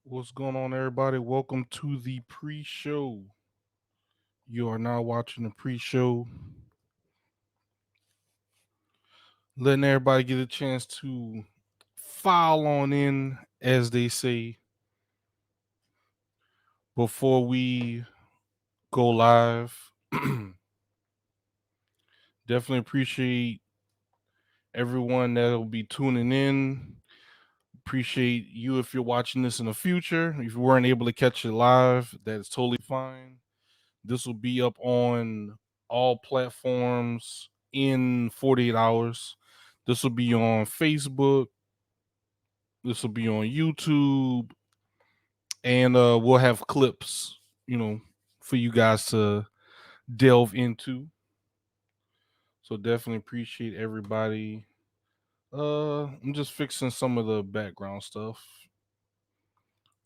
What's going on, everybody? Welcome to the pre-show. You are now watching the pre-show, letting everybody get a chance to file on in, as they say, before we go live. Definitely appreciate everyone that will be tuning in. Appreciate you if you're watching this in the future. If you weren't able to catch it live, that is totally fine. This will be up on all platforms in 48 hours. This will be on Facebook. This will be on YouTube. And we'll have clips, for you guys to delve into. So definitely appreciate everybody. I'm just fixing some of the background stuff.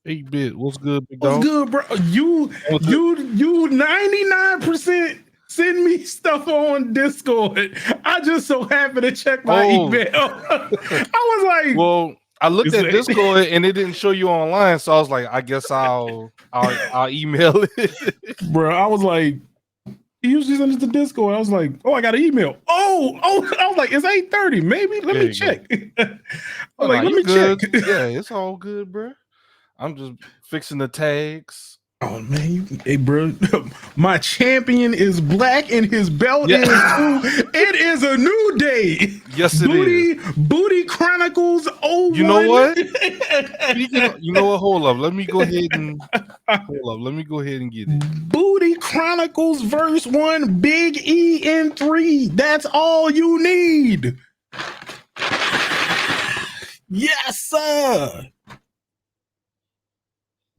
8-bit, what's good, big What's dog? good, bro? You 99% send me stuff on Discord. I just so happen to check my email. I was like, well, I looked at Discord and it didn't show you online, so I was like, I guess I'll email it. Bro, I was like, he usually sends it to Discord. I was like, oh, I got an email. Oh, I was like, it's 8:30. Maybe let me check. I was like, let me good. check. Yeah, it's all good, bro. I'm just fixing the tags. Oh man, hey bro, my champion is black and his belt is blue. It is a new day. Yes, it is. Booty Chronicles 01. You know what? You know what? Hold up. Let me go ahead and get it. Booty Chronicles verse 1, Big E in 3. That's all you need. Yes, sir.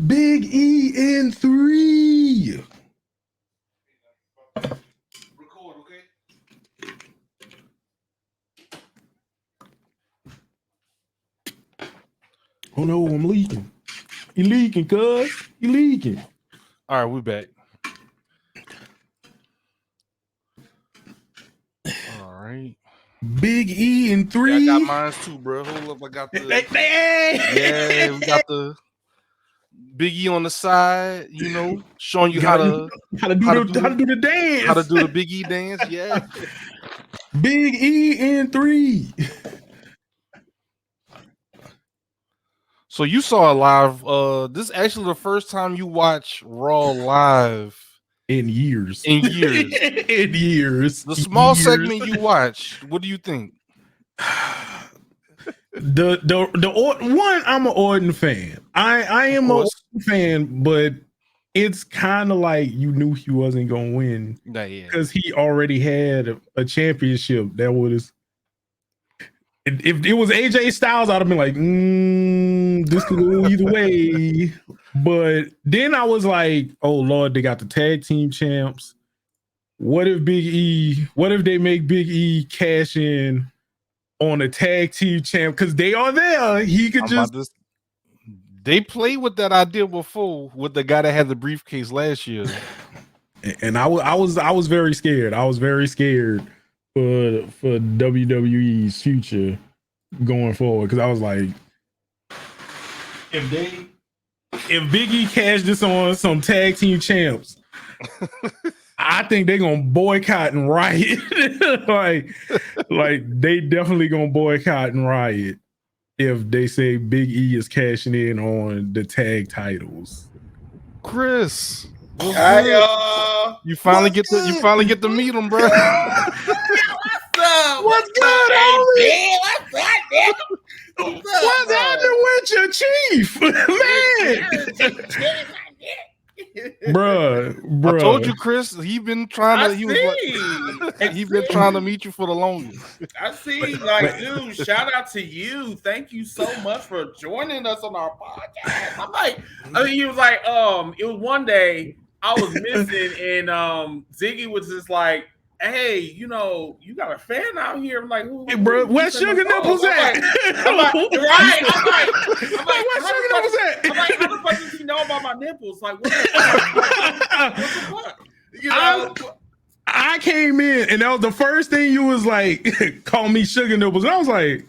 Big E in 3. Record, okay? Oh no, I'm leaking. You leaking, cuz. You leaking. All right, we're back. All right. Big E in 3. Yeah, I got mine too, bro. Hold up, I got the. Yeah, we got the Big E on the side, showing you how to do the dance. How to do the Big E dance, yeah. Big E in 3. So you saw it live. This is actually the first time you watch Raw live in years. In years. The small segment you watch. What do you think? The one, I'm an Orton fan. I am an Orton fan, but it's kind of like you knew he wasn't gonna win because he already had a championship that was. If it was AJ Styles, I'd have been like, this could go either way. But then I was like, oh Lord, they got the tag team champs. What if they make Big E cash in on a tag team champ? Because they are there. He could they played with that idea before with the guy that had the briefcase last year. And I was very scared. I was very scared for WWE's future going forward, because I was like, if Big E cashed this on some tag team champs, I think they're gonna boycott and riot. like they definitely gonna boycott and riot if they say Big E is cashing in on the tag titles. Chris, you finally get to meet him, bro. What's good, homie? What's happening with your chief, man? Bruh. I told you, Chris. He's been trying to meet you for the longest. I see. Dude, shout out to you. Thank you so much for joining us on our podcast. He was like, it was one day I was missing, and Ziggy was just like, hey, you got a fan out here. I'm like, who? Hey, bro, where's Sugar Nipples at? I'm like, right. Where's Sugar Nipples at? I'm like, how the fuck does he know about my nipples? Like, what the fuck? I came in, and that was the first thing you was like, call me Sugar Nipples. And I was like,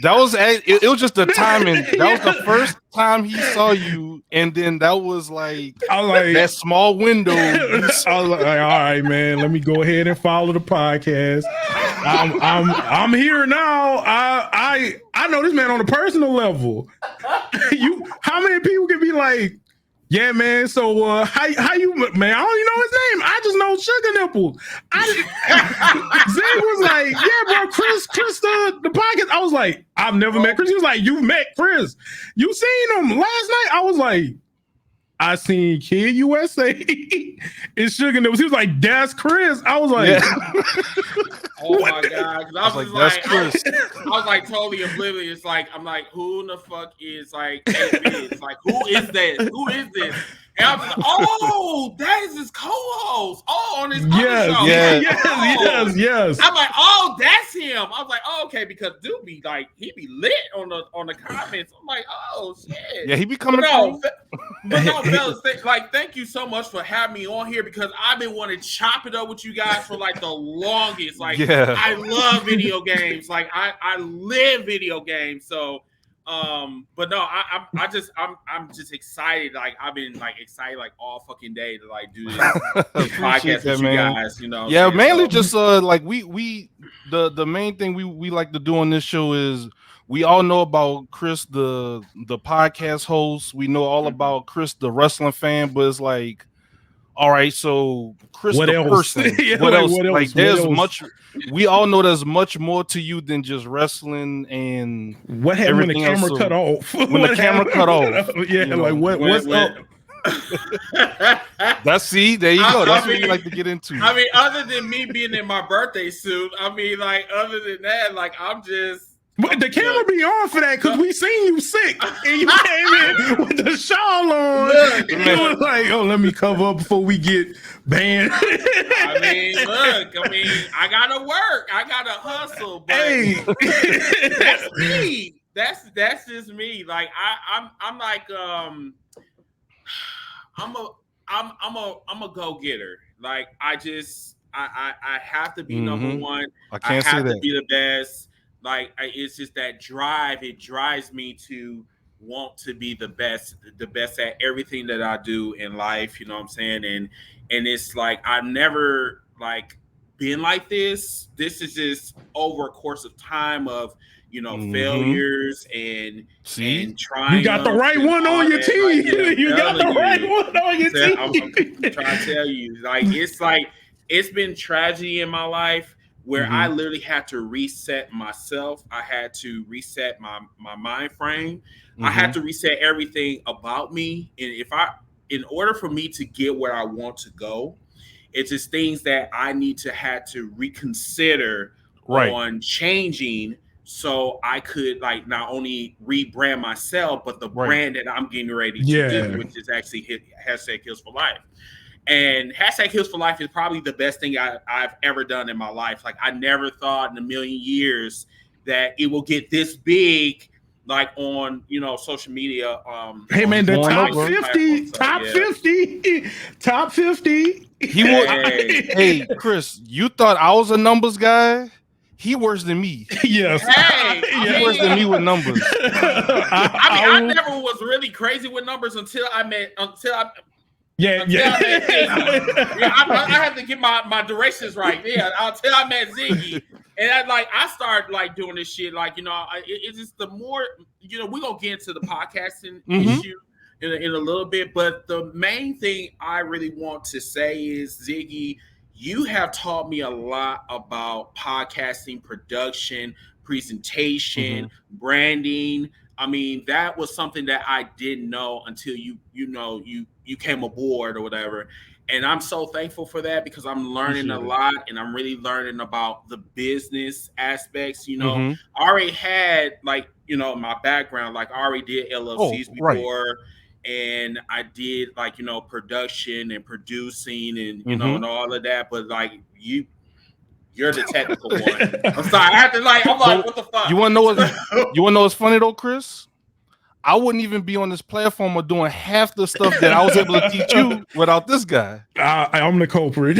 That was it was just the timing. That was the first time he saw you, and then that was like that small window. I was like, all right, man, let me go ahead and follow the podcast. I'm here now. I know this man on a personal level. How many people can be like, yeah, man. So how you, man? I don't even know his name. I just know Sugar Nipples. Zig was like, yeah, bro, Chris, the podcast. I was like, I've never met Chris. He was like, you met Chris. You seen him last night? I was like, I seen Kid USA and Sugar Nipples. He was like, that's Chris. I was like, oh my God. I was like, I was like totally oblivious. Like, I'm like, who in the fuck is like, like, who is this? Who is this? And I was like, oh, that is his co-host. Oh, on his other show. Yes. I'm like, oh, that's him. I was like, oh, okay, because dude be like, he be lit on the comments. I'm like, oh shit. Yeah, he be coming. But no, fellas, like, thank you so much for having me on here because I've been wanting to chop it up with you guys for like the longest. Like, I love video games. Like, I live video games. So, but no, I'm just excited. Like, I've been like excited like all fucking day to like do this podcast with you guys. You know, yeah, mainly just like we the main thing we like to do on this show is. We all know about Chris, the podcast host. We know all about Chris, the wrestling fan. But it's like, all right, so Chris, what the else? person. Yeah, what else? What else? Like, there's what else? much. We all know there's much more to you than just wrestling and what happened when the camera cut off. When the camera cut off, yeah, like what's up? There you go. That's what you like to get into. I mean, other than me being in my birthday suit, I mean, like, other than that, like, I'm just. But the camera be on for that because we seen you sick and you came in with the shawl on. And you was like, oh, let me cover up before we get banned. I mean, I gotta work. I gotta hustle. But hey, that's me. That's just me. Like I'm like I'm a go-getter. Like I have to be number one. I have to be the best. Like it's just that drive. It drives me to want to be the best at everything that I do in life. You know what I'm saying? And it's like I've never like been like this. This is just over a course of time of failures and trying. You got the right one on your team. You got the right one on your team. I'm trying to tell you, like it's been tragedy in my life. Where I literally had to reset myself. I had to reset my mind frame. I had to reset everything about me. And in order for me to get where I want to go, it's just things that I need to have to reconsider on changing so I could like not only rebrand myself, but the brand that I'm getting ready to do, which is actually hashtag Heals for Life. And hashtag Heals for Life is probably the best thing I've ever done in my life. Like I never thought in a million years that it will get this big, like on social media. Hey man, the top 50. He will. Hey Chris, you thought I was a numbers guy? He worse than me. Yes. Hey, he worse than me with numbers. I never was really crazy with numbers until I met. Yeah. I have to get my directions right. Yeah, until I met Ziggy, and I started like doing this shit. Like it's just the more we're gonna get into the podcasting issue in a little bit. But the main thing I really want to say is Ziggy, you have taught me a lot about podcasting, production, presentation, branding. I mean, that was something that I didn't know until you came aboard or whatever. And I'm so thankful for that because I'm learning a lot and I'm really learning about the business aspects. I already had my background, like I already did LLCs before and I did production and producing and, and all of that. But like you're the technical one. I'm sorry. I have to I'm like, what the fuck? You wanna know what's funny though, Chris? I wouldn't even be on this platform or doing half the stuff that I was able to teach you without this guy. I'm the culprit.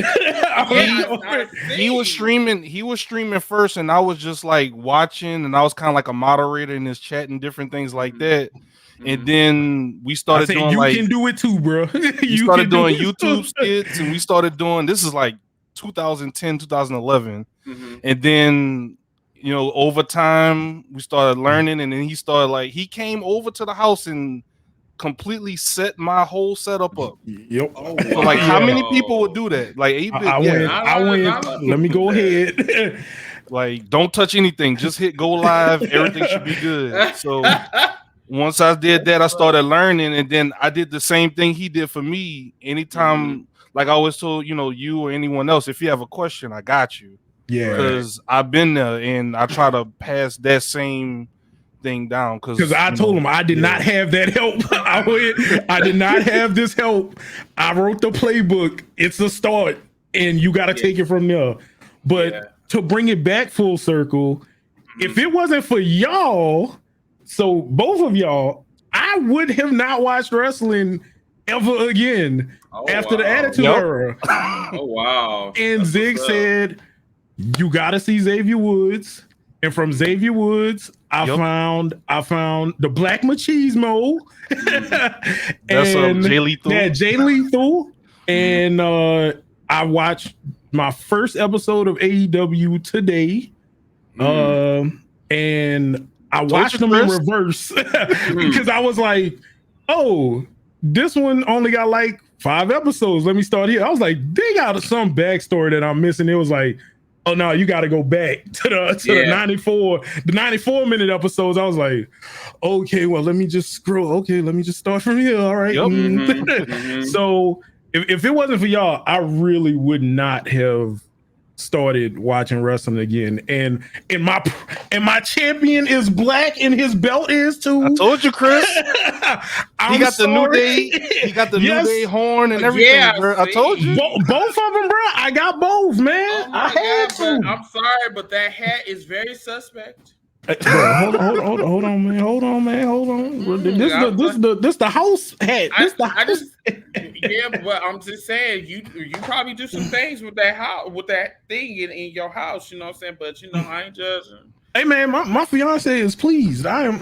He was streaming first, and I was just like watching, and I was kind of like a moderator in his chat and different things like that. And then we started doing you can do it too, bro. We started doing YouTube skits, and we started doing, this is like 2010, 2011. And then, you know, over time we started learning, and then he started like, he came over to the house and completely set my whole setup up. Yep. Oh, so like, how many people would do that? Like, I went. Let me go ahead. Like, don't touch anything. Just hit go live. Everything should be good. So once I did that, I started learning, and then I did the same thing he did for me. Anytime, like I always told, you know, you or anyone else, if you have a question, I got you. Yeah, because I've been there, and I try to pass that same thing down. Because I told him I did not have that help. I did not have this help. I wrote the playbook. It's a start, and you got to take it from there. But to bring it back full circle, if it wasn't for y'all, so both of y'all, I would have not watched wrestling ever again after the Attitude Era. Oh wow! And Zig said, "You got to see Xavier Woods," and from Xavier Woods, I found the Black Machismo. That's Jay Lethal. Yeah, Jay Lethal, and I watched my first episode of AEW today, and I watched them in reverse because I was like, oh, this one only got like 5 episodes. Let me start here. I was like, they got some backstory that I'm missing. It was like, oh no, you got to go back to the 94-minute episodes. I was like, okay, well, let me just scroll. Okay, let me just start from here. All right. Yep. So if it wasn't for y'all, I really would not have started watching wrestling again. And my champion is black, and his belt is too. I told you, Chris. He got the New Day. He got the New Day horn and everything. Yeah, bro. I told you. Both of them, bro. I got both, man. Oh I had to. I'm sorry, but that hat is very suspect. Bro, hold on, man. Hold on. This the house hat. But I'm just saying, you probably do some things with that house, with that thing in your house. You know what I'm saying? But you know, I ain't judging. Hey man, my fiance is pleased. I am.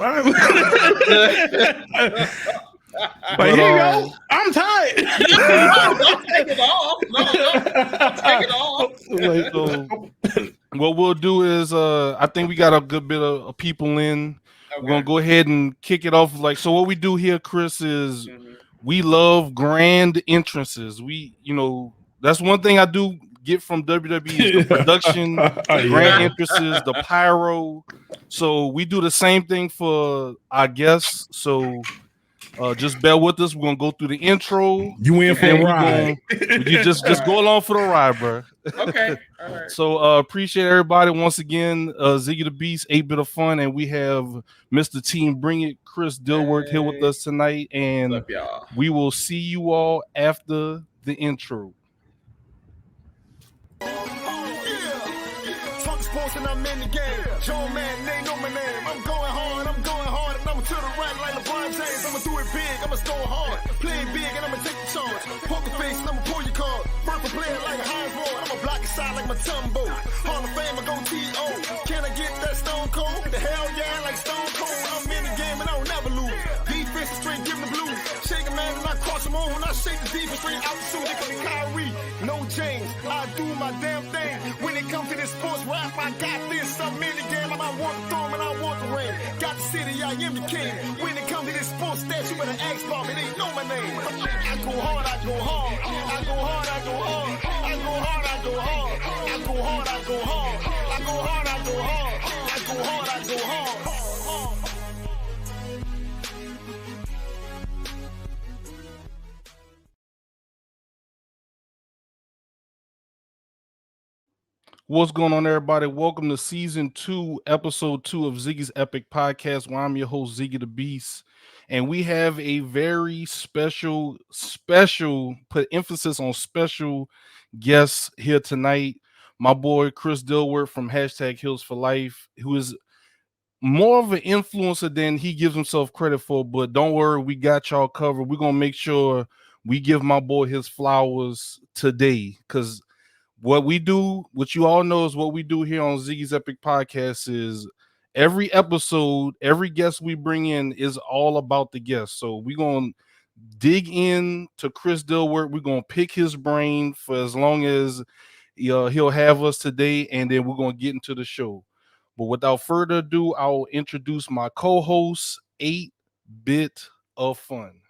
But here you go. I'm tired. Don't take it off. No, take it off. What we'll do is, I think we got a good bit of people in. Okay. We're gonna go ahead and kick it off. Like, so what we do here, Chris, is we love grand entrances. That's one thing I do get from WWE is the production, the grand entrances, the pyro. So we do the same thing for our guests. So just bear with us. We're gonna go through the intro. You in for a ride? You just go along for the ride, bro. Okay. All right. So appreciate everybody once again. Ziggy the Beast, 8-bit of fun, and we have Mr. Team Bring It, Chris Dilworth here with us tonight, and we will see you all after the intro. And I'm in the game. Joe man, they know my name. I'm going hard, and I'm to the right like LeBron James. I'ma do it big, I'ma score hard. Play big, and I'ma take the charge. Poker face, and I'ma pull your card. Work for player like a Heinz Ward. I'ma block the side like my Tumbo. Hall of Fame, I go T.O. Can I get that Stone Cold? The hell yeah, like Stone Cold. I'm in the game, and I will never lose. Defense is straight, give them the blues. Shake a man, and I cross him on. When I shake the defense straight out the shoe, they call me Kyrie. No James, I do my damn thing. When it comes to this sports rap, I got this. I'm in the game, I want the throne and I want the ring. Got the city, I am the king. When it comes to this sports stats, you better ask for me, they know my name. I go hard, I go hard. I go hard, I go hard. I go hard, I go hard. I go hard, I go hard. I go hard, I go hard. I go hard, I go hard. What's going on, everybody? Welcome to season 2, episode 2 of Ziggy's Epic Podcast, where I'm your host, Ziggy the Beast. And we have a very special, put emphasis on special guests here tonight. My boy, Chris Dilworth from #Hills for Life, who is more of an influencer than he gives himself credit for. But don't worry, we got y'all covered. We're going to make sure we give my boy his flowers today, because what we do, what you all know is what we do here on Ziggy's Epic Podcast is every episode, every guest we bring in is all about the guest. So we're going to dig in to Chris Dilworth. We're going to pick his brain for as long as he'll have us today, and then we're going to get into the show. But without further ado, I'll introduce my co-host, 8-Bit of Fun.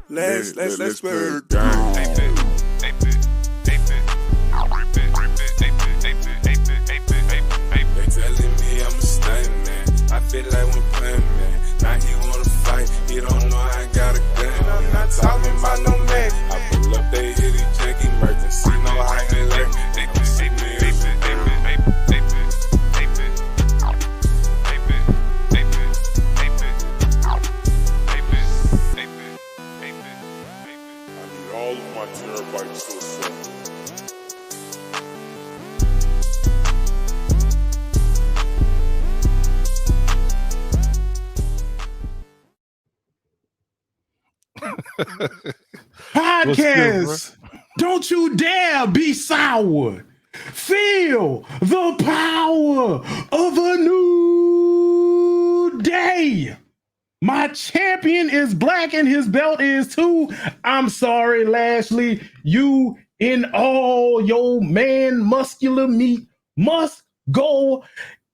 Let's play it down. They telling me I'm a stunt man. I feel like we're playing man. Now he wanna fight. He don't know I ain't got a gun. I'm not talking about no man. I pull up, they hit each check emergency. No high alert. They don't see me. All of my terabytes to assemble. Podcast. Don't you dare be sour. Feel the power of a new day. My champion is black and his belt is too. I'm sorry, Lashley. You in all your man muscular meat must go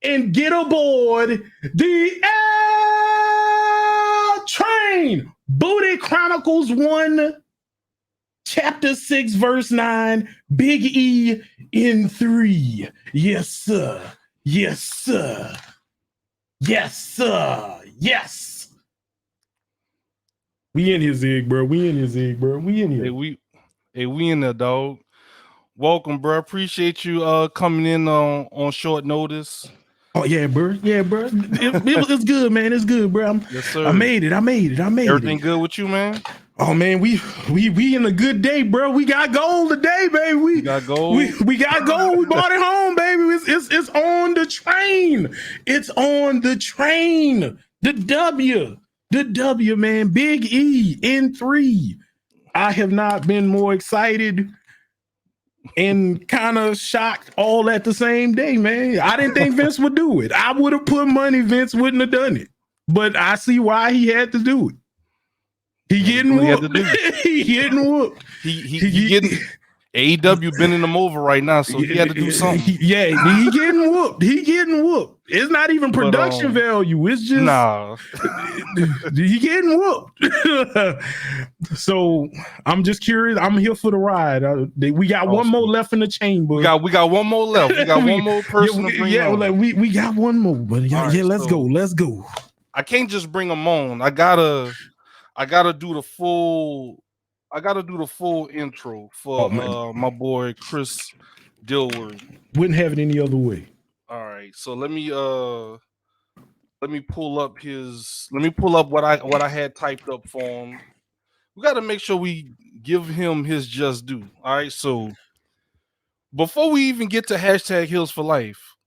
and get aboard the L train. Booty Chronicles 1, Chapter 6, Verse 9, Big E in 3. Yes, sir. Yes, sir. Yes, sir. Yes. We in here, Zig, bro. We in here, Zig, bro. We in here. Hey, we in there, dog. Welcome, bro. Appreciate you coming in on short notice. Oh yeah, bro. Yeah, bro. It's good, man. It's good, bro. Yes, sir. I made it. Everything good with you, man? Oh man, we in a good day, bro. We got gold today, baby. We got gold. We got gold. We bought it home, baby. It's on the train. It's on the train. The W, man. Big E in 3. I have not been more excited and kind of shocked all at the same day, man. I didn't think Vince would do it. I would have put money Vince wouldn't have done it. But I see why he had to do it. He getting whooped. He getting whooped. He getting AEW bending him over right now, so he had to do something. He getting whooped. He getting whooped. It's not even production value. It's just he getting whooped. So I'm just curious. I'm here for the ride. We got one more left in the chamber. We got one more left. We got one more person to bring on. Like we got one more, but let's go. Let's go. I can't just bring them on. I gotta do the full. I gotta do the full intro for my boy Chris Dilworth. Wouldn't have it any other way. All right, so let me pull up what I had typed up for him. We got to make sure we give him his just due. All right, so before we even get to hashtag Heels for Life,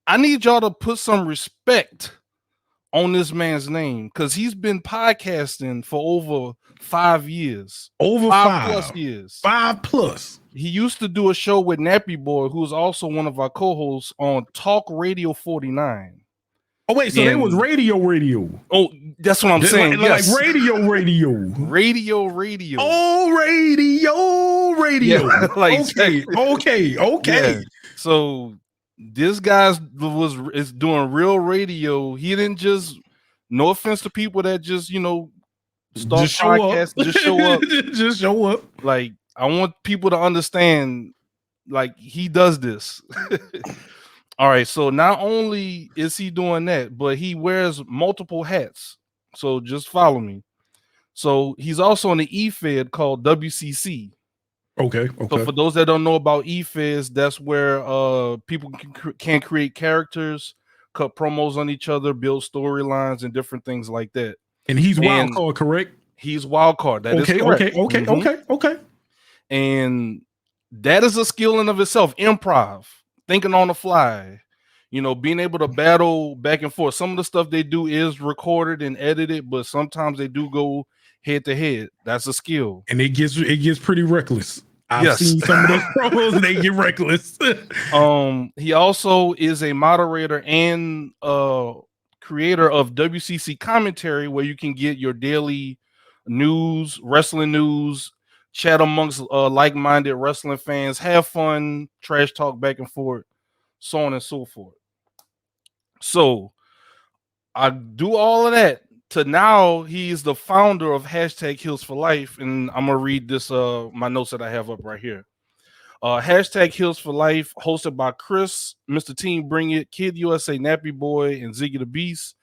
I need y'all to put some respect on this man's name because he's been podcasting for over 5 years. Over 5+ years. 5+. He used to do a show with Nappy Boy, who's also one of our co-hosts on Talk Radio 49. Oh, wait, so they was radio. Oh, that's what I'm saying. Like radio. Radio. Oh, radio. Yeah, like, okay. Yeah. So this guy is doing real radio. He didn't just, no offense to people that just, start podcasts, just show up. Just show up. Like, I want people to understand, like, he does this. All right, so not only is he doing that, but he wears multiple hats. So just follow me. So he's also on the E-Fed called WCC. Okay. So for those that don't know about E-Feds, that's where people can create characters, cut promos on each other, build storylines, and different things like that. And he's wild card, correct? He's wild card. That is correct. Okay. And that is a skill in of itself. Improv, thinking on the fly. being able to battle back and forth. Some of the stuff they do is recorded and edited, but sometimes they do go head to head. That's a skill, and it gets pretty reckless. I've seen some of those promos; they get reckless. He also is a moderator and creator of WCC Commentary, where you can get your daily news, wrestling news, chat amongst like-minded wrestling fans, have fun, trash talk back and forth, so on and so forth. So I do all of that to now he's the founder of #Heels for Life, and I'm gonna read this my notes that I have up right here. #Heels for Life, hosted by Chris, Mr. Team Bring It, Kid USA, Nappy Boy, and Ziggy the Beast,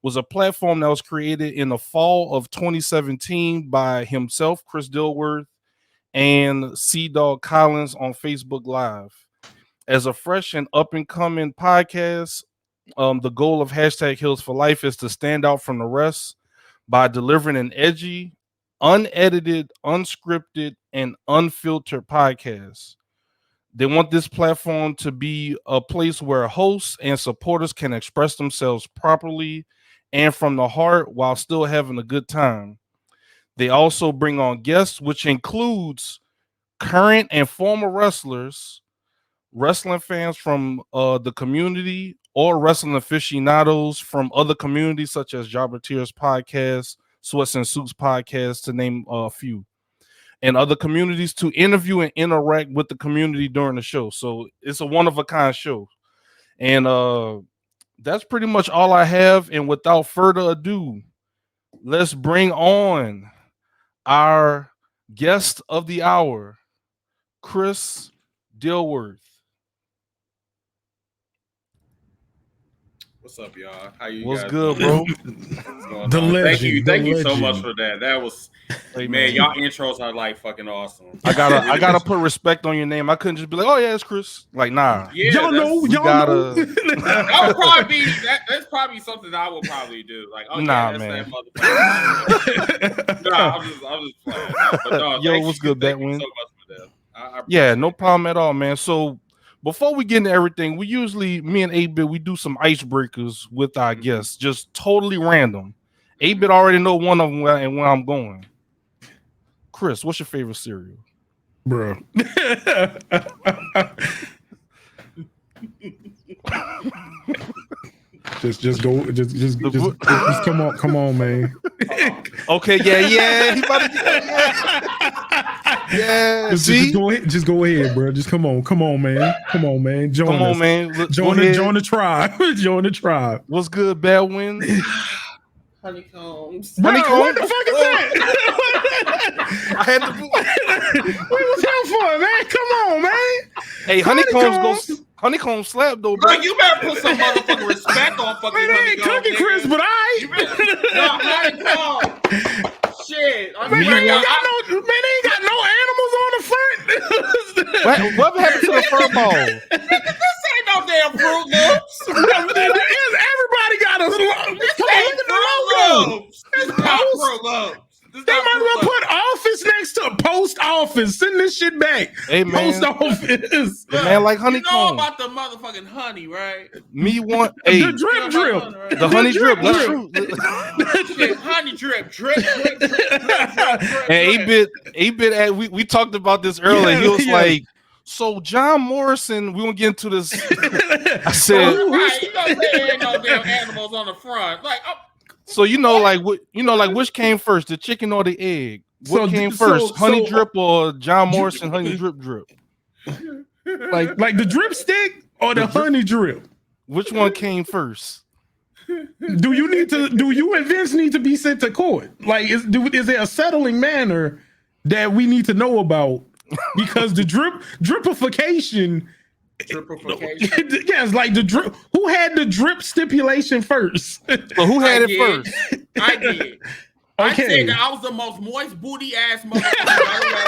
was a platform that was created in the fall of 2017 by himself, Chris Dilworth, and C Dog Collins on Facebook Live. As a fresh and up and coming podcast, the goal of #Heels for Life is to stand out from the rest by delivering an edgy, unedited, unscripted, and unfiltered podcast. They want this platform to be a place where hosts and supporters can express themselves properly and from the heart while still having a good time. They also bring on guests, which includes current and former wrestlers, wrestling fans from the community, or wrestling aficionados from other communities such as Jobber Tears Podcast, Sweats and Suits Podcast, to name a few, and other communities to interview and interact with the community during the show. So it's a one-of-a-kind show. And that's pretty much all I have. And without further ado, let's bring on our guest of the hour, Chris Dilworth. What's up, y'all? How you What's guys good, doing? bro? What's going on? Thank you so much for that. That was, hey, man, y'all intros are like fucking awesome. I gotta put respect on your name. I couldn't just be like, oh yeah, it's Chris. Like, nah. Yeah, y'all know. That would probably be that's probably something I would probably do. Like, oh nah, yeah, man. That motherfucker. Nah, I'm just playing. But no, yo, what's good, thank you Batwin? so much for that. Yeah, no problem at all, man. So before we get into everything, we usually, me and 8-Bit, we do some icebreakers with our guests, just totally random. 8-Bit already know one of them and where I'm going. Chris, what's your favorite cereal? Bro. just come on, man. Okay, yeah. He about to get yeah. Just go ahead, bro. Just come on, man. Join us. Man. Join the tribe. Join the tribe. What's good, Batwin? Honeycombs. Bro, what the fuck is that? I had to. What was that for, man? Come on, man. Hey, honeycomb slap though, bro. Bro, you better put some motherfucking respect on fucking honeycomb. It ain't Cookie Crisp, but honeycomb. Shit. They ain't got no animals on the front. What happened to the fur ball? This ain't no damn Fruit Loops. Everybody got a look. This ain't Fruit Loops. This is not Fruit Loops. They might as well put office next to post office. Send this shit back. Hey, man. Post office. The man like honeycomb. You know about the motherfucking honey, right? Me want the drip. The honey drip. That's true. Shit, honey drip. And 8-Bit, we talked about this earlier. He was like, so John Morrison, we won't get into this. I said, right, you know there ain't no damn animals on the front. Like, so which came first, the chicken or the egg? What came first, honey drip or John Morrison honey drip? Like the drip stick or the honey drip? Which one came first? Do you and Vince need to be sent to court? Like, is there a settling manner that we need to know about? Because the dripification. Yes, like the drip. Who had the drip stipulation first? So who had it first? I did. Okay. I said that I was the most moist booty ass motherfucker.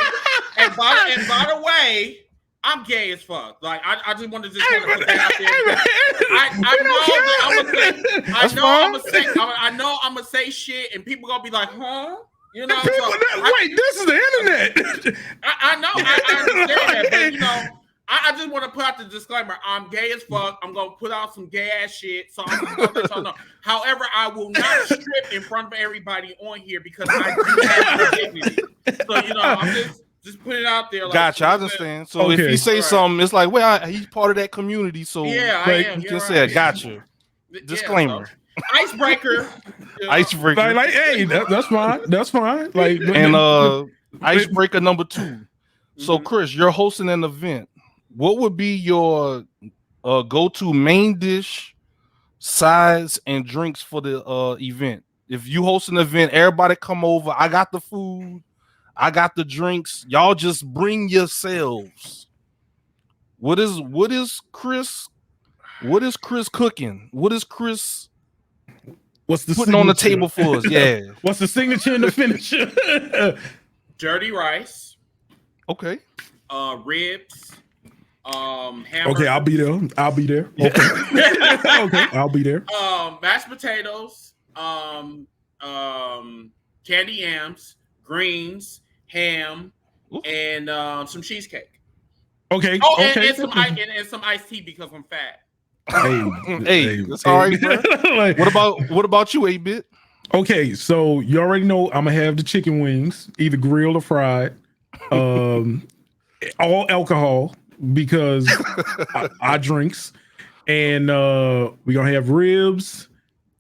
And by the way, I'm gay as fuck. Like I just wanted to put that out there. I know I'm gonna say shit, and people gonna be like, huh? You know, wait, this is the internet. I know, I understand that, but you know. I just want to put out the disclaimer. I'm gay as fuck. I'm gonna put out some gay ass shit. So I'm just gonna let y'all know. However, I will not strip in front of everybody on here because I do have dignity. So I'm just put it out there. Like, gotcha, I understand. So if he say something, it's like, well, he's part of that community. So yeah, I am. You can say, gotcha. Disclaimer. So, icebreaker. Icebreaker. Like, hey, that's fine. That's fine. Like, and icebreaker number 2. So, Chris, you're hosting an event. What would be your go-to main dish, sides, and drinks for the event? If you host an event, everybody come over. I got the food. I got the drinks. Y'all just bring yourselves. What is Chris? What is Chris cooking? What is Chris? What's the putting on the table for us? Yeah. What's the signature and the finisher? Dirty rice. Okay. Ribs. Hamburgers. Okay, I'll be there. Okay. Okay, I'll be there. Mashed potatoes. Candy yams, greens, ham, and some cheesecake. Okay. Oh, okay. And some iced tea because I'm fat. Hey, that's all right, bro. Like, what about you, 8-Bit? Okay, so you already know I'm gonna have the chicken wings, either grilled or fried. All alcohol because I drinks, and we're gonna have ribs,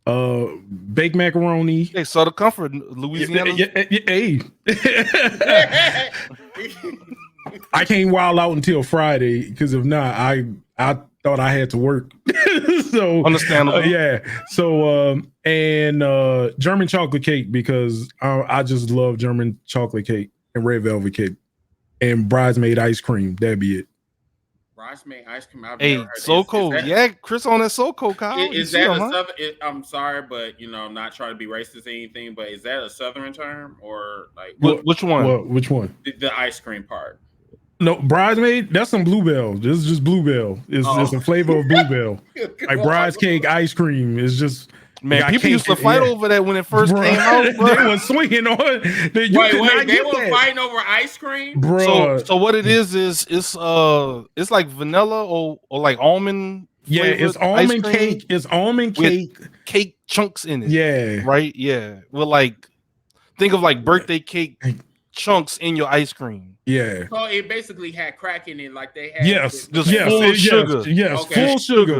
baked macaroni. Hey, Southern Comfort, Louisiana. Hey, I can't wild out until Friday because if not, I thought I had to work. So understandable. Yeah. So and German chocolate cake because I just love German chocolate cake and red velvet cake and bridesmaid ice cream. That'd be it. Bridesmaid ice cream. Hey, so cold. Yeah, Chris on that so cold, Kyle. Is that a southern? I'm sorry, but I'm not trying to be racist or anything. But is that a southern term or like which one? Which one? The ice cream part. No, bridesmaid. That's some Bluebell. This is just Bluebell. It's a flavor of Bluebell. Like bride's cake ice cream is just. Man, people used to fight over that when it first came out. Bro. They were swinging on. They were fighting over ice cream, bro. So what it is it's like vanilla or like almond. Yeah, it's almond cake. It's almond cake. Cake chunks in it. Yeah. Right. Yeah. Well, like think of like birthday cake chunks in your ice cream. Yeah. So it basically had crack in it, like they had. Full sugar. Yes, okay.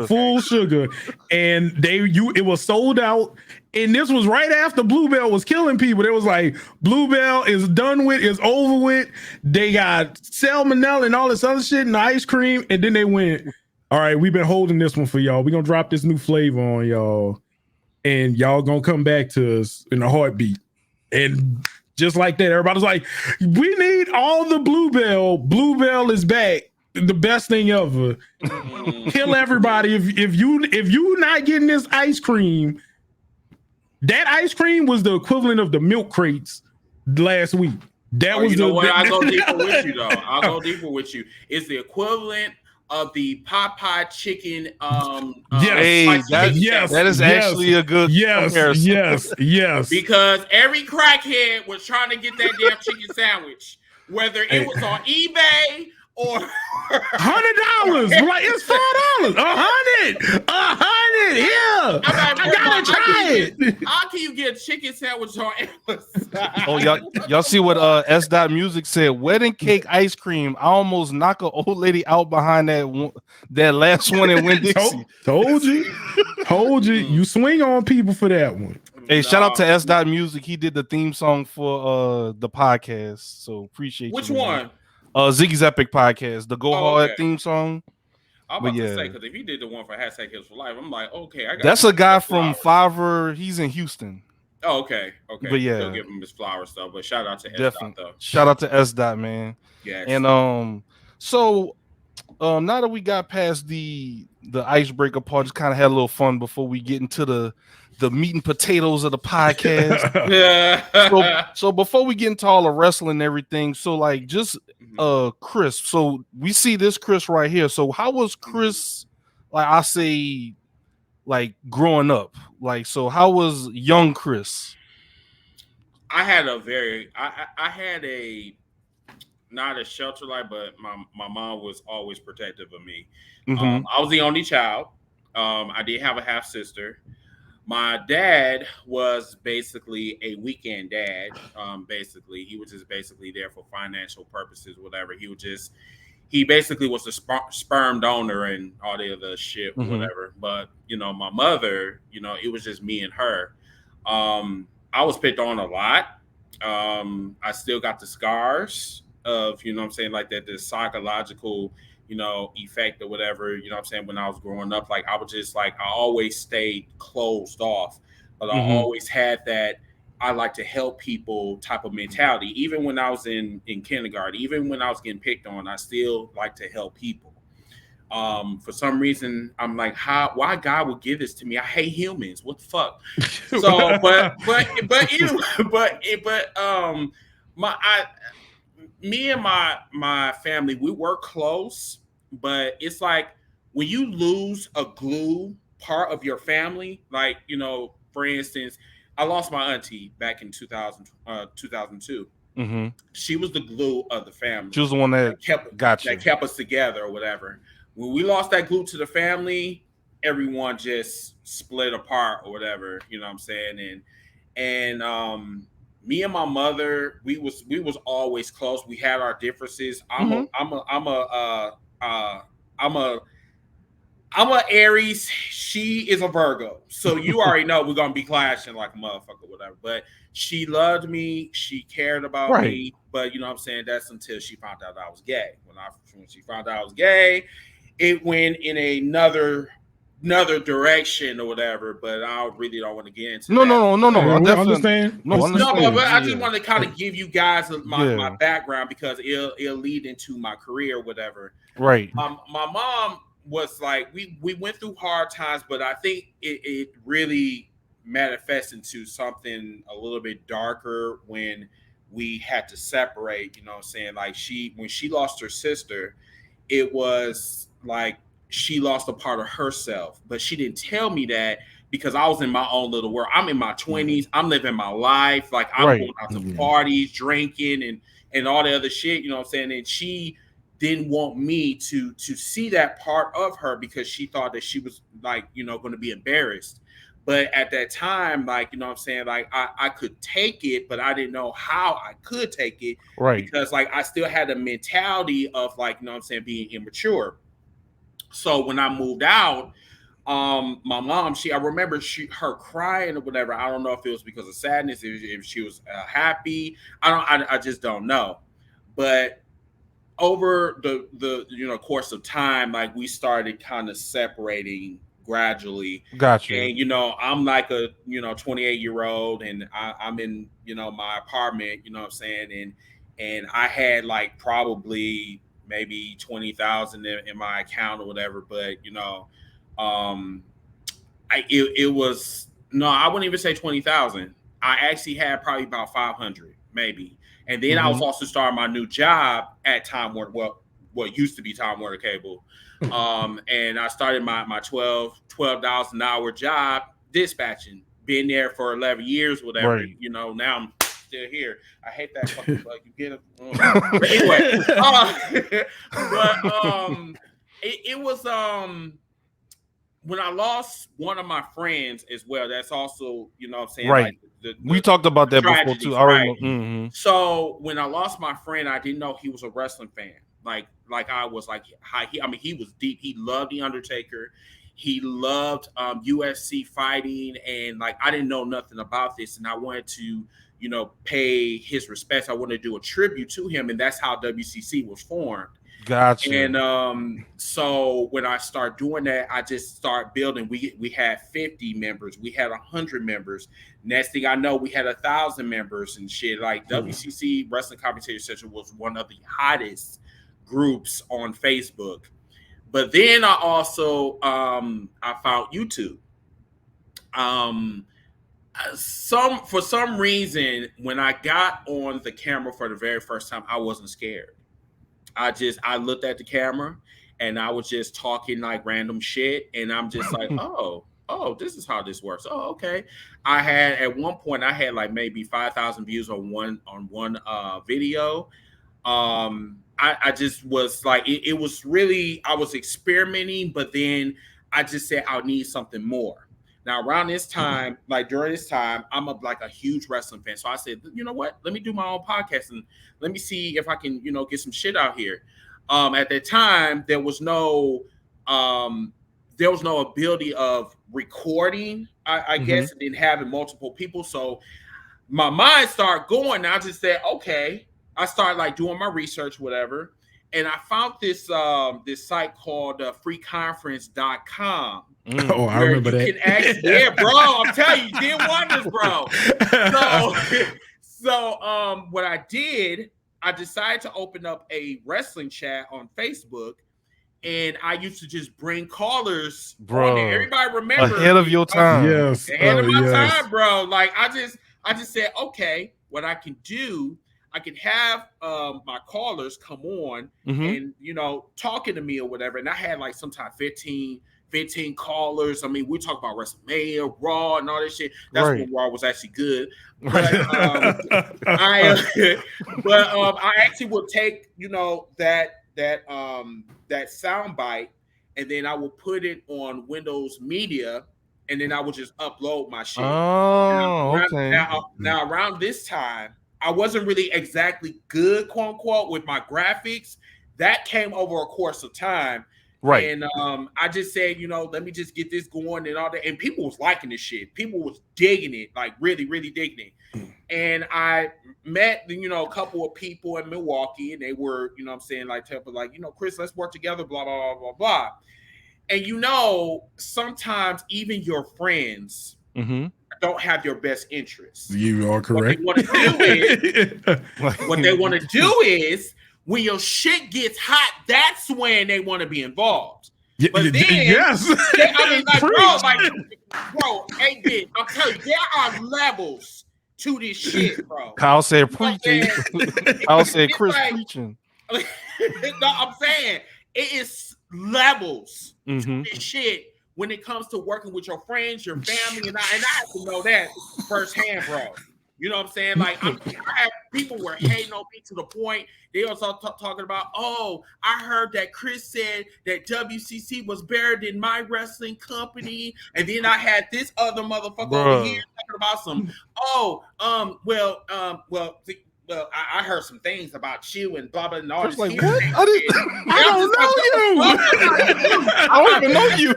Full sugar. And it was sold out. And this was right after Bluebell was killing people. It was like Bluebell is done with, is over with. They got salmonella and all this other shit in the ice cream. And then they went, all right, we've been holding this one for y'all. We're gonna drop this new flavor on y'all. And y'all gonna come back to us in a heartbeat. And just like that, everybody's like, we need all the Bluebell. Bluebell is back. The best thing ever. Kill everybody. If you not getting this ice cream, that ice cream was the equivalent of the milk crates last week. That was I'll go deeper with you though. I'll go deeper with you. It's the equivalent of the Popeye chicken. That is actually a good comparison. Yes. Because every crackhead was trying to get that damn chicken sandwich, whether it was on eBay or $100. Like it's $5. $100. Yeah. I gotta try it. How can you get a chicken sandwich on Amazon? Oh, y'all see what S. Music said? Wedding cake ice cream. I almost knock an old lady out behind that last one in Winn-Dixie. Told you. You swing on people for that one. Hey, shout out to S. Music. He did the theme song for the podcast. So appreciate Which you. Which one? Ziggy's Epic Podcast, the Go Hard theme song. I'm about to say, because if he did the one for #Hills for Life, I'm like, okay, I got that's a guy from Fiverr. He's in Houston. Oh, okay. But yeah, still give him his flower stuff. But shout out to S. though. Shout out to S. Man. Yeah. And so now that we got past the icebreaker part, just kind of had a little fun before we get into the meat and potatoes of the podcast. So before we get into all the wrestling and everything, so like just Chris. So we see this Chris right here. So how was Chris, like I say, like growing up? Like, so how was young Chris? I had not a shelter life, but my mom was always protective of me. Mm-hmm. I was the only child. I did have a half sister. My dad was basically a weekend dad. Basically, he was just basically there for financial purposes, whatever. He basically was the sperm donor and all the other shit, Mm-hmm. whatever. But my mother, it was just me and her. I was picked on a lot. I still got the scars of, what I'm saying, like that, the psychological, effect or whatever, what I'm saying, when I was growing up. Like I was just like, I always stayed closed off, but I Mm-hmm. always had that I like to help people type of mentality. Even when I was in kindergarten, even when I was getting picked on, I still like to help people. For some reason, I'm like, why God would give this to me? I hate humans. What the fuck? So, but anyway, but my I me and my family, we were close, but it's like when you lose a glue part of your family, like, for instance, I lost my auntie back in 2002. Mm-hmm. She was the glue of the She family was the one that that kept got you. that kept us together or whatever. When we lost that glue to the family, everyone just split apart or whatever. You know what I'm saying? And me and my mother, we was always close. We had our differences. Mm-hmm. I'm a I'm a Aries. She is a Virgo. So you already know we're gonna be clashing like a motherfucker, whatever. But she loved me. She cared about Right. me. But you know what I'm saying? That's until she found out I was gay. When she found out I was gay, it went in another direction or whatever. But I really don't want to get into No, that. no, no, no, no. I we definitely understand. No, No, but understand. I just Yeah. want to kind of give you guys my Yeah. background because it'll lead into my career or whatever. Right. My mom was like, we went through hard times, but I think it really manifests into something a little bit darker when we had to separate. You know what I'm saying? Like when she lost her sister, it was like she lost a part of herself, but she didn't tell me that because I was in my own little world. I'm in my 20s. I'm living my life. Like I'm Right. going out to parties, drinking, and all the other shit. You know what I'm saying? And she didn't want me to see that part of her because she thought that she was like, going to be embarrassed. But at that time, like, you know what I'm saying, like I could take it, but I didn't know how I could take it Right. because like I still had a mentality of like, you know what I'm saying, being immature. So when I moved out, my mom, I remember her crying or whatever. I don't know if it was because of sadness, if she was happy. I just don't know. But over the course of time, like we started kind of separating gradually. Gotcha. And I'm like a 28-year-old, and I'm in my apartment. You know what I'm saying? And I had like probably maybe 20,000 in my account or whatever. But um, it was no, I wouldn't even say 20,000. I actually had probably about 500 maybe. And then I was also starting my new job at Time Warner, what used to be Time Warner Cable. And I started my $12 an hour job dispatching. Been there for 11 years, whatever. Right. Now I'm still here. I hate that fucking bug. You get it. But anyway, it was when I lost one of my friends as well. That's also, what I'm saying, right. Like we talked about that before too. I right? Mm-hmm. So when I lost my friend, I didn't know he was a wrestling fan. Like I was like, he was deep. He loved the Undertaker. He loved UFC fighting, and like I didn't know nothing about this, and I wanted to, pay his respects. I wanted to do a tribute to him, and that's how WCC was formed. Gotcha. And so when I start doing that, I just start building. We had 50 members, we had 100 members. Next thing I know, we had 1,000 members and shit. Like WCC Wrestling Commentator Center was one of the hottest groups on Facebook. But then I also I found YouTube. For some reason, when I got on the camera for the very first time, I wasn't scared. I looked at the camera and I was just talking like random shit, and I'm just like, oh, this is how this works. Oh, okay. At one point I had like maybe 5,000 views on one video. I just was like, it was really, I was experimenting, but then I just said I'll need something more. Now around this time, like during this time, I'm like a huge wrestling fan. So I said, you know what? Let me do my own podcast and let me see if I can, get some shit out here. At that time, there was no ability of recording. I guess, and then having multiple people. So my mind started going. And I just said, okay. I started like doing my research, whatever. And I found this site called freeconference.com. Oh, I remember that. Yeah, bro. I'm telling you, did wonders, bro. So what I did, I decided to open up a wrestling chat on Facebook. And I used to just bring callers, bro. On there. Everybody remember ahead of your time. Yes, ahead of my time, bro. Like I just said, okay, what I can do, I can have my callers come on and talking to me or whatever. And I had like sometimes 15 callers. I mean, we talk about WrestleMania, Raw, and all that shit. That's when Raw was actually good. But I actually would take that sound bite, and then I will put it on Windows Media, and then I will just upload my shit. Okay. Now around this time, I wasn't really exactly good, quote unquote, with my graphics. That came over a course of time. Right. And I just said, let me just get this going and all that. And people was liking this shit. People was digging it, like really, really digging it. And I met, a couple of people in Milwaukee, and they were, like, Chris, let's work together, blah, blah, blah, blah, blah. And sometimes even your friends don't have your best interests. You are correct. What they want to do is when your shit gets hot, that's when they want to be involved. But then, yes, bro, hey, I'm telling you, there are levels to this shit, bro. Kyle said preaching. Kyle said Chris preaching. No, I'm saying it is levels to this shit when it comes to working with your friends, your family, and I have to know that firsthand, bro. You know what I'm saying? Like, I have people were hating on me to the point they also talking about, oh, I heard that Chris said that WCC was better than my wrestling company, and then I had this other motherfucker over here talking about some, I heard some things about you and blah blah and all this. Like, what? I don't know you. I don't even know you.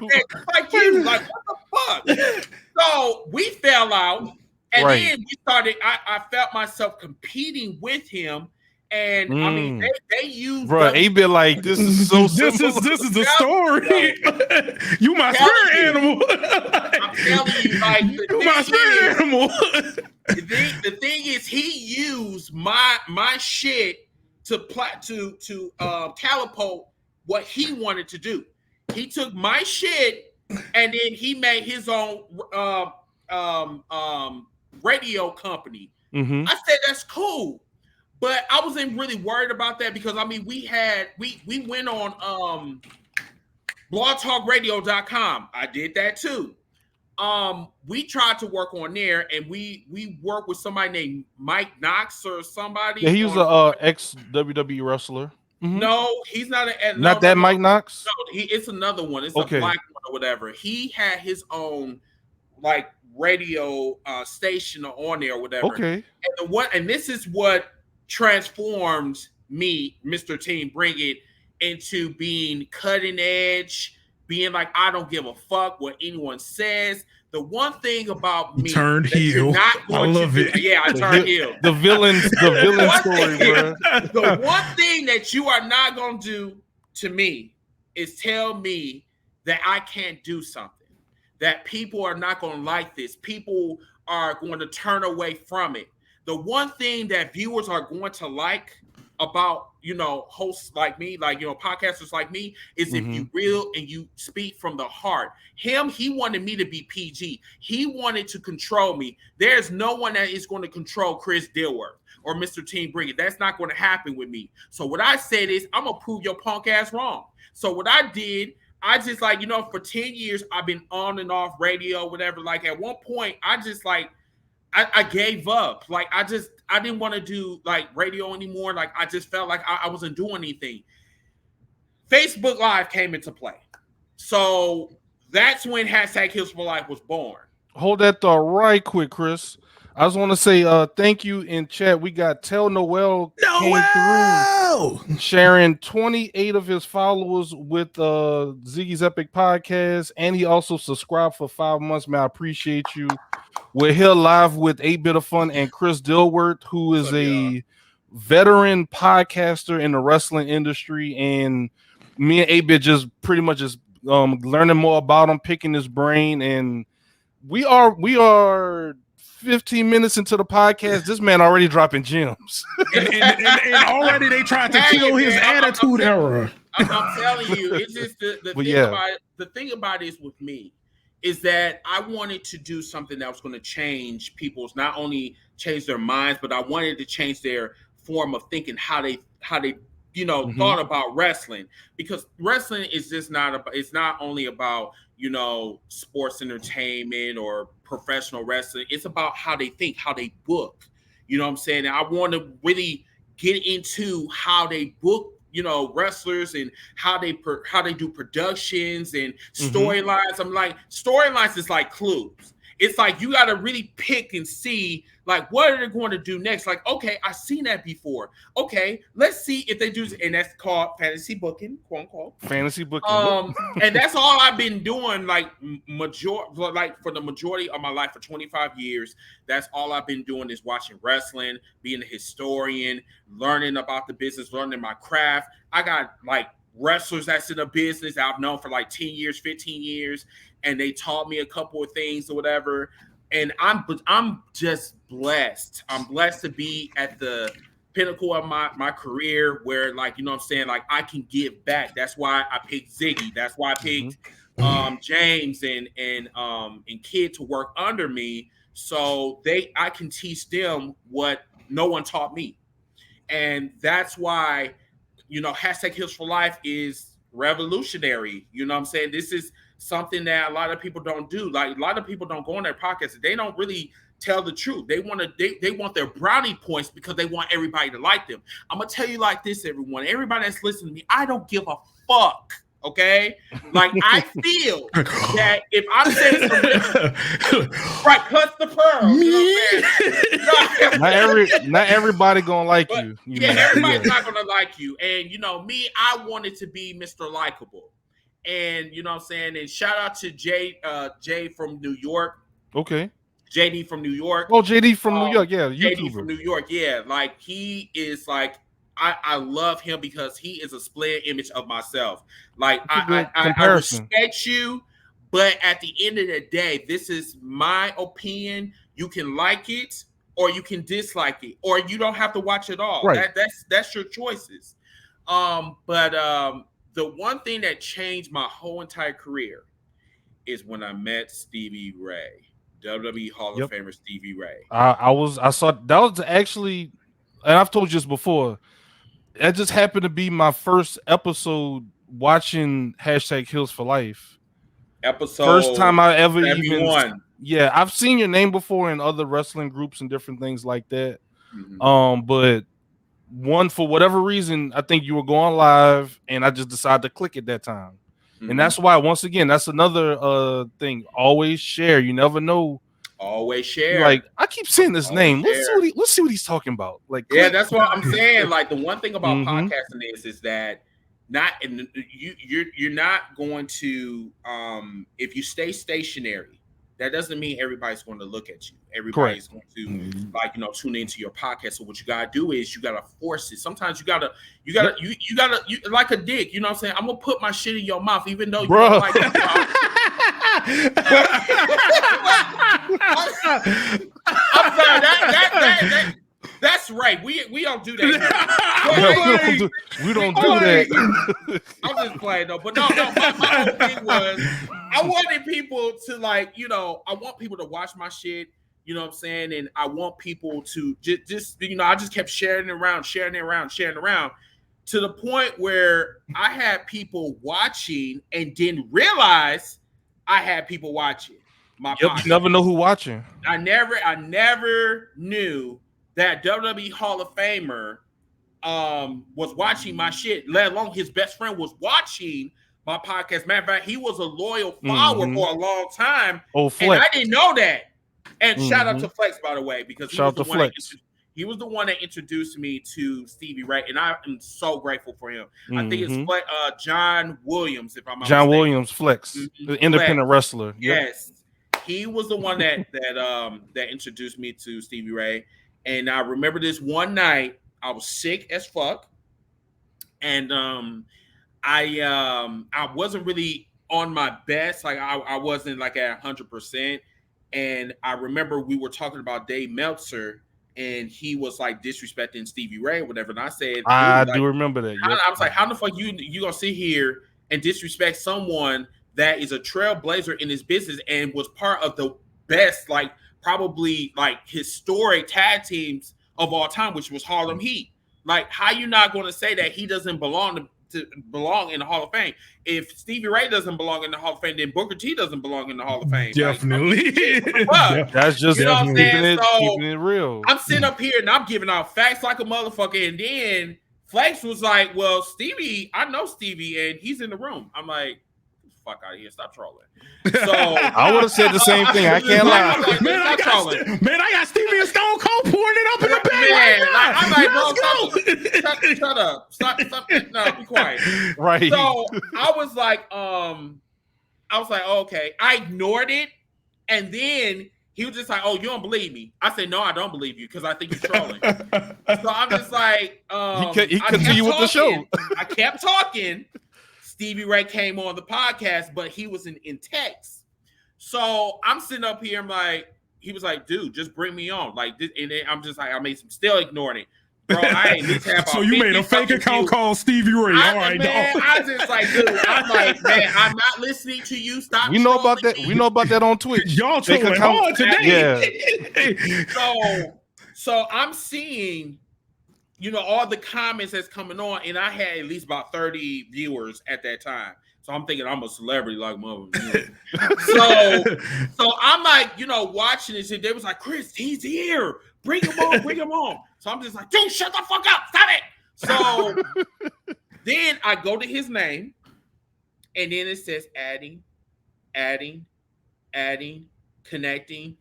Like you, like what the fuck? So we fell out. And then we started, I felt myself competing with him. And I mean, they used. Bro, he been like, this is so this is the story. You my spirit animal. I'm telling you, like, you my spirit animal. The thing is, he used my shit to catapult what he wanted to do. He took my shit and then he made his own radio company. I said that's cool, but I wasn't really worried about that because I mean we went on blogtalkradio.com. I did that too. We tried to work on there and we worked with somebody named Mike Knox or somebody. Yeah, he was a ex WWE wrestler. No, he's not Mike Knox. No, it's another one. It's a black one or whatever. He had his own like radio station on there or whatever. Okay. And this is what transformed me, Mr. Team Bring It, into being cutting edge, being like, I don't give a fuck what anyone says. The one thing about me turned heel. I love it. Yeah, I turned heel. The villain story, bro. The one thing that you are not gonna do to me is tell me that I can't do something. That people are not going to like this. People are going to turn away from it. The one thing that viewers are going to like about, hosts like me, like, podcasters like me, is if you real and you speak from the heart. He wanted me to be PG. He wanted to control me. There's no one that is going to control Chris Dilworth or Mr. Team Bring It. That's not going to happen with me. So what I said is, I'm going to prove your punk ass wrong. So what I did, I just for 10 years, I've been on and off radio, whatever. Like at one point, I just I gave up. Like I I didn't want to do like radio anymore. Like I just felt like I wasn't doing anything. Facebook Live came into play. So that's when #HealsForLife was born. Hold that thought right quick, Chris. I just want to say thank you in chat. We got Tell Noel came through sharing 28 of his followers with Ziggy's Epic Podcast, and he also subscribed for 5 months. Man, I appreciate you. We're here live with 8-Bit of Fun and Chris Dilworth, who is a veteran podcaster in the wrestling industry, and me and 8-Bit just pretty much just learning more about him, picking his brain, and we are 15 minutes into the podcast. This man already dropping gems. and already they tried to kill his attitude era. I'm telling you, it's just the thing about it is with me is that I wanted to do something that was going to change people's, not only change their minds, but I wanted to change their form of thinking, how they thought about wrestling, because wrestling is just it's not only about sports entertainment or professional wrestling. It's about how they think, how they book. You know what I'm saying? And I want to really get into how they book, wrestlers, and how they do productions and storylines. I'm like, storylines is like clues. It's like you got to really pick and see, like, what are they going to do next? Like, okay, I've seen that before. Okay, let's see if they do, and that's called fantasy booking, quote unquote. Fantasy booking. And that's all I've been doing, like for the majority of my life, for 25 years. That's all I've been doing is watching wrestling, being a historian, learning about the business, learning my craft. I got like wrestlers that's in the business that I've known for like 10 years, 15 years, and they taught me a couple of things or whatever. And I'm just blessed. I'm blessed to be at the pinnacle of my career where, like, you know what I'm saying, like, I can give back. That's why I picked Ziggy. That's why I picked James and Kid to work under me, so I can teach them what no one taught me. And that's why, #HealsForLife is revolutionary. You know what I'm saying? This is something that a lot of people don't do. Like, a lot of people don't go on their podcasts. They don't really tell the truth. They want their brownie points because they want everybody to like them. I'm gonna tell you like this, everyone. Everybody that's listening to me, I don't give a fuck. Okay, like, I feel that if I'm saying something, right, cuts the pearl. You know what I'm saying? Not everybody gonna like you. Everybody's not gonna like you. And me, I wanted to be Mr. Likeable. And you know what I'm saying? And shout out to Jay from New York. Okay. JD from New York. Oh, JD from New York, yeah. YouTuber. JD from New York, yeah. Like, he is like, I love him because he is a split image of myself. Like, I respect you, but at the end of the day, this is my opinion. You can like it or you can dislike it, or you don't have to watch it all. Right. That's your choices. But the one thing that changed my whole entire career is when I met Stevie Ray, WWE Hall of Famer Stevie Ray. I saw that was actually, and I've told you this before, that just happened to be my first episode watching #HealsForLife. Episode first time I ever 71. I've seen your name before in other wrestling groups and different things like that. But for whatever reason, I think you were going live, and I just decided to click at that time. And that's why, once again, that's another thing. Always share. You never know. Always share. Like, I keep saying this name. Let's see what he's talking about. Like, yeah, that's what I'm saying. Like, the one thing about podcasting is that you're not going to if you stay stationary, that doesn't mean everybody's going to look at you. Everybody's going to tune into your podcast. So what you gotta do is you gotta force it. Sometimes you gotta like a dick. You know what I'm saying? I'm gonna put my shit in your mouth, even though you don't like it. I'm sorry. That's right. We don't do that. We don't do that. I'm just playing though. But no. My whole thing was, I wanted people to, like, I want people to watch my shit. You know what I'm saying? And I want people to just I just kept sharing it around to the point where I had people watching and didn't realize I had people watching my podcast. You never know who watching. I never knew that WWE Hall of Famer was watching my shit, let alone his best friend was watching my podcast. Matter of fact, he was a loyal follower for a long time. Oh, and Flex. I didn't know that. And shout out to Flex, by the way, because shout out to Flex. He was the one that introduced me to Stevie Ray, and I am so grateful for him. I think it's John Williams, if I'm not John mistaken. Williams, Flex, the independent wrestler. Yes, he was the one that introduced me to Stevie Ray. And I remember this one night, I was sick as fuck, and I wasn't really on my best. Like I wasn't like at 100%. And I remember we were talking about Dave Meltzer, and he was like disrespecting Stevie Ray or whatever. And I said, I do remember that. Yep. I was like, how the fuck you gonna sit here and disrespect someone that is a trailblazer in his business and was part of the best, like probably like historic tag teams of all time, which was Harlem Heat. Like, how you not going to say that he doesn't belong in the Hall of Fame? If Stevie Ray doesn't belong in the Hall of Fame, then Booker T doesn't belong in the Hall of Fame. Definitely. That's just keeping it real. I'm sitting up here and I'm giving out facts like a motherfucker, and then Flex was like, "Well, Stevie, I know Stevie, and he's in the room." I'm like, "Fuck out of here! Stop trolling." So I would have said the same thing. I can't lie. Like, man, I got Stevie and Stone Cold pouring it up in the back. I'm like, bro, shut up. Stop. No, be quiet. Right. So I was like, oh, okay. I ignored it, and then he was just like, "Oh, you don't believe me?" I said, "No, I don't believe you because I think you're trolling." So I'm just like, he continued with the show. I kept talking. Stevie Ray came on the podcast, but he was in text. So I'm sitting up here. I'm like, he was like, "Dude, just bring me on." Like this, and then I'm just like, still ignoring it, bro. I ain't this have. So you made a fake account called Stevie Ray. All right, man. dog. I just like, dude. I'm like, man, I'm not listening to you. Stop. We know about that. We know about that on Twitch. Y'all trolling hard today. Yeah. So I'm seeing, all the comments that's coming on, and I had at least about 30 viewers at that time. So I'm thinking I'm a celebrity like mother. So I'm like, watching this, and they was like, "Chris, he's here. Bring him on. So I'm just like, "Dude, shut the fuck up. Stop it." So then I go to his name, and then it says adding, connecting.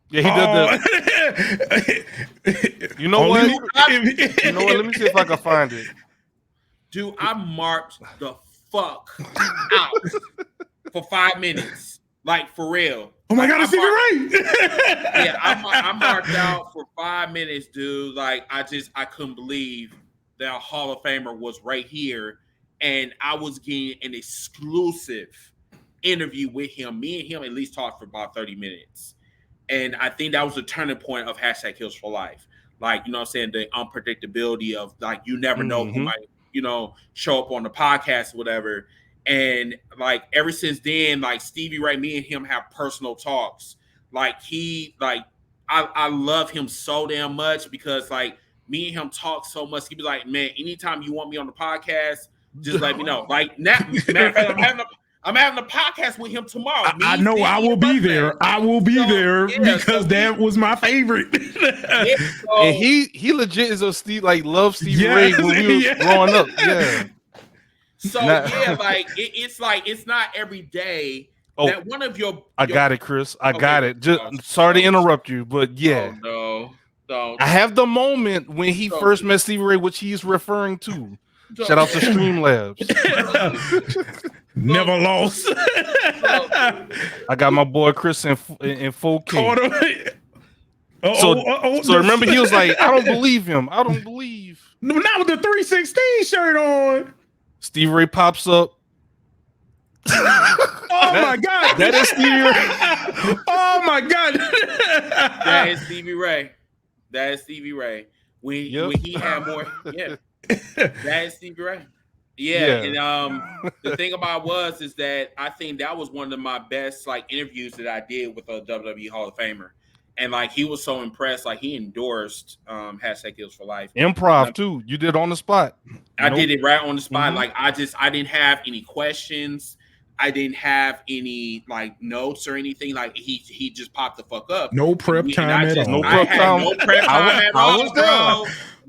Yeah, he did the. You know what? Let me see if I can find it. Dude, I marked the fuck out for 5 minutes, like for real. Oh my God, it's Stevie Ray. Yeah, I marked out for 5 minutes, dude. Like I couldn't believe that a Hall of Famer was right here, and I was getting an exclusive interview with him. Me and him at least talked for about 30 minutes. And I think that was the turning point of #Heals for Life. Like, what I'm saying, the unpredictability of like, you never know who might, show up on the podcast or whatever. And like, ever since then, like Stevie Ray, me and him have personal talks. Like I love him so damn much because like me and him talk so much. He'd be like, "Man, anytime you want me on the podcast, just let me know." Like now, matter of fact, I'm having a podcast with him tomorrow. I know I will be there. I will be there because that was my favorite. And he legit is a Steve, like loves Stevie Ray when we were growing up. Yeah. So like it's like it's not every day that one of your. I got it, Chris. I got it. Just sorry to interrupt you, but yeah. Oh, no. I have the moment when he first met Stevie Ray, which he's referring to. Shout out to Streamlabs. Never lost. I got my boy Chris in full key. So remember, he was like, "I don't believe him. I don't believe." No, not with the 316 shirt on. Stevie Ray pops up. My God, that is Stevie Ray. Oh my God, that is Stevie Ray. That is Stevie Ray. When he had more, that is Stevie Ray. Yeah. And the thing about it is that I think that was one of my best like interviews that I did with a WWE Hall of Famer. And like he was so impressed, like he endorsed #Heals for Life. Improv too. You did on the spot. I did it right on the spot. Like I didn't have any questions. I didn't have any like notes or anything. Like he just popped the fuck up. No prep time at all. No I prep had time. no prep time at I all, was there. bro.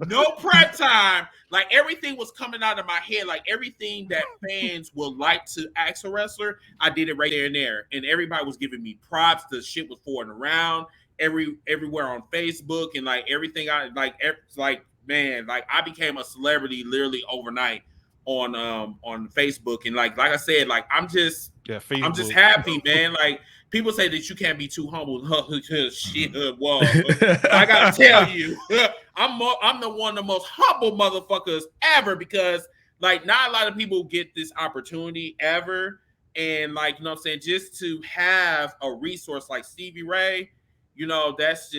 No prep time. Like everything was coming out of my head. Like everything that fans would like to ask a wrestler, I did it right there and there. And everybody was giving me props. The shit was forwarding around everywhere on Facebook and like everything. Man, like I became a celebrity literally overnight on Facebook. And like I said, like I'm just happy, man. Like people say that you can't be too humble. Shit, whoa. I gotta tell you, I'm the one of the most humble motherfuckers ever, because like not a lot of people get this opportunity ever. And like, you know what I'm saying, just to have a resource like Stevie Ray, you know, that's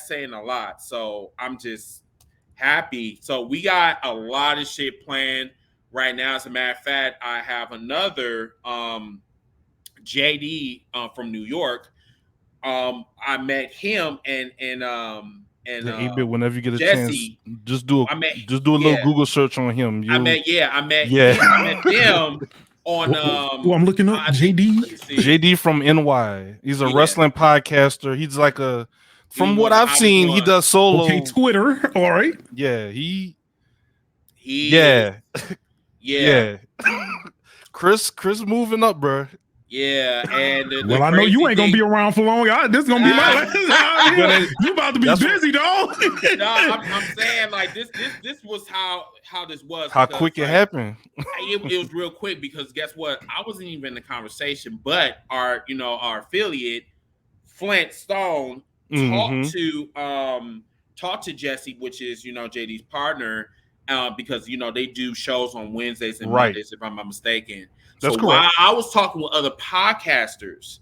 saying a lot. So I'm just happy. So we got a lot of shit planned right now. As a matter of fact, I have another JD from New York. I met him and whenever you get a Jesse, chance, just do a little Google search on him. I met them on I'm looking up JD from NY. He's a wrestling podcaster. He's like from what I've seen, he does solo. Okay, Twitter. All right. Yeah, yeah. Chris moving up, bro. Yeah, and I know you ain't gonna be around for long. This is gonna be my last. You about to be busy, dog. No, I'm saying like this was how this was. How quick it happened. It was real quick, because guess what? I wasn't even in the conversation, but our affiliate Flint Stone talked to Jesse, which is JD's partner, because they do shows on Wednesdays and Mondays, if I'm not mistaken. That's so correct. While I was talking with other podcasters,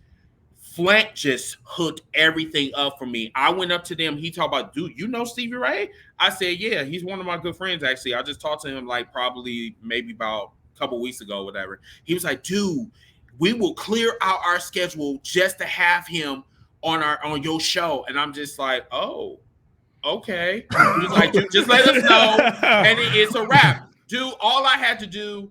Flint just hooked everything up for me. I went up to them. He talked about, dude, you know Stevie Ray? I said, yeah, he's one of my good friends, actually. I just talked to him like probably maybe about a couple weeks ago, whatever. He was like, dude, we will clear out our schedule just to have him on your show. And I'm just like, oh, okay. He was like, dude, just let us know. And it's a wrap. Dude, all I had to do,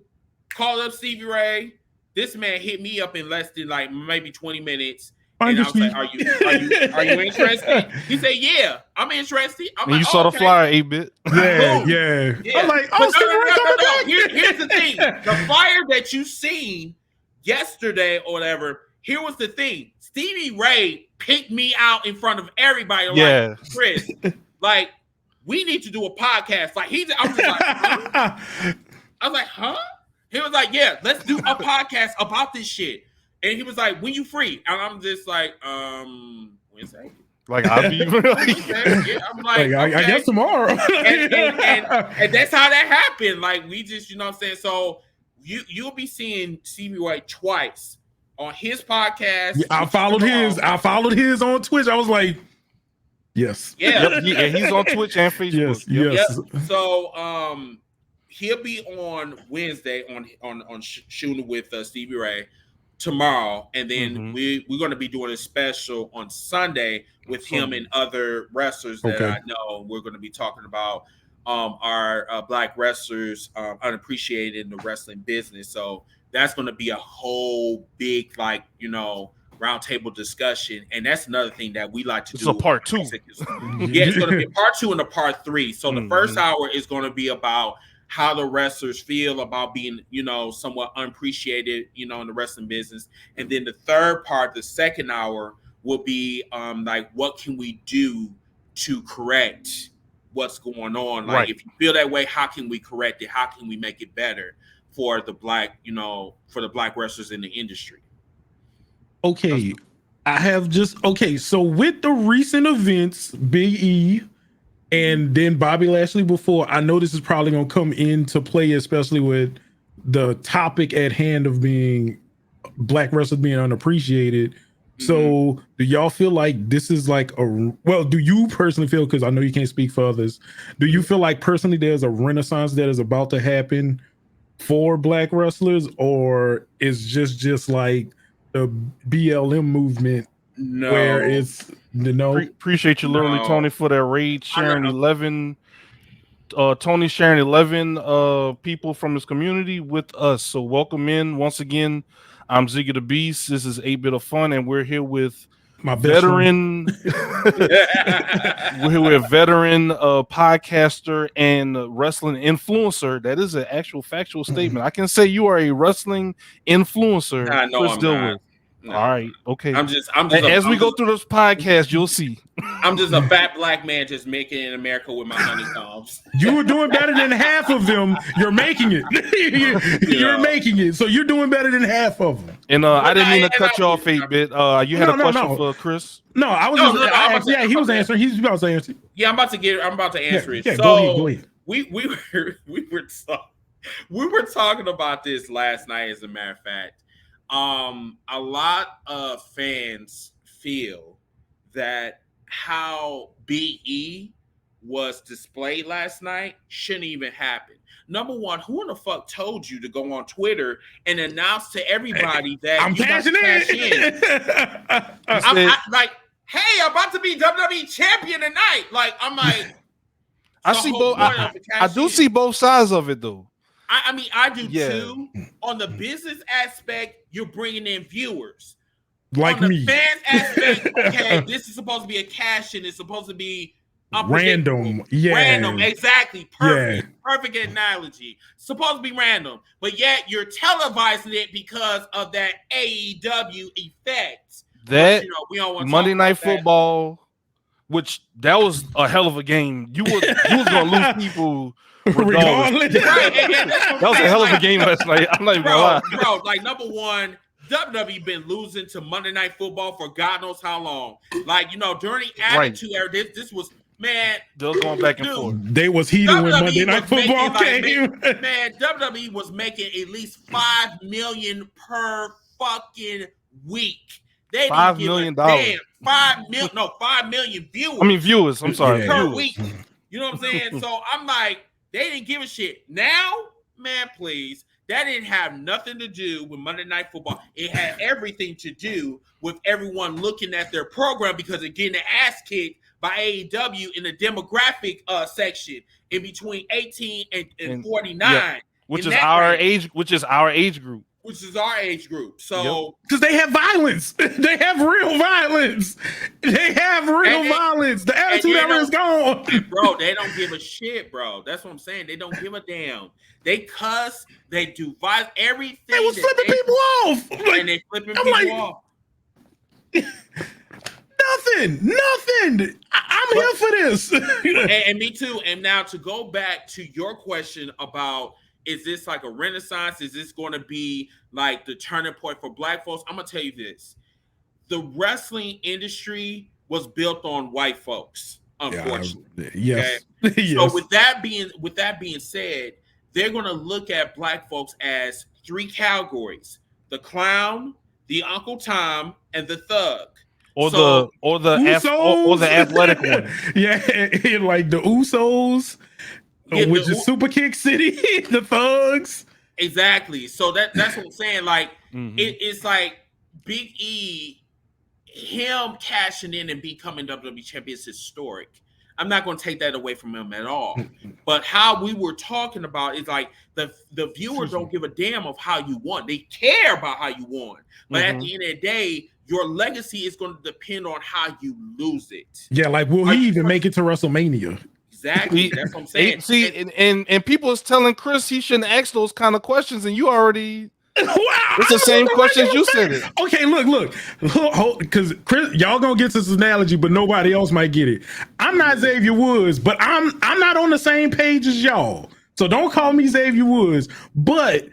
call up Stevie Ray. This man hit me up in less than like maybe 20 minutes. And I was like, are you interested? He said, yeah, I'm interested. You saw the flyer, 8-bit. Yeah. I'm like, oh, Here's the thing. The flyer that you seen yesterday or whatever, here was the thing. Stevie Ray picked me out in front of everybody. Like, Chris, like, we need to do a podcast. Like, I was like, huh? I was like, huh? He was like, yeah, let's do a podcast about this shit. And he was like, when you free? And I'm just like, Wednesday. Like, I'll be yeah, I'm like, okay. I guess tomorrow. and that's how that happened. Like, we just, you know what I'm saying? So you'll be seeing Stevie Ray twice on his podcast. Yeah, I followed his on Twitch. I was like, yes. Yeah. He's on Twitch and Facebook. Yes. Yep. So he'll be on Wednesday on shooting with Stevie Ray tomorrow, and then we're going to be doing a special on Sunday with him and other wrestlers that I know. We're going to be talking about our black wrestlers unappreciated in the wrestling business. So that's going to be a whole big roundtable discussion, and that's another thing that we like to do. It's a part 2. Yeah, it's going to be a part 2 and a part 3. So the first hour is going to be about how the wrestlers feel about being, somewhat unappreciated, in the wrestling business. And then the third part, the second hour, will be like, what can we do to correct what's going on? Like, if you feel that way, how can we correct it? How can we make it better for the black, for the black wrestlers in the industry? Okay. So with the recent events, Big E, and then Bobby Lashley before, I know this is probably going to come into play, especially with the topic at hand of being black wrestlers being unappreciated. So do y'all feel like this is like do you personally feel, because I know you can't speak for others, do you feel like personally there's a renaissance that is about to happen for black wrestlers, or is just like the BLM movement? No. Where it's appreciate you literally, Tony, for that raid, sharing 11 Tony sharing 11 people from his community with us. So welcome in once again. I'm Ziggy the Beast. This is 8-Bit of Fun, and we're here with my veteran. We're here with veteran podcaster and wrestling influencer. That is an actual factual statement. I can say you are a wrestling influencer. I know I'm not. No. All right, okay. I'm just as we go through this podcast, you'll see. I'm just a fat black man just making it in America with my honeycombs. You were doing better than half of them. You're making it. You're making it. So you're doing better than half of them. And I didn't mean to cut you off, 8-Bit. You had a question for Chris? No, I was he was answering. He's about to answer. Yeah, I'm about to answer it. Yeah, so go ahead. we were talking about this last night, as a matter of fact. A lot of fans feel that how BE was displayed last night shouldn't even happen. Number one, who in the fuck told you to go on Twitter and announce to everybody that I'm cashing in? I'm like, hey, I'm about to be WWE champion tonight. Like, I'm like, I see both. I do see both sides of it, though. I mean, I do too. On the business aspect, you're bringing in viewers. Like on me. The fans aspect, okay, this is supposed to be a cash in. It's supposed to be random. Yeah. Random, exactly. Perfect. Yeah. Perfect analogy. Supposed to be random, but yet you're televising it because of that AEW effect. That we don't want Monday Night Football, which that was a hell of a game. You was gonna lose people. Regardless. That was a hell of a game last night. I'm not even gonna lie. Bro, like, number one, WWE been losing to Monday Night Football for God knows how long. Like, during the Attitude Era, this was, man. They're going back and forth. They was heated when Monday Night Football came. Man, WWE was making at least $5 million per fucking week. They $5 million. 5 million viewers. I mean viewers. I'm sorry, per week. You know what I'm saying? So I'm like, they didn't give a shit. Now, man, please. That didn't have nothing to do with Monday Night Football. It had everything to do with everyone looking at their program because they're getting their ass kicked by AEW in the demographic section in between 18 and 49. Yeah. Which is our age group. Which is our age group. So, because they have violence, they have real violence. The Attitude Era is gone, bro. They don't give a shit, bro. That's what I'm saying. They don't give a damn. They cuss. They do violence. Everything. They was flipping people off, and they flipping people off. Nothing. I'm here for this. and me too. And now to go back to your question about, is this like a renaissance? Is this going to be like the turning point for black folks? I'm going to tell you this. The wrestling industry was built on white folks, unfortunately. Yes. Okay? Yes. So with that being said, they're going to look at black folks as three categories: the clown, the Uncle Tom, and the thug. Or the athletic one. Yeah, like the Usos. Which is Super Kick City, the thugs. Exactly. So that's what I'm saying. Like, it's like Big E, him cashing in and becoming WWE champion is historic. I'm not going to take that away from him at all. But how we were talking about is like the viewers don't give a damn of how you won. They care about how you won. But at the end of the day, your legacy is going to depend on how you lose it. Yeah, like will he even make it to WrestleMania? Exactly. That's what I'm saying. See, and people is telling Chris he shouldn't ask those kind of questions, and you already. Wow, it's the same questions you said it. Okay, look, because Chris, y'all gonna get this analogy, but nobody else might get it. I'm not Xavier Woods, but I'm not on the same page as y'all. So don't call me Xavier Woods. But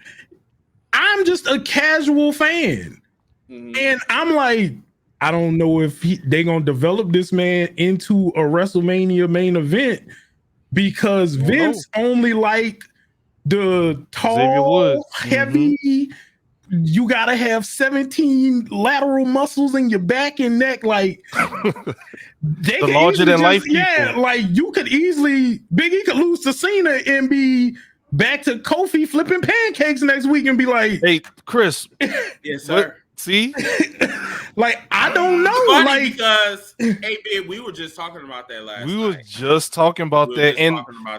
I'm just a casual fan, and I'm like, I don't know if they gonna develop this man into a WrestleMania main event because Vince only like the tall, heavy. You gotta have 17 lateral muscles in your back and neck, like the larger than life. Yeah, like you could easily Big E could lose to Cena and be back to Kofi flipping pancakes next week and be like, "Hey, Chris, yes, sir." See, like I don't know, funny like because we were just talking about that last. We were just talking about that,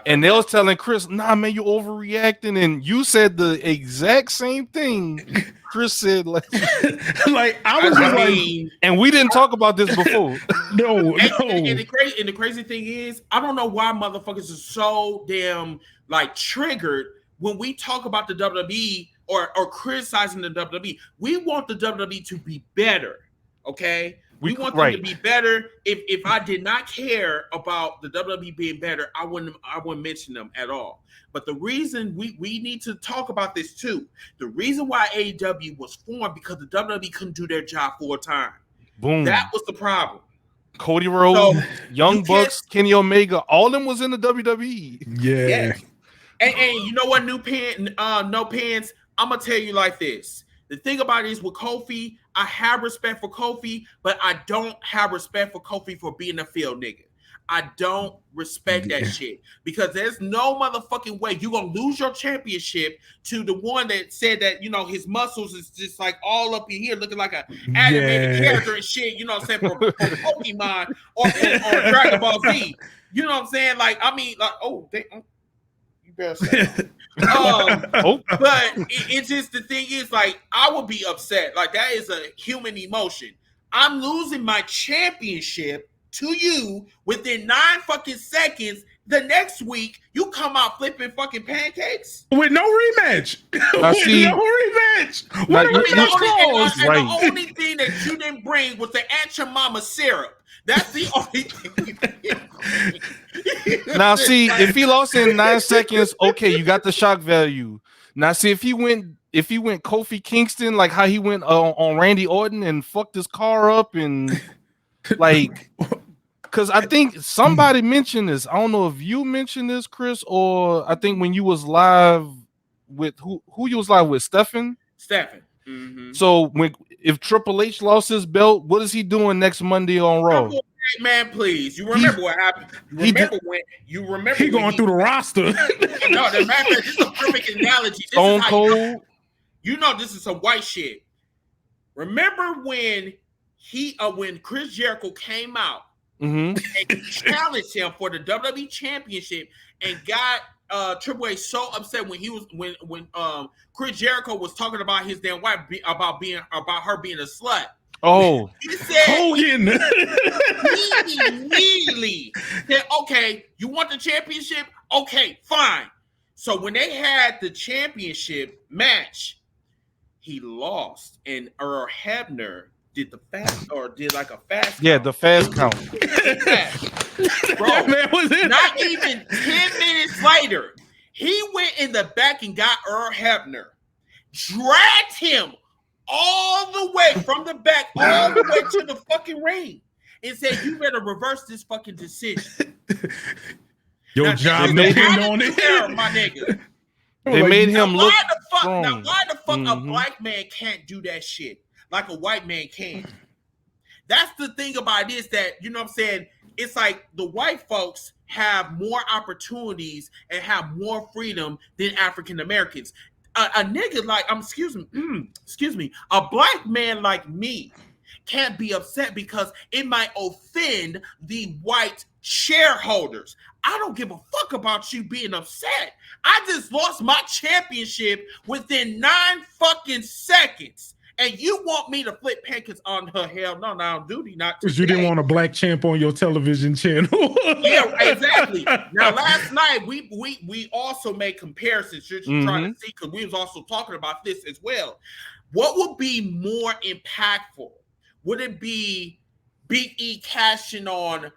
and they was telling Chris, "Nah, man, you overreacting," and you said the exact same thing Chris said like I was just like, and we didn't talk about this before. No. And the crazy thing is, I don't know why motherfuckers are so damn like triggered when we talk about the WWE or criticizing the WWE. We want the WWE to be better, okay? We want them to be better. If I did not care about the WWE being better, I wouldn't mention them at all. But the reason we need to talk about this too, the reason why AEW was formed because the WWE couldn't do their job full time. Boom. That was the problem. Cody Rhodes, Young Bucks, Kenny Omega, all of them was in the WWE. Yeah. Yes. And you know what, no pants, I'm gonna tell you like this. The thing about it is with Kofi, I have respect for Kofi, but I don't have respect for Kofi for being a field nigga. I don't respect that shit because there's no motherfucking way you're gonna lose your championship to the one that said that, you know, his muscles is just like all up in here looking like an animated character and shit, you know what I'm saying, for Pokemon or Dragon Ball Z. You know what I'm saying? Like, I mean, like, oh, you better say but it's just, the thing is, like, I would be upset. Like, that is a human emotion. I'm losing my championship to you within 9 fucking seconds. The next week, you come out flipping fucking pancakes with no rematch. No rematch. The only thing that you didn't bring was the Aunt Your Mama syrup. That's the only thing. Now, see, if he lost in 9 seconds, okay, you got the shock value. Now, see, if he went Kofi Kingston, like how he went on Randy Orton and fucked his car up and like, because I think somebody mentioned this. I don't know if you mentioned this, Chris, or I think when you was live with who you was live with, Stephen. Mm-hmm. So if Triple H lost his belt, what is he doing next Monday on Raw? Man, please. You remember what happened? You remember he going through the roster. No, the matter, this is a perfect analogy. Stone Cold. You know this is some white shit. Remember when when Chris Jericho came out and challenged him for the WWE Championship and got Triple H so upset when Chris Jericho was talking about his damn wife about her being a slut. Oh, he said, Hogan. He immediately said, "Okay, you want the championship? Okay, fine." So when they had the championship match, he lost, and Earl Hebner did the fast count. Yeah, the fast count. Bro, that man was in not even 10 minutes later, he went in the back and got Earl Hebner, dragged him all the way from the back, all the way to the fucking ring, and said, "You better reverse this fucking decision." Your job depends on it, my nigga. They made him look strong. Now, why the fuck a black man can't do that shit like a white man can? That's the thing about it, is that, you know what I'm saying, it's like the white folks have more opportunities and have more freedom than African Americans. A nigga like, excuse me, a black man like me can't be upset because it might offend the white shareholders. I don't give a fuck about you being upset. I just lost my championship within 9 fucking seconds. And you want me to flip pancakes on her? Hell no, now duty not. Because you didn't want a black champ on your television channel. Yeah, exactly. Now, last night we also made comparisons. You're trying to see, because we was also talking about this as well. What would be more impactful? Would it be Big E cashing on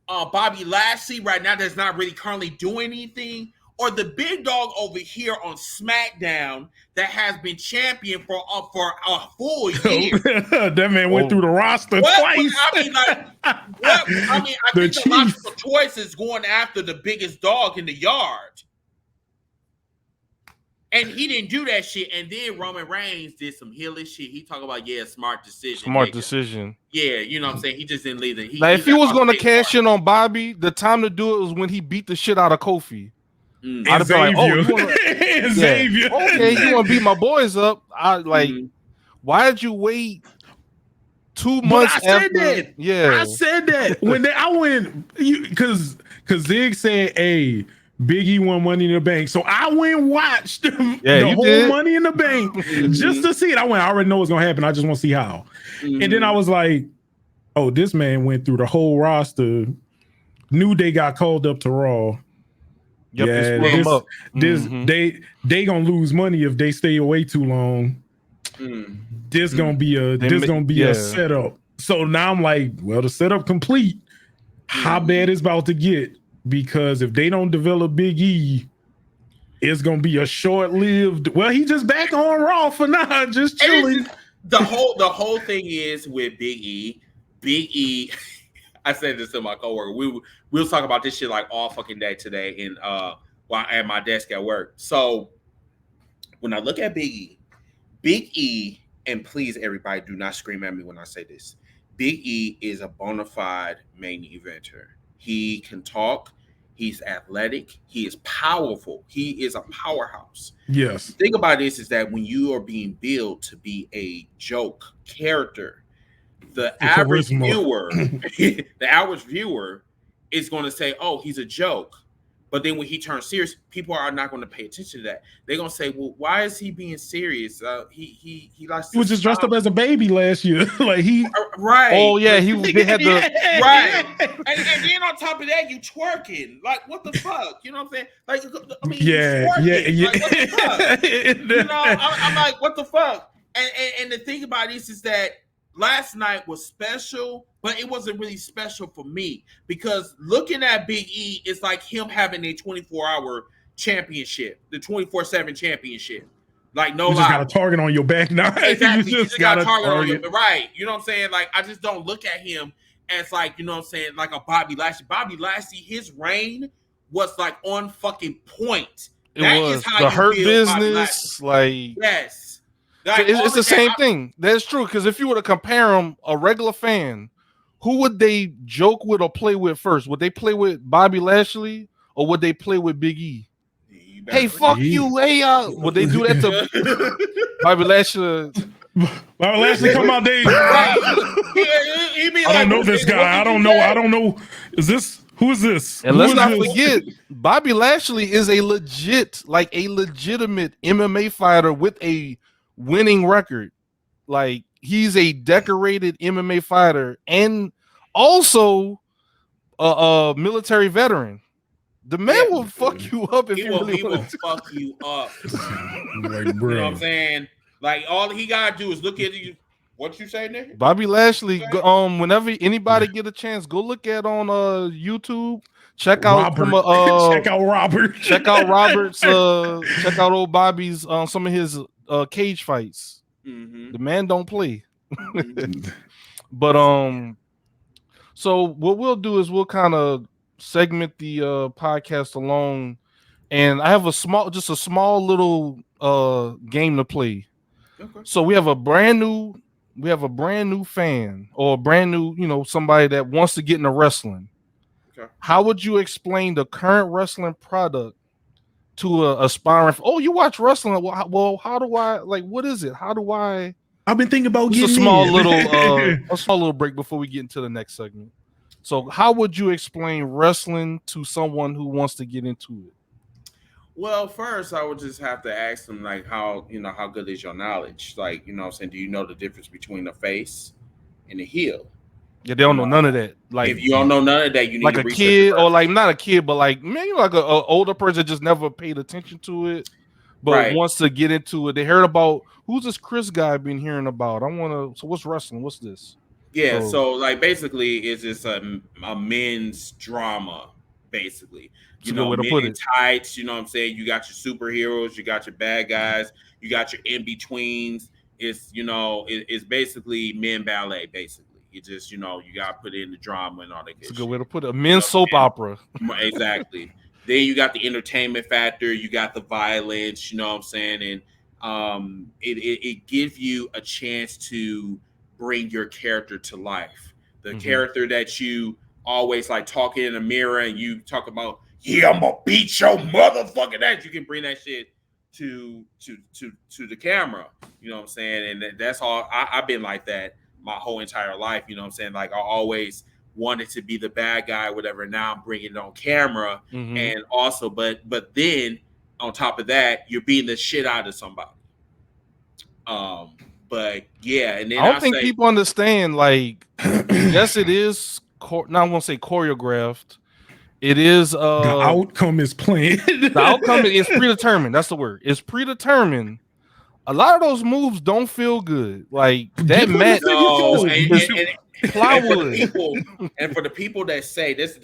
Bobby Lashley right now that's not really currently doing anything, or the big dog over here on SmackDown that has been champion for a full year? That man went through the roster twice. I think the logical choice is going after the biggest dog in the yard. And he didn't do that shit. And then Roman Reigns did some heelish shit. He talked about, smart decision. Yeah, you know what I'm saying? He just didn't leave it. Now, if he was going to cash in on Bobby, the time to do it was when he beat the shit out of Kofi. I'd have been like, Xavier. Okay, you want to beat my boys up? Why did you wait 2 months after? That. Yeah, I said that when I went, because Zig said, "Hey, Big E won Money in the Bank. So I went and watched the whole did. Money in the Bank just to see it. I already know what's going to happen. I just want to see how. And then I was like, oh, this man went through the whole roster. Knew they got called up to Raw. Yep, they gonna lose money if they stay away too long. This gonna be a setup. So now I'm like, well, the setup complete. How bad it's about to get? Because if they don't develop Big E, it's gonna be a short-lived. Well, he just back on Raw for now, just chilling. The whole thing is with Big E. Big E. I said this to my coworker. We'll talk about this shit like all fucking day today while at my desk at work. So when I look at Big E, and please everybody do not scream at me when I say this. Big E is a bona fide main eventer. He can talk. He's athletic. He is powerful. He is a powerhouse. Yes. The thing about this is that when you are being billed to be a joke character, the average viewer is going to say, "Oh, he's a joke." But then when he turns serious, people are not going to pay attention to that. They're going to say, "Well, why is he being serious? He likes." He was just dressed up as a baby last year, like he. Right. Oh yeah, they had the right. And then on top of that, you twerking. Like what the fuck? You know what I'm saying? Like I mean, yeah. Like, what the fuck? You know, I'm like, what the fuck? And the thing about this is that last night was special, but it wasn't really special for me because looking at Big E is like him having a 24-hour championship, the 24/7 championship. Like no, you just got a target on your back now. Exactly, you just got a target on your right. You know what I'm saying? Like I just don't look at him as like you know what I'm saying, like a Bobby Lashley. Bobby Lashley, his reign was like on fucking point. That was the Hurt Business, like yes. Like, it's the same thing. That's true. Because if you were to compare them, a regular fan, who would they joke with or play with first? Would they play with Bobby Lashley or would they play with Big E? Hey, fuck you. Hey, would they do that to Bobby Lashley? Bobby Lashley come out there. I don't know this guy. I don't know. Is this? Who is this? And let's not forget, Bobby Lashley is a legitimate MMA fighter with a winning record. Like he's a decorated MMA fighter and also a military veteran. The man will fuck you up if he will fuck you up. Like, you know what I'm saying? Like all he gotta do is look at you. What you say, nigga? Bobby Lashley. Whenever anybody get a chance, go look at on YouTube. Check out check out Robert. Check out Robert's. Check out old Bobby's some of his cage fights. Mm-hmm. The man don't play. But so what we'll do is we'll kind of segment the podcast along, and I have a small little game to play. Okay. So we have a brand new fan or a brand new, somebody that wants to get into wrestling. Okay. How would you explain the current wrestling product to a aspiring? Oh, you watch wrestling? Well, how do I what is it? How do I? I've been thinking about getting a small little break before we get into the next segment. So, how would you explain wrestling to someone who wants to get into it? Well, first, I would just have to ask them, like, how good is your knowledge? Like, you know what I'm saying? Do you know the difference between a face and a heel? Yeah, they don't know none of that. Like, if you don't know none of that, you need like to a kid or like not a kid, but like maybe like a older person just never paid attention to it, but wants to get into it. They heard about who's this Chris guy been hearing about. So what's wrestling? What's this? Yeah, so like basically it's just a men's drama, basically. You know, men in tights, you know what I'm saying? You got your superheroes, you got your bad guys, you got your in-betweens. It's, it's basically men ballet, basically. You just, you got to put in the drama and all that. It's a good way to put it. A men's soap opera. Exactly. Then you got the entertainment factor, you got the violence, you know what I'm saying? And it gives you a chance to bring your character to life. The character that you always like talking in the mirror and you talk about, yeah, I'm gonna beat your motherfucking ass. You can bring that shit to the camera. You know what I'm saying? And that's all. I've been like that my whole entire life. You know what I'm saying? Like I always wanted to be the bad guy, whatever. Now I'm bringing it on camera, Mm-hmm. and also, but then on top of that, you're beating the shit out of somebody. But yeah, and then I don't think people understand. Like, yes, it is. Now I won't say choreographed. It is. The outcome is planned. The outcome is predetermined. That's the word. It's predetermined. A lot of those moves don't feel good. Like that match. Plywood. And for the people that say that's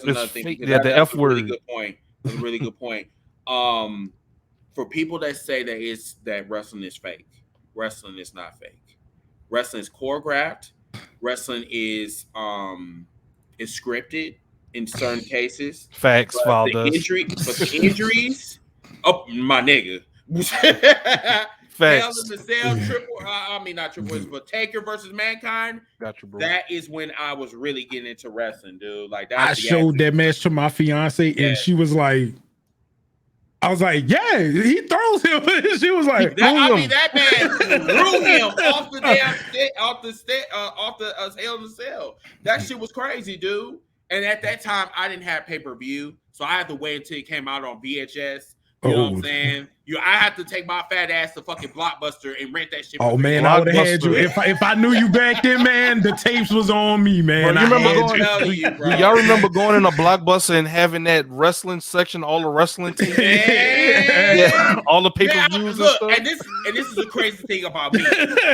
another thing. Yeah, the F word. Really good point. That's a really good point. For people that say that wrestling is fake, wrestling is not fake. Wrestling is choreographed. Wrestling is scripted in certain cases. Facts, but the injuries, oh my nigga. Hell in the Cell, not Triple H, but Taker versus Mankind. Got you, bro. That is when I was really getting into wrestling, dude. Like I showed that match to my fiance, and she was like, I was like, yeah, he throws him. She was like, that man threw him off the damn off the Hell in the Cell. That shit was crazy, dude. And at that time, I didn't have pay-per-view, so I had to wait until it came out on VHS. You know what I'm saying? I had to take my fat ass to fucking Blockbuster and rent that shit. Oh man, I would have had you if I knew you back then, man. The tapes was on me, man. Bro, y'all remember going in a Blockbuster and having that wrestling section, all the wrestling teams, all the pay-per-views and stuff. And this is the crazy thing about me.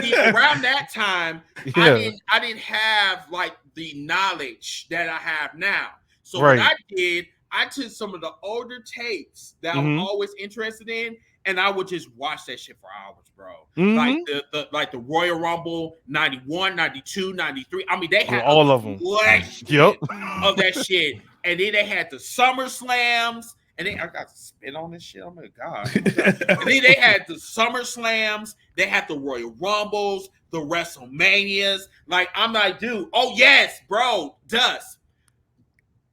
See, around that time, I didn't have like the knowledge that I have now. So what I did, I took some of the older tapes that I'm always interested in, and I would just watch that shit for hours, bro. Like the Royal Rumble 91, 92, 93. I mean, they had all of them. Of that shit. And then they had the Summer Slams. And then I got to spit on this shit. Oh my God. And then they had the Summer Slams. They had the Royal Rumbles, the WrestleManias. Like, I'm like, dude, oh yes, bro, Dust.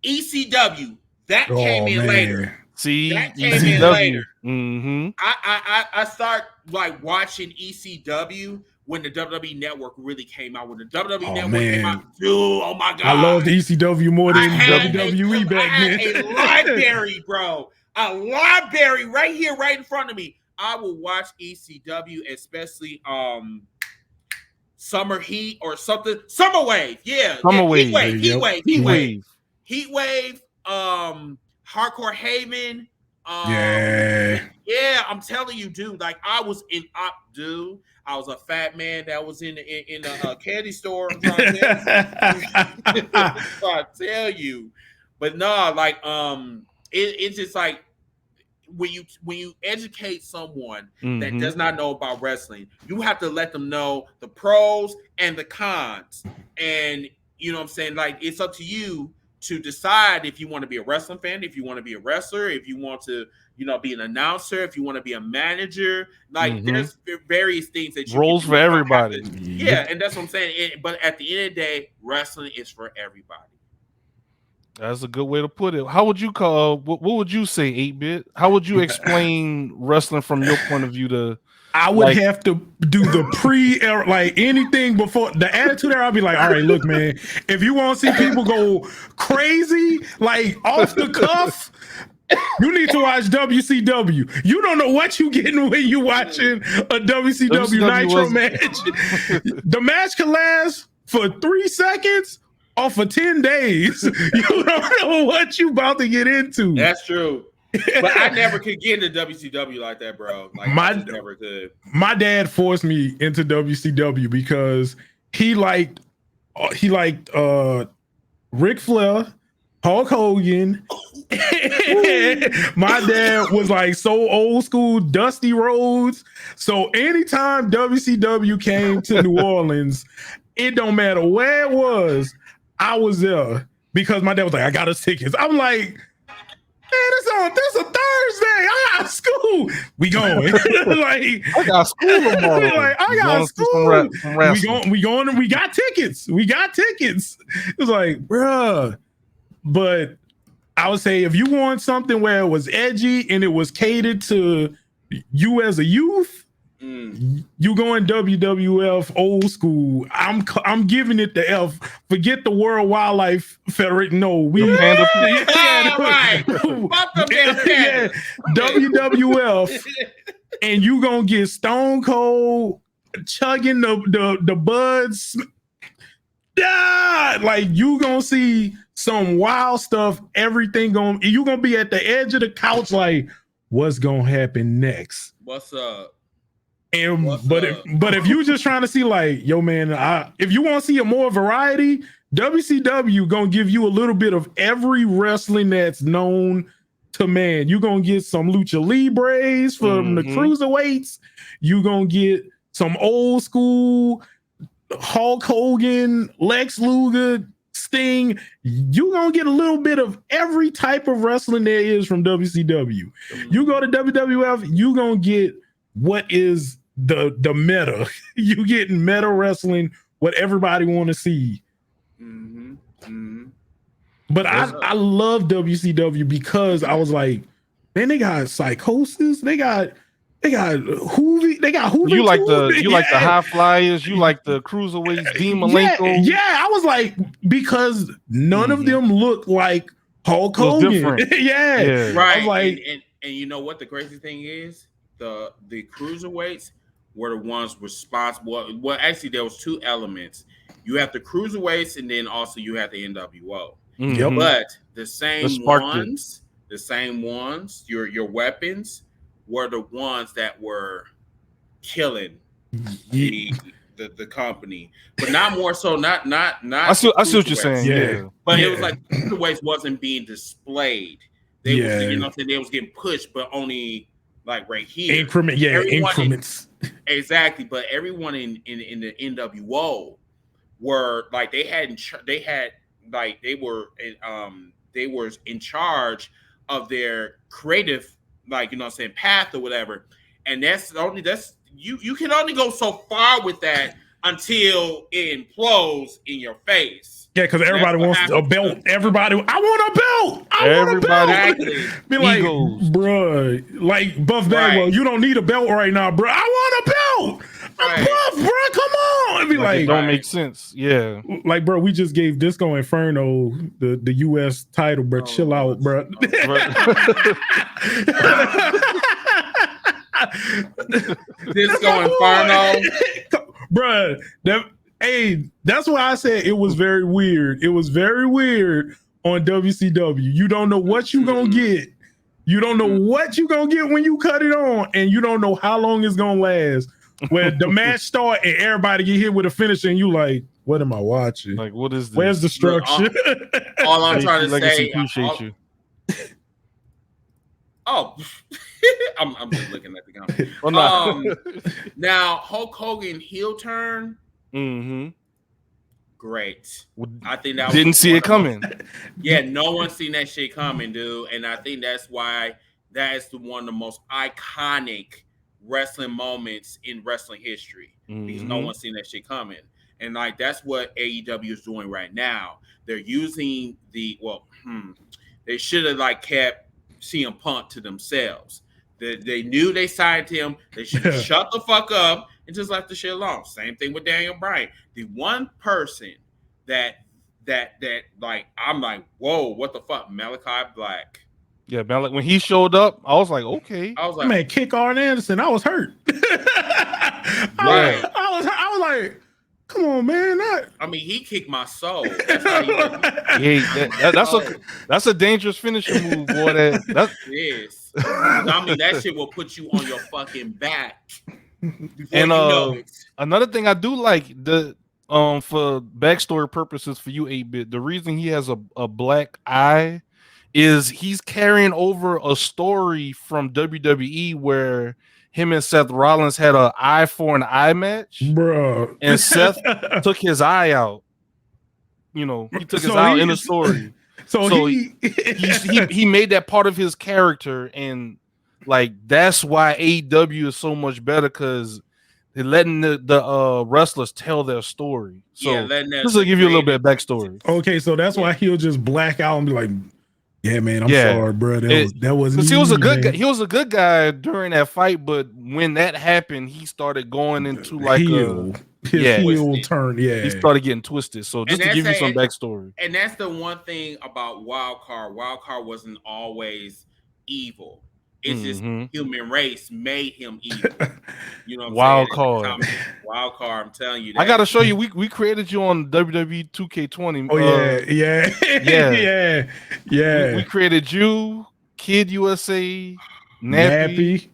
ECW. That came in later. See, that came in later. Mm-hmm. I start like watching ECW when the WWE Network really came out. When the WWE Network came out, dude, oh my God, I loved ECW more than WWE back then. I had a library, bro, a library right here, right in front of me. I will watch ECW, especially Summer Heat or something. Summer Wave, Heat Wave. Hardcore Haven. I'm telling you, dude. Like I was dude. I was a fat man that was in a candy store. I'm trying to tell you, but no, like it's just like when you educate someone that does not know about wrestling, you have to let them know the pros and the cons, and you know what I'm saying. Like it's up to you to decide if you want to be a wrestling fan, if you want to be a wrestler, if you want to, be an announcer, if you want to be a manager. Like there's various things that you roles for everybody. And that's what I'm saying. But at the end of the day, wrestling is for everybody. That's a good way to put it. How would you call? What would you say, 8-bit? How would you explain wrestling from your point of view to? I would have to do the pre-era, like anything before the Attitude Era. I'd be like, all right, look, man, if you want to see people go crazy, like off the cuff, you need to watch WCW. You don't know what you're getting when you're watching a WCW Nitro match. The match can last for 3 seconds or for 10 days. You don't know what you about to get into. That's true. But I never could get into WCW like that, bro. Like I never could. My dad forced me into WCW because he liked Ric Flair, Hulk Hogan. My dad was like so old school, Dusty Rhodes. So anytime WCW came to New Orleans, it don't matter where it was, I was there because my dad was like, I got us tickets. I'm like, man, this a Thursday. I got school. We going. Like I got school tomorrow. Like I got school. We going and we got tickets. It was like, bruh. But I would say if you want something where it was edgy and it was catered to you as a youth, You going WWF old school. I'm giving it the F. Forget the World Wildlife Federation. No, we panda. Right. Fuck them damn pandas. WWF, and you gonna get Stone Cold chugging the buds. Yeah, like you gonna see some wild stuff. Everything you gonna be at the edge of the couch, like what's gonna happen next? What's up? And but if you just trying to see like, yo man, if you want to see a more variety, WCW gonna give you a little bit of every wrestling that's known to man. You gonna get some lucha libres from the cruiserweights. You gonna get some old school Hulk Hogan, Lex Luger, Sting. You gonna get a little bit of every type of wrestling there is from WCW. You go to WWF, you gonna get what is the meta. You getting meta wrestling, what everybody want to see. But I love WCW because I was like, man, they got Psychosis, they got Hoovy, they got Hoovy. You like the high flyers, you like the cruiserweights, Dean Malenko. Yeah, I was like, because none of them look like Hulk Hogan. Yeah, right. I was like, and you know what the crazy thing is? The cruiserweights were the ones responsible. Well, actually, there was two elements. You have the cruiserweights, and then also you have the NWO. But the same ones, your weapons were the ones that were killing the company, but not more so. Not. I see what you're saying. Yeah, but it was like the cruiserweights wasn't being displayed. They was, you know, they was getting pushed, but only like right here. Increments. Exactly, but everyone in the NWO were like they were in charge of their creative, like, you know what I'm saying, path or whatever. And that's you can only go so far with that until it implodes in your face. Yeah, because everybody wants a belt. Everybody, I want a belt. I want a belt. Exactly. Be like, bruh, like Buff Bagwell, you don't need a belt right now, bro. I want a belt. I'm Buff, bro. Come on. Be like, it don't make sense. Yeah. Like, bro, we just gave Disco Inferno the US title, bro. Chill out, bro. Disco Inferno. Bruh, that's why I said it was very weird. It was very weird on WCW. You don't know what you gonna get. You don't know what you gonna get when you cut it on, and you don't know how long it's gonna last. When the match start and everybody get hit with a finisher, and you like, what am I watching? Like, what is this? Where's the structure? All I'm trying to say, appreciate you. Oh, I'm just looking at the comment. Now Hulk Hogan heel turn. Great. I think that didn't see it coming. Yeah, no one seen that shit coming, dude. And I think that's why that is one of the most iconic wrestling moments in wrestling history. Because no one seen that shit coming. And like that's what AEW is doing right now. They're using they should have like kept CM Punk to themselves. They knew they signed him. They should have shut the fuck up and just left the shit alone. Same thing with Daniel Bryan. The one person that like I'm like, whoa, what the fuck, Malachi Black. Yeah, Malik, when he showed up, I was like, okay. I was like, man, kick Arn Anderson. I was hurt. I was like, come on, man. I mean, he kicked my soul. That's how that's a dangerous finishing move, boy. It is. I mean, that shit will put you on your fucking back. And another thing I do like for backstory purposes for you, 8-Bit, the reason he has a black eye is he's carrying over a story from WWE where him and Seth Rollins had an eye for an eye match, bro, and Seth took his eye out. You know, he took his eye out in the story. So he made that part of his character, and like that's why AEW is so much better, because they're letting the wrestlers tell their story. So this will give you a little bit of backstory. Okay, so that's why he'll just black out and be like, Yeah, man, I'm sorry, bro. That wasn't because he was a good guy. He was a good guy during that fight, but when that happened, he started going into like his heel turn. Yeah, he started getting twisted. So just to give you some backstory, and that's the one thing about Wildcard. Wildcard wasn't always evil. It's just human race made him evil. You know what I'm saying? Wild card. I'm telling you that. I gotta show you. We created you on WWE 2K20. Oh yeah. We created you, Kid USA, Nappy.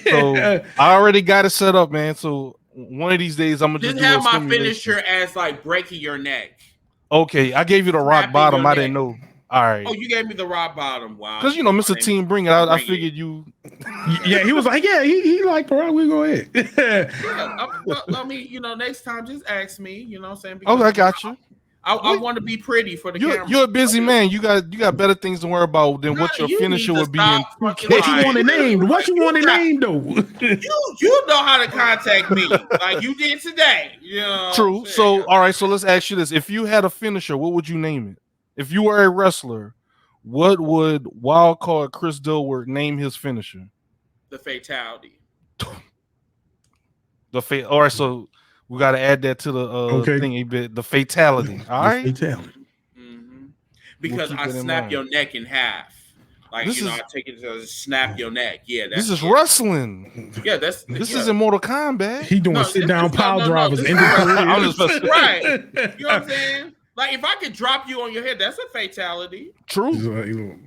So I already got it set up, man. So one of these days I'm gonna just have my finisher as like breaking your neck. Okay, I gave you the rock bottom. I didn't know. All right. Oh, you gave me the rock bottom. Wow. Because Mr. Team Bring It. I figured you. Yeah, he was like, yeah, he like, bro, we go ahead. I mean, next time just ask me. You know what I'm saying? Because I got you. I want to be pretty for the camera. You're a busy man. You got better things to worry about than what your finisher would be in 2K. What you want it named? What you want it named though? you know how to contact me like you did today. True. So all right. So let's ask you this: if you had a finisher, what would you name it? If you were a wrestler, what would Wildcard Chris Dilworth name his finisher? The Fatality. All right, so we got to add that to the thing a bit. The Fatality. All right. Fatality. Mm-hmm. Because I snap your neck in half. Like I take it to snap your neck. Yeah, this is wrestling. Yeah, this isn't Mortal Kombat. He doing sit down pile drivers. Right. You know what I'm saying? Like if I could drop you on your head, that's a fatality. True.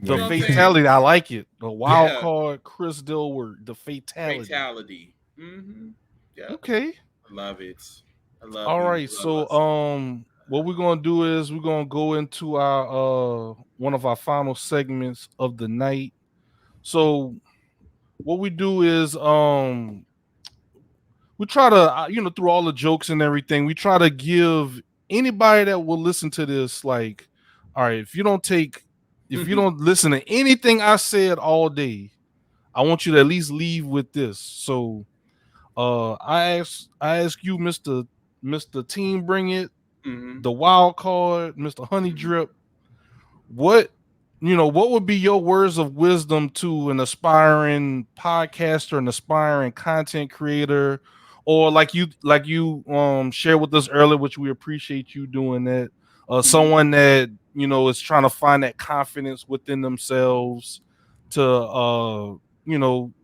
The fatality, I like it. The wild card, Chris Dilworth, the fatality. Fatality. Mm-hmm. Yeah. Okay. I love it. All right. So what we're gonna do is we're gonna go into our one of our final segments of the night. So what we do is we try to through all the jokes and everything, we try to give anybody that will listen to this, like, all right, if you don't listen to anything I said all day, I want you to at least leave with this. So I ask you, Mr. Team Bring It, the wild card, Mr. Honey Drip, what would be your words of wisdom to an aspiring podcaster, an aspiring content creator, or like you shared with us earlier, which we appreciate you doing that. Someone that is trying to find that confidence within themselves to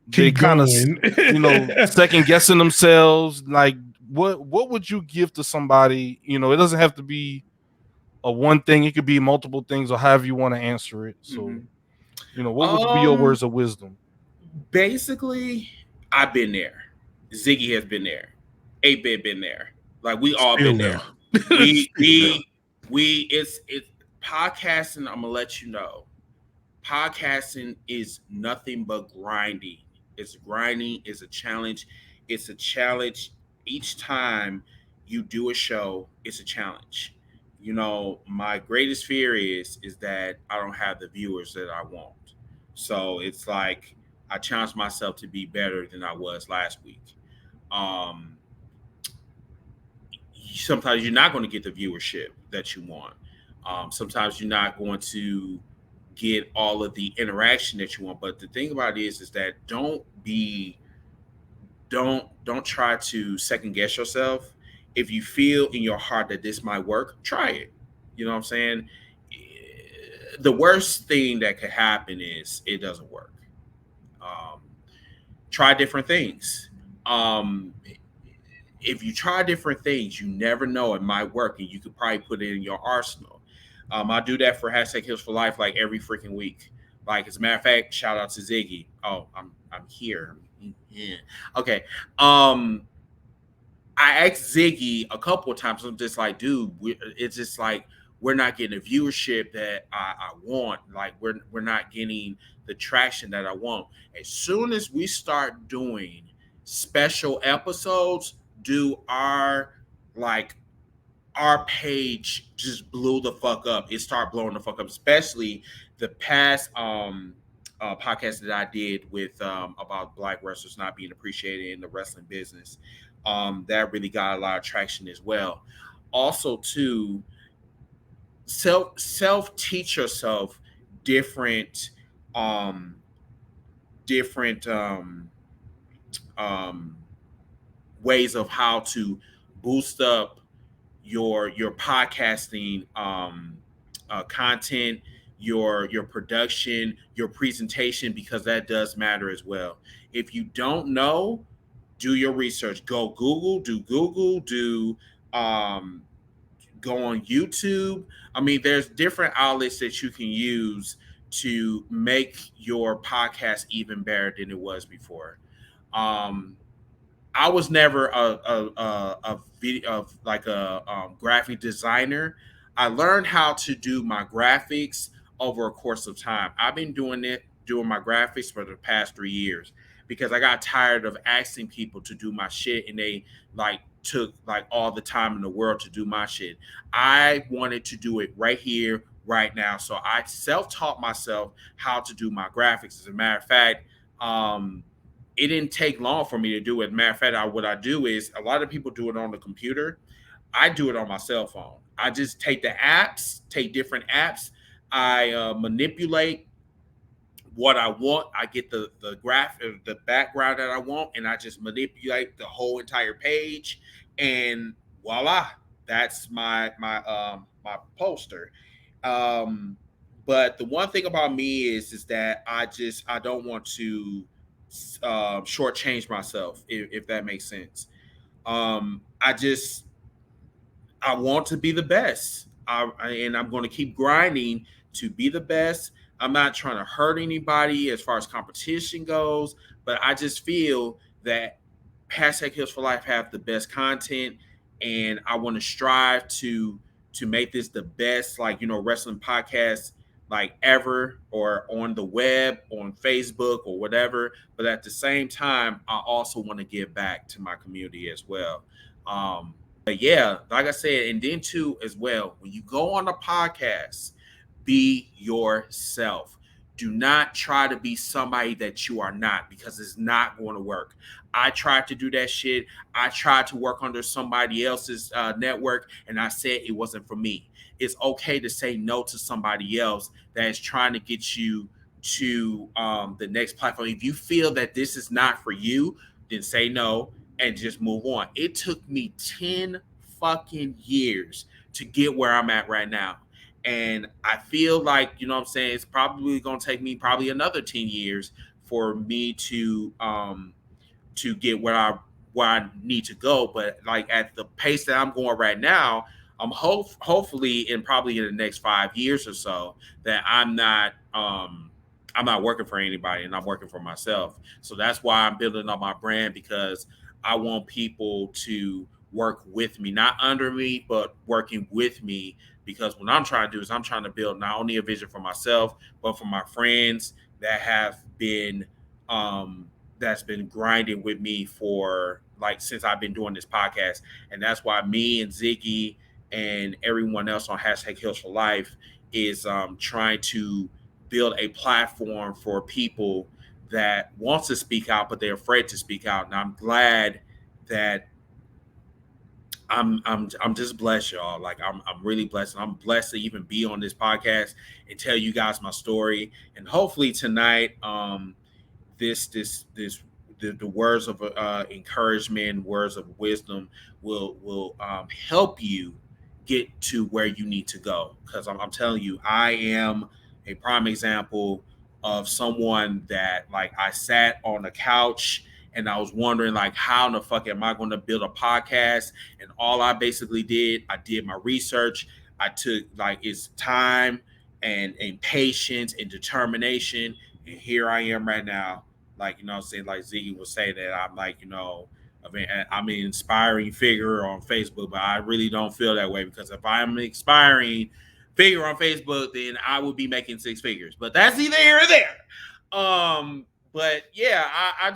they kind of second guessing themselves. Like what would you give to somebody? It doesn't have to be a one thing; it could be multiple things, or however you want to answer it. So, what would be your words of wisdom? Basically, I've been there. Ziggy has been there. 8-Bit been there. Like we all been there. We it's podcasting. I'm gonna let you know. Podcasting is nothing but grinding. It's grinding. It's a challenge. It's a challenge each time you do a show. It's a challenge. My greatest fear is that I don't have the viewers that I want. So it's like I challenge myself to be better than I was last week. Sometimes you're not going to get the viewership that you want. Sometimes you're not going to get all of the interaction that you want. But the thing about it is that don't try to second guess yourself. If you feel in your heart that this might work, try it. You know what I'm saying? The worst thing that could happen is it doesn't work. Try different things. If you try different things, you never know, it might work, and you could probably put it in your arsenal. I do that for #Heals for Life like every freaking week. Like, as a matter of fact, shout out to Ziggy. Oh, I'm here. Yeah. Okay. I asked Ziggy a couple of times. I'm just like, dude, it's just like we're not getting the viewership that I want. Like we're not getting the traction that I want. As soon as we start doing special episodes, our page just blew the fuck up. It started blowing the fuck up, especially the past podcast that I did with about Black wrestlers not being appreciated in the wrestling business. That really got a lot of traction as well. Also, too, self teach yourself different different um, ways of how to boost up your podcasting content, your production, your presentation, because that does matter as well. If you don't know, do your research. Go Google, do Google, do um, go on YouTube. I mean, there's different outlets that you can use to make your podcast even better than it was before. Um, I was never a video of like a graphic designer. I learned how to do my graphics over a course of time. I've been doing my graphics for the past 3 years because I got tired of asking people to do my shit and they like took like all the time in the world to do my shit. I wanted to do it right here, right now. So I self-taught myself how to do my graphics. As a matter of fact, it didn't take long for me to do it. Matter of fact, what I do is a lot of people do it on the computer. I do it on my cell phone. I just take take different apps. I manipulate what I want. I get the graph, the background that I want, and I just manipulate the whole entire page, and voila, that's my poster. Um, but the one thing about me is that I don't want to shortchange myself, if that makes sense. I just I want to be the best, and I'm going to keep grinding to be the best. I'm not trying to hurt anybody as far as competition goes, but I just feel that hashtag Heals for Life have the best content, and I want to strive to make this the best, like wrestling podcast like ever, or on the web, on Facebook, or whatever. But at the same time, I also want to give back to my community as well. But yeah, like I said, and then too as well, when you go on a podcast, be yourself. Do not try to be somebody that you are not, because it's not going to work. I tried to do that shit. I tried to work under somebody else's network, and I said it wasn't for me. It's okay to say no to somebody else that is trying to get you to the next platform. If you feel that this is not for you, then say no and just move on. It took me 10 fucking years to get where I'm at right now. And I feel like, what I'm saying, it's probably going to take me probably another 10 years for me to get where I need to go. But like at the pace that I'm going right now, I'm hopefully in probably in the next 5 years or so that I'm not working for anybody, and I'm working for myself. So that's why I'm building up my brand, because I want people to work with me, not under me, but working with me. Because what I'm trying to do is I'm trying to build not only a vision for myself, but for my friends that have been that's been grinding with me for like since I've been doing this podcast. And that's why me and Ziggy and everyone else on hashtag Heals for Life is trying to build a platform for people that wants to speak out, but they're afraid to speak out. And I'm glad that I'm just blessed, y'all. Like I'm really blessed. I'm blessed to even be on this podcast and tell you guys my story. And hopefully tonight, the words of encouragement, words of wisdom will help you get to where you need to go. Because I'm telling you, I am a prime example of someone that like I sat on a couch and I was wondering like how in the fuck am I going to build a podcast? And all I basically did, I did my research. I took like it's time and patience and determination. And here I am right now. Like, I'm saying, like Ziggy would say that I'm like, I'm an inspiring figure on Facebook, but I really don't feel that way, because if I'm an inspiring figure on Facebook, then I would be making six figures. But that's either here or there. But yeah, I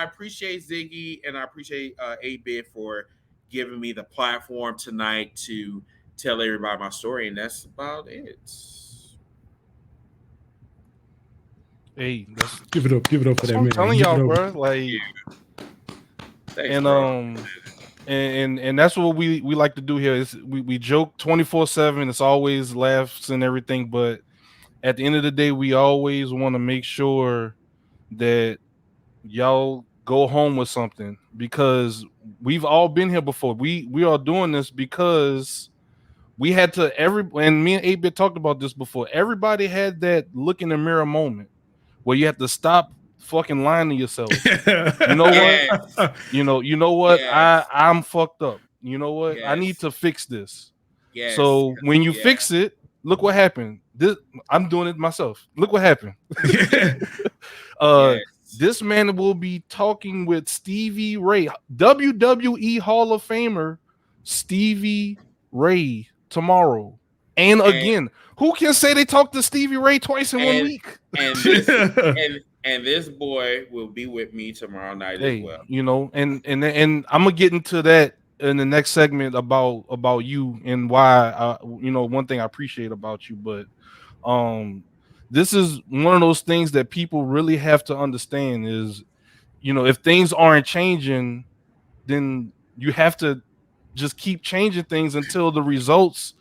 appreciate Ziggy, and I appreciate 8-Bit for giving me the platform tonight to tell everybody my story, and that's about it. Hey, give it up for that man. I'm telling y'all, bro. Like, Thanks, and bro. and that's what we like to do here. Is we joke 24/7. It's always laughs and everything, but at the end of the day, we always want to make sure that y'all go home with something, because we've all been here before. We are doing this because we had to and me and 8-Bit talked about this before. Everybody had that look in the mirror moment where you have to stop fucking lying to yourself. You know what? You know what? Yes. I'm fucked up. You know what? Yes. I need to fix this. Yes. So when you fix it, look what happened. I'm doing it myself. Look what happened. This man will be talking with Stevie Ray, WWE Hall of Famer Stevie Ray, tomorrow. And again, who can say they talked to Stevie Ray twice in 1 week? And this boy will be with me tomorrow night as well. You know, and I'm gonna get into that in the next segment about you and why one thing I appreciate about you. But this is one of those things that people really have to understand is, if things aren't changing, then you have to just keep changing things until the results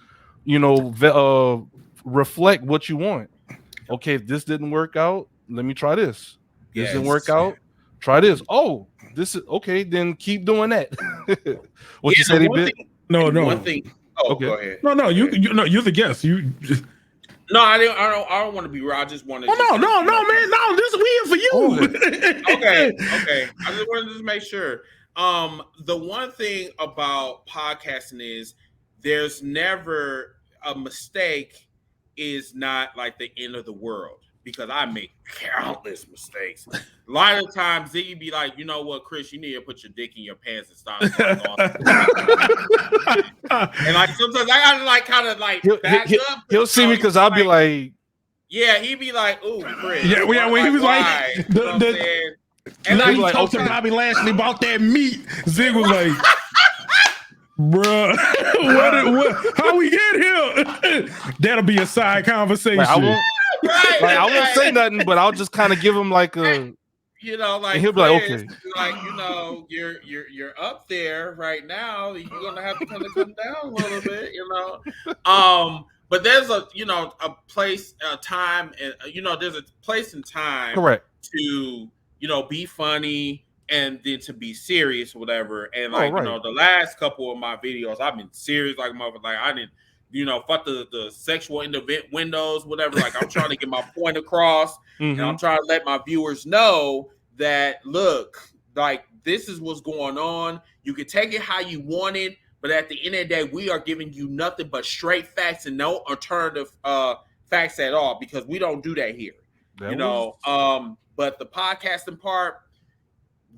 reflect what you want. Okay, if this didn't work out, let me try this. This didn't work out, try this. Oh, this is okay, then keep doing that. What you said, bit? No. One thing. Oh, okay. Go ahead. No. You're the guest. You. No, I don't want to be raw. I just want to. Oh no, man. No, this we here for you. Okay. I just wanted to make sure. The one thing about podcasting is there's never a mistake is not like the end of the world, because I make countless mistakes. A lot of times Ziggy be like, you know what, Chris, you need to put your dick in your pants and stop. And like sometimes I gotta like kind of like back up. He'll see me because I'll be like, yeah, he'd be like, ooh, Chris. Yeah, when he was why? Like, and like he talked to Bobby Lashley about that meat. Zig was like, bruh, what? How we get here? That'll be a side conversation. Like, I won't say nothing, but I'll just kind of give him like a, like, and he'll be like, okay, like, you're up there right now. You're gonna have to kind of come down a little bit, But there's a place, a time, and there's a place and time, correct, to be funny and then to be serious or whatever. And like the last couple of my videos, I've been serious like mother. Like I didn't, fuck the sexual windows, whatever. Like I'm trying to get my point across, and I'm trying to let my viewers know that look, like this is what's going on. You can take it how you want it. But at the end of the day, we are giving you nothing but straight facts and no alternative facts at all, because we don't do that here. But the podcasting part,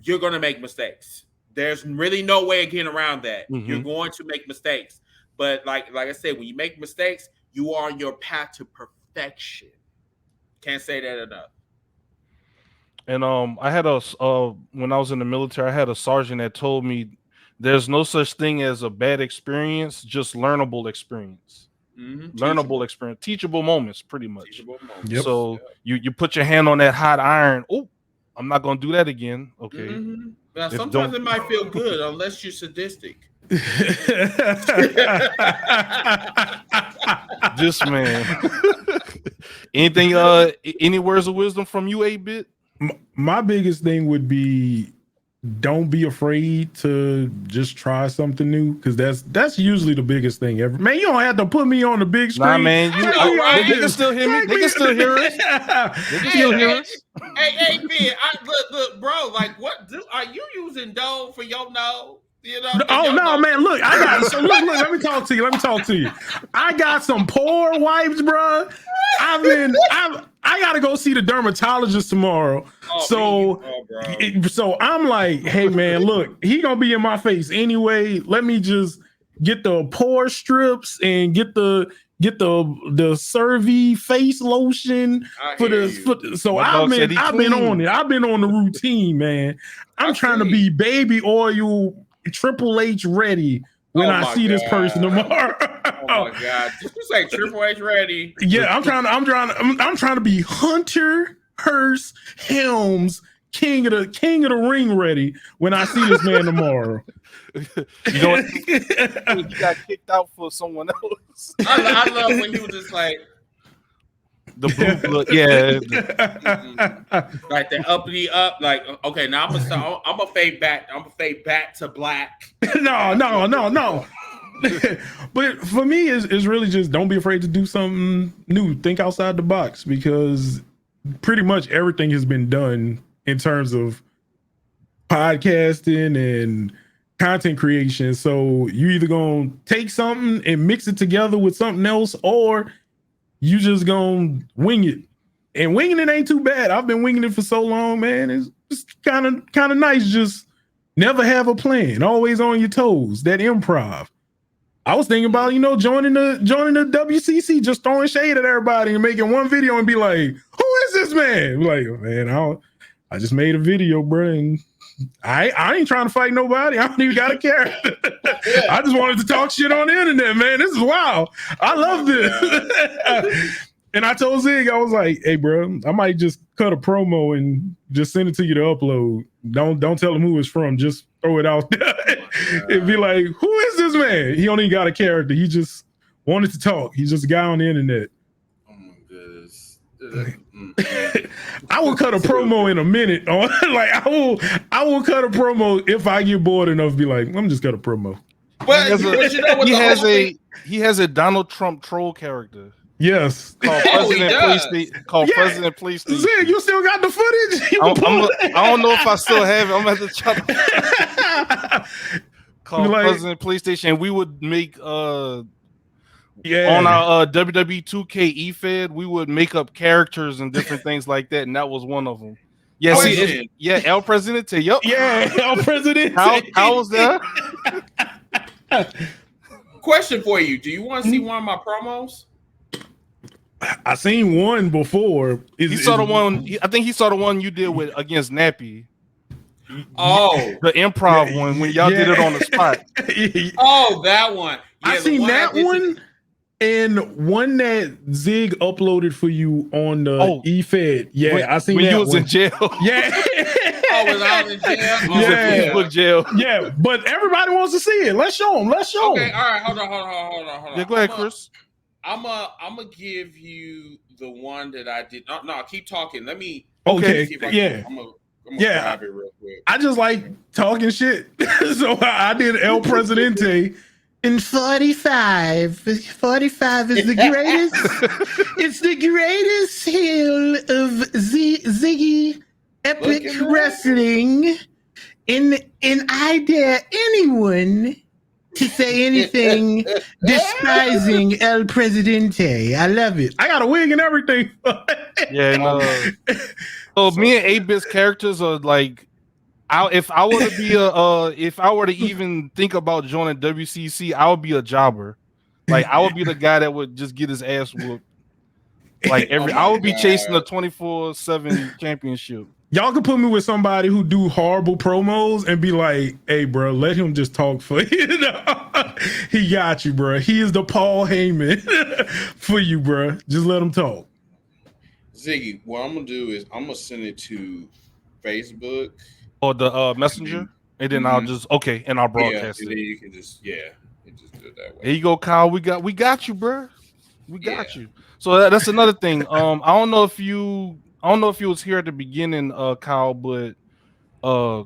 you're going to make mistakes. There's really no way of getting around that. You're going to make mistakes. But like I said, when you make mistakes, you are on your path to perfection. Can't say that enough. And I had when I was in the military, I had a sergeant that told me, there's no such thing as a bad experience, just learnable experience. Learnable experience, teachable moments, pretty much. Teachable moments. Yep. So you put your hand on that hot iron. Oh, I'm not gonna do that again. Okay. Now, sometimes it might feel good unless you're sadistic. This man. Anything? Any words of wisdom from you, 8-Bit? My biggest thing would be, don't be afraid to just try something new, because that's usually the biggest thing ever. Man, you don't have to put me on the big screen. Nah, man, they can still hear me. They can still hear us. They can still hear us. Hey, man, look, bro. Like, are you using dough for your nose? Man, look, I got so look, let me talk to you. I got some pore wipes, bro. I gotta go see the dermatologist tomorrow. So I'm like, hey man, look, he gonna be in my face anyway. Let me just get the pore strips and get the CeraVe face lotion so I've been on it. I've been on the routine, man. I'm trying to be baby oil Triple H ready when I see this person tomorrow. Oh my God! Did you say Triple H ready? Yeah, I'm trying to be Hunter Hearst Helms, king of the ring ready when I see this man tomorrow. You know what? He got kicked out for someone else. I love when he was just like, The blue blood, yeah. Like the uppity up. Like, okay, now I'm gonna fade back. I'm gonna fade back to black. No. But for me, it's really just don't be afraid to do something new. Think outside the box, because pretty much everything has been done in terms of podcasting and content creation. So you either gonna take something and mix it together with something else, or you just gonna wing it. And winging it ain't too bad. I've been winging it for so long, man. It's just kind of nice. Just never have a plan. Always on your toes. That improv. I was thinking about, joining the WCC, just throwing shade at everybody and making one video and be like, "Who is this man?" Like, man, I just made a video, bro, and I ain't trying to fight nobody. I don't even got a character. I just wanted to talk shit on the internet, man. This is wild. I love this. And I told Zig, I was like, "Hey, bro, I might just cut a promo and just send it to you to upload. Don't tell him who it's from. Just throw it out there and be like, who is this man? He don't even got a character. He just wanted to talk. He's just a guy on the internet." Oh my goodness. I will cut a promo in a minute. Like I will cut a promo if I get bored enough. Be like, let me just cut a promo. But he has a Donald Trump troll character. Yes. Called President PlayStation. Zig, you still got the footage? I don't know if I still have it. I'm going to have to try to call President PlayStation. We would make on our WWE 2K eFed, we would make up characters and different things like that, and that was one of them. Yeah, El Presidente. Yep. Yeah, El Presidente. How was that? Question for you. Do you want to see one of my promos? I seen one before. He saw the one. I think he saw the one you did with against Nappy. Oh, the improv one when y'all did it on the spot. Oh, that one. Yeah, I seen that one and one that Zig uploaded for you on the eFed. Yeah, I seen when that you was one. in jail. Yeah. Oh, was I in jail? Oh, yeah. Facebook jail. Yeah, but everybody wants to see it. Let's show them. Okay, all right. Hold on. Yeah, go ahead, Chris. I'm gonna give you the one that I did. No, keep talking. Let me. Okay. I'm gonna grab it real quick. I just like talking shit, so I did El Presidente. In 45 is the greatest. It's the greatest hill of Ziggy epic wrestling. And I dare anyone to say anything despising El Presidente. I love it. I got a wig and everything. Yeah, no. So me and 8-Bit's characters are like, if I were to even think about joining WCC, I would be a jobber. Like I would be the guy that would just get his ass whooped. Like I would be chasing a 24/7 championship. Y'all can put me with somebody who do horrible promos and be like, "Hey, bro, let him just talk for you." He got you, bro. He is the Paul Heyman for you, bro. Just let him talk. Ziggy, what I'm gonna do is I'm gonna send it to Facebook or the Messenger, and then I'll just and I'll broadcast it. And then you can just do it that way. There you go, Kyle. We got you, bro. We got you. So that's another thing. I don't know if you was here at the beginning, Kyle, but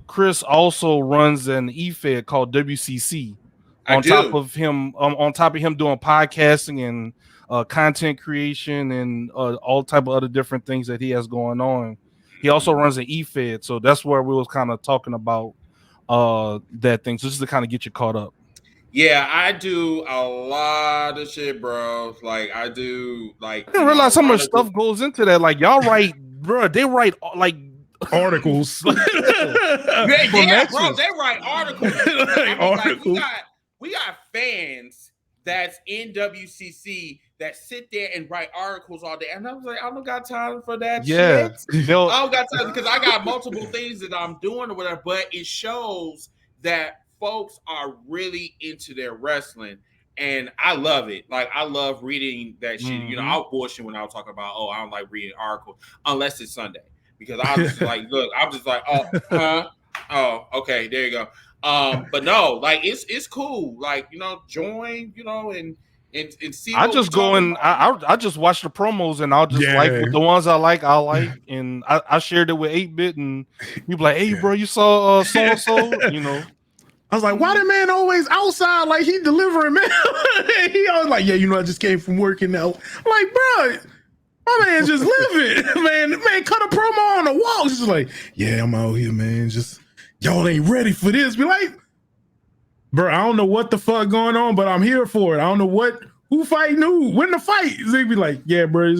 Chris also runs an eFed called WCC. On top of him doing podcasting and content creation and all type of other different things that he has going on. He also runs an eFed, so that's where we was kind of talking about that thing. So just to kind of get you caught up. Yeah, I do a lot of shit, bro. Like I do, like I didn't realize how much stuff goes into that. Like y'all write, bro. They write like articles. Bro. They write articles. Articles. We got fans that's in WCC that sit there and write articles all day, and I was like, I don't got time for that shit. I don't got time because I got multiple things that I'm doing or whatever. But it shows that folks are really into their wrestling, and I love it. Like I love reading that shit. You know, I'll bullshit when I was talking about, I don't like reading articles unless it's Sunday because I was just like, look, I'm just like, oh, okay, there you go. But no, like it's cool. Like join, and and see. I what just we go talking and about. I just watch the promos and I'll just like the ones I like, and I shared it with 8-Bit and he be like, hey bro, you saw so and so, you know. I was like, why that man always outside like he delivering, man? He always like, yeah, you know, I just came from working now. I'm like, bro, my man just living. man, cut a promo on the wall. Just like, yeah, I'm out here, man. Just y'all ain't ready for this. Be like, bro, I don't know what the fuck going on, but I'm here for it. I don't know who fighting who, when the fight. They be like, yeah, bro,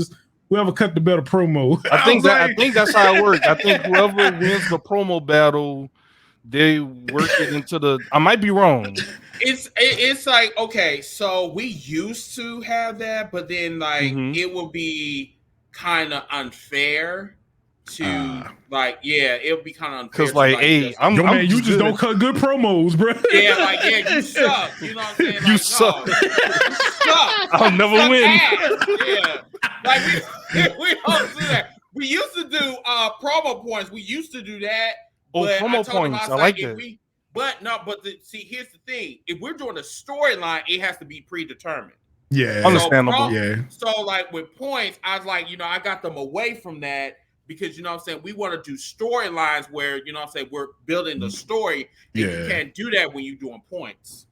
whoever cut the better promo. I think that's how it works. I think whoever wins the promo battle, they work it into the. I might be wrong. It's like, okay, so we used to have that, but then like it will be kind of unfair to like, yeah, it would be kind of unfair. Because like, hey, I'm man, you just don't cut good promos, bro. Yeah, like, yeah, you suck. You know what I'm saying? Like, you suck. No, you suck. I'll never win. Yeah, like we don't do that. We used to do promo points. We used to do that. Oh, promo points. I like that. See, here's the thing. If we're doing a storyline, it has to be predetermined. Yeah. Understandable. So like with points, I was like, you know, I got them away from that because, you know what I'm saying, we want to do storylines where, you know what I'm saying, we're building the story. And you can't do that when you're doing points.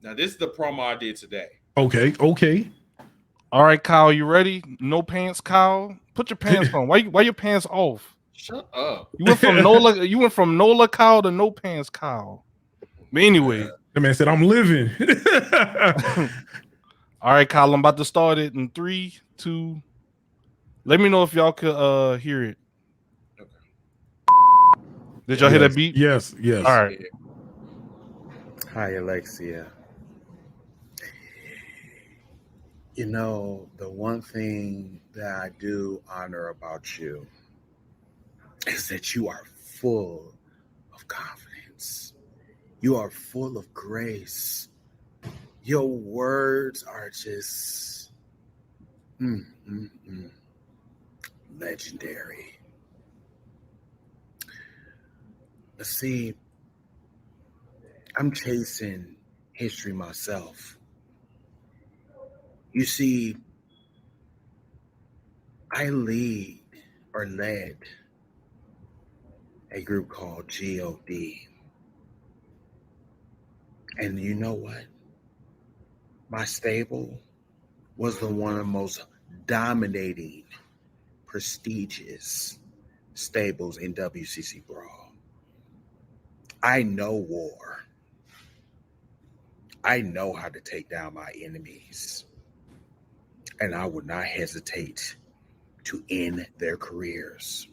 Now, this is the promo I did today. Okay. All right, Kyle, you ready? No pants, Kyle? Put your pants on. Why your pants off? Shut up. You went from Nola Kyle to no pants Kyle. But anyway. The man said, I'm living. All right, Kyle, I'm about to start it in 3, 2. Let me know if y'all could hear it. Okay. Did y'all hear that beat? Yes. All right. Hi, Alexia. You know, the one thing that I do honor about you is that you are full of confidence. You are full of grace. Your words are just legendary. See, I'm chasing history myself. You see, I led a group called GOD. And you know what? My stable was one of the most dominating, prestigious stables in WCC Brawl. I know war. I know how to take down my enemies. And I would not hesitate to end their careers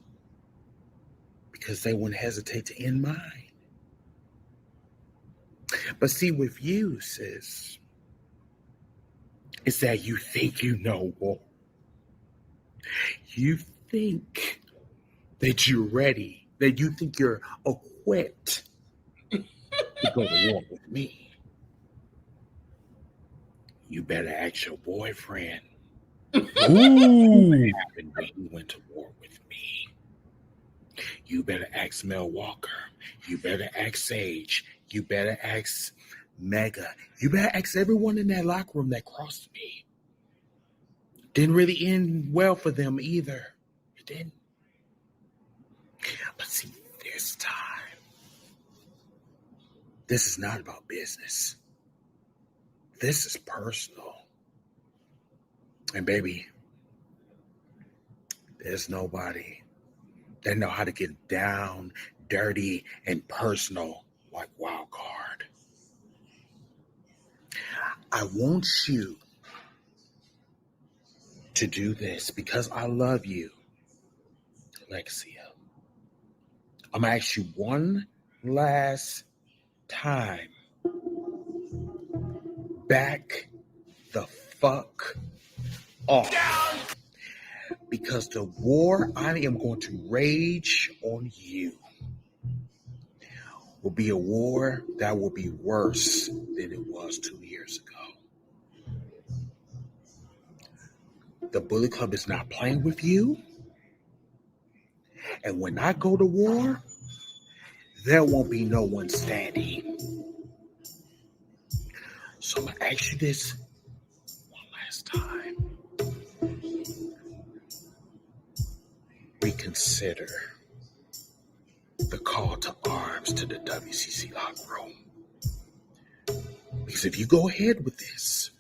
because they wouldn't hesitate to end mine. But see, with you, sis, it's that you think you know war. You think that you're ready, that you think you're equipped to go to war with me. You better ask your boyfriend. Ooh. What happened when he went to war with me? You better ask Mel Walker. You better ask Sage. You better ask Mega. You better ask everyone in that locker room that crossed me. Didn't really end well for them either. It didn't. But see, this time, this is not about business. This is personal. And baby, there's nobody that know how to get down, dirty, and personal like Wildcard. I want you to do this because I love you, Alexia. I'm gonna ask you one last time. Back the fuck off. Because the war I am going to rage on you will be a war that will be worse than it was 2 years ago. The Bullet Club is not playing with you. And when I go to war, there won't be no one standing. So I'm gonna ask you this one last time. Reconsider the call to arms to the WCC locker room. Because if you go ahead with this,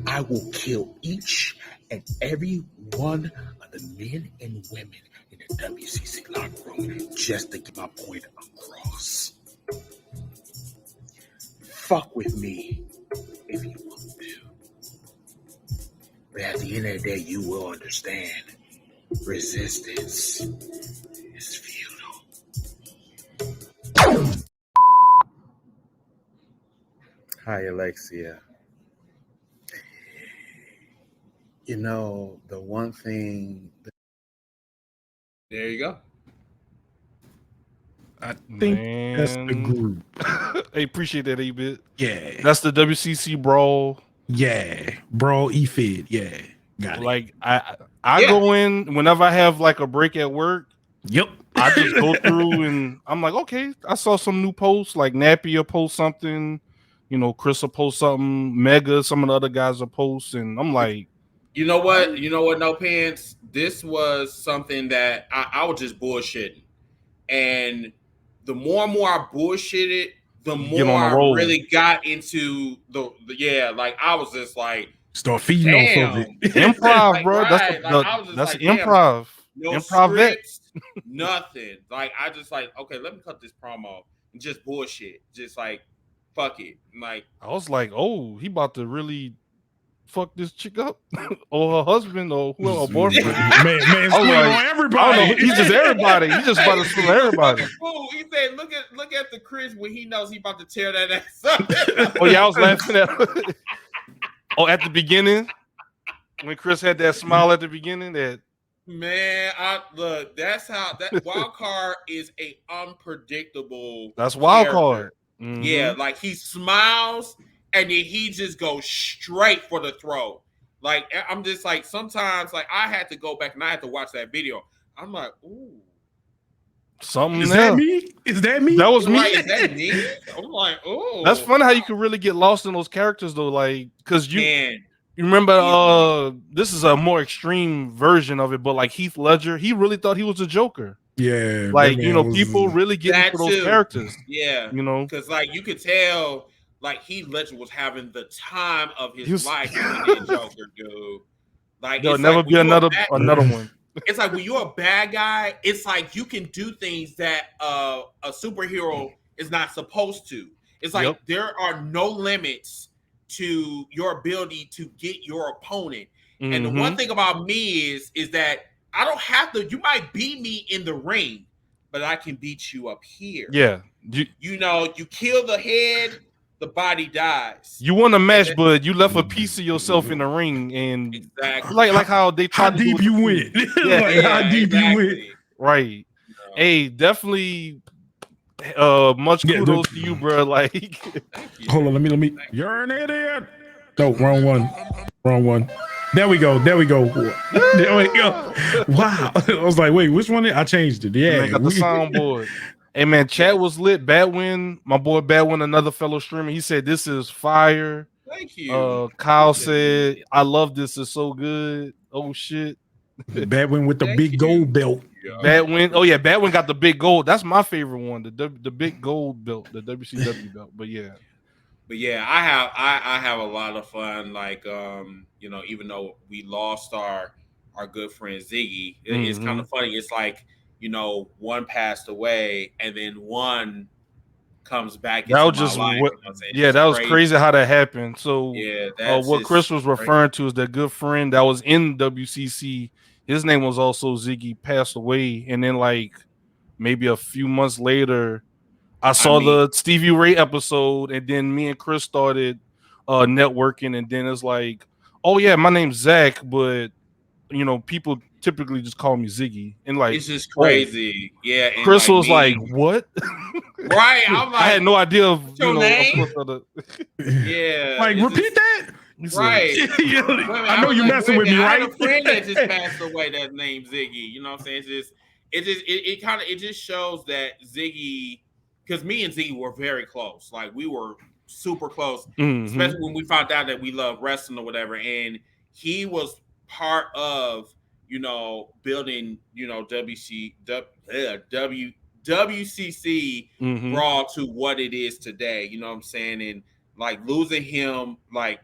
I will kill each and every one of the men and women in the WCC locker room just to get my point across. Fuck with me if you want to. But at the end of the day, you will understand resistance is futile. Hi, Alexia. You know, the one thing... There you go. I think that's the group. Hey, appreciate that, A-Bit. Yeah. That's the WCC Brawl. Yeah. Brawl E-Fed. Yeah. Got it. Like, I go in whenever I have like a break at work. Yep. I just go through and I'm like, okay, I saw some new posts, like Nappy will post something, you know, Chris will post something, Mega, some of the other guys will post, and I'm like, you know what? You know what, No Pants? This was something that I was just bullshitting. And the more and more I bullshitted, the more I really got into the like I was just like, start feeding off of it. Improv, like, bro. Right. That's improv. No improv scripts, nothing. Like I just like, okay, let me cut this promo and just bullshit. Just like, fuck it. Like I was like, oh, he about to really fuck this chick up, or her husband, or whoever, her boyfriend. Man, swing on everybody. I don't know. He's just everybody. He just about to swing on everybody. He said, "Look at the Chris when he knows he about to tear that ass up." Oh yeah, I was laughing at. At the beginning, when Chris had that smile at the beginning, that. Man, look, that's how that wild card is a unpredictable. That's wild character. card. Mm-hmm. Yeah, like he smiles and then he just goes straight for the throat. Like I'm just like sometimes like I had to go back and I had to watch that video. I'm like, ooh, something. Is that me? Is that me? That was me. Like, is that me? I'm like, oh. That's funny how you can really get lost in those characters though, like because you remember this is a more extreme version of it, but like Heath Ledger, he really thought he was a Joker. Yeah, like people really get into those characters. Yeah, you know, because like you could tell, like Heath Ledger was having the time of his life when he did Joker, dude. Like there'll never be another one. It's like when you're a bad guy, it's like you can do things that a superhero is not supposed to. It's like there are no limits to your ability to get your opponent. Mm-hmm. And the one thing about me is that I don't have to. You might beat me in the ring, but I can beat you up here. Yeah, you know, you kill the head, the body dies. You won a match, but you left a piece of yourself in the ring, and exactly like how they tried how deep you went. How deep you went. Right. No. Hey, definitely. Much kudos to you, bro. Like, hold on, let me. You're an idiot. No, wrong one. There we go. There we go. Wow. I was like, wait, which one? I changed it. Yeah, I got the soundboard. Hey man, chat was lit. Badwin, my boy Badwin, another fellow streamer. He said this is fire. Thank you. Kyle said, I love this. It's so good. Oh shit. Badwin with the big gold belt. Badwin. Oh yeah, Badwin got the big gold. That's my favorite one. The big gold belt, the WCW belt. But yeah. I have a lot of fun. Like you know, even though we lost our good friend Ziggy, it's kind of funny. It's like, you know, one passed away and then one comes back. That was just life, that was crazy how that happened. So that's what Chris was referring to is that good friend that was in WCC. His name was also Ziggy, passed away, and then like maybe a few months later, I saw the Stevie Ray episode, and then me and Chris started networking, and then it's like, oh yeah, my name's Zach, but you know, people typically just call me Ziggy, and like it's just crazy. Yeah, and Chris was like, what? Right, I'm like, I had no idea of your name. Yeah, like repeat that. Right. I know you're messing with me, right? I have a friend that just passed away that's named Ziggy. You know what I'm saying? It just shows that Ziggy, because me and Ziggy were very close. Like we were super close, especially when we found out that we love wrestling or whatever. And he was part of, building, WCC Raw to what it is today. You know what I'm saying? And like losing him, like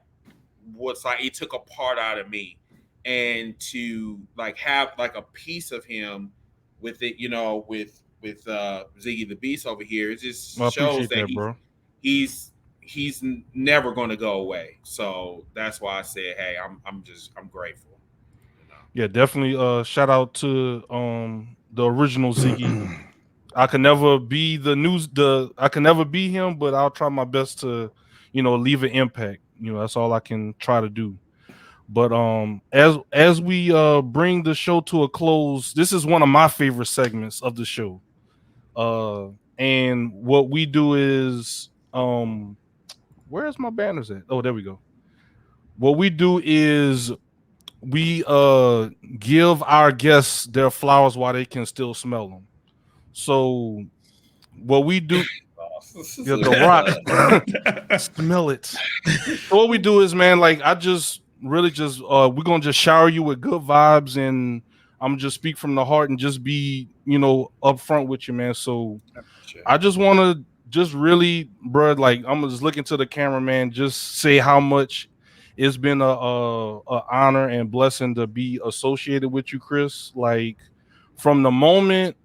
what's like, it took a part out of me, and to like have like a piece of him with it, with Ziggy the Beast over here, it just shows that bro. he's never going to go away. So that's why I said, hey, I'm grateful. Yeah, definitely. Shout out to the original Ziggy. I can never be I can never be him, but I'll try my best to, leave an impact. That's all I can try to do. But as we bring the show to a close, this is one of my favorite segments of the show. And what we do is where's my banners at? Oh, there we go. What we do is we give our guests their flowers while they can still smell them. So what we do, The Rock, smell it. So what we do is, man, like I just really just we're gonna just shower you with good vibes, and I'm just speak from the heart and just be upfront with you, man. So I just want to just really, bro, like I'm gonna just look into the camera, man. Just say how much it's been a honor and blessing to be associated with you, Chris. Like from the moment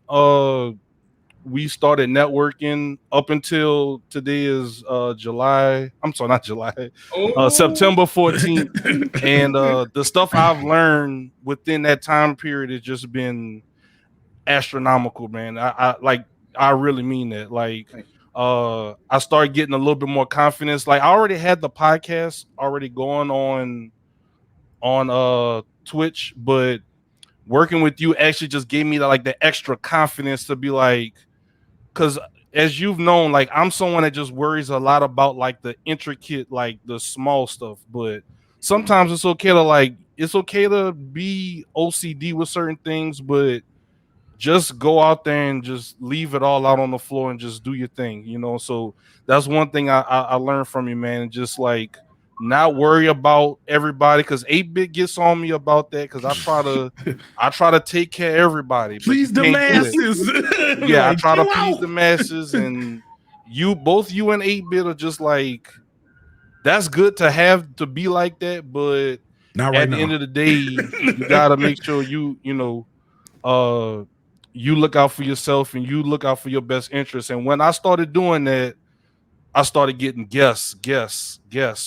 we started networking up until today is July. I'm sorry, not July. September 14th. And the stuff I've learned within that time period has just been astronomical, man. I really mean that. Like I started getting a little bit more confidence. Like I already had the podcast already going on Twitch, but working with you actually just gave me the extra confidence to be like, because as you've known, like I'm someone that just worries a lot about like the intricate, like the small stuff, but sometimes it's okay to be OCD with certain things, but just go out there and just leave it all out on the floor and just do your thing, So that's one thing I learned from you, man. And just like not worry about everybody, because 8-Bit gets on me about that, because I try to take care of everybody. Please the masses. Yeah, I try to please the masses, and both you and 8-Bit are just like, that's good to have to be like that, but not right at the end of the day, you gotta make sure you look out for yourself and you look out for your best interest. And when I started doing that, I started getting guests,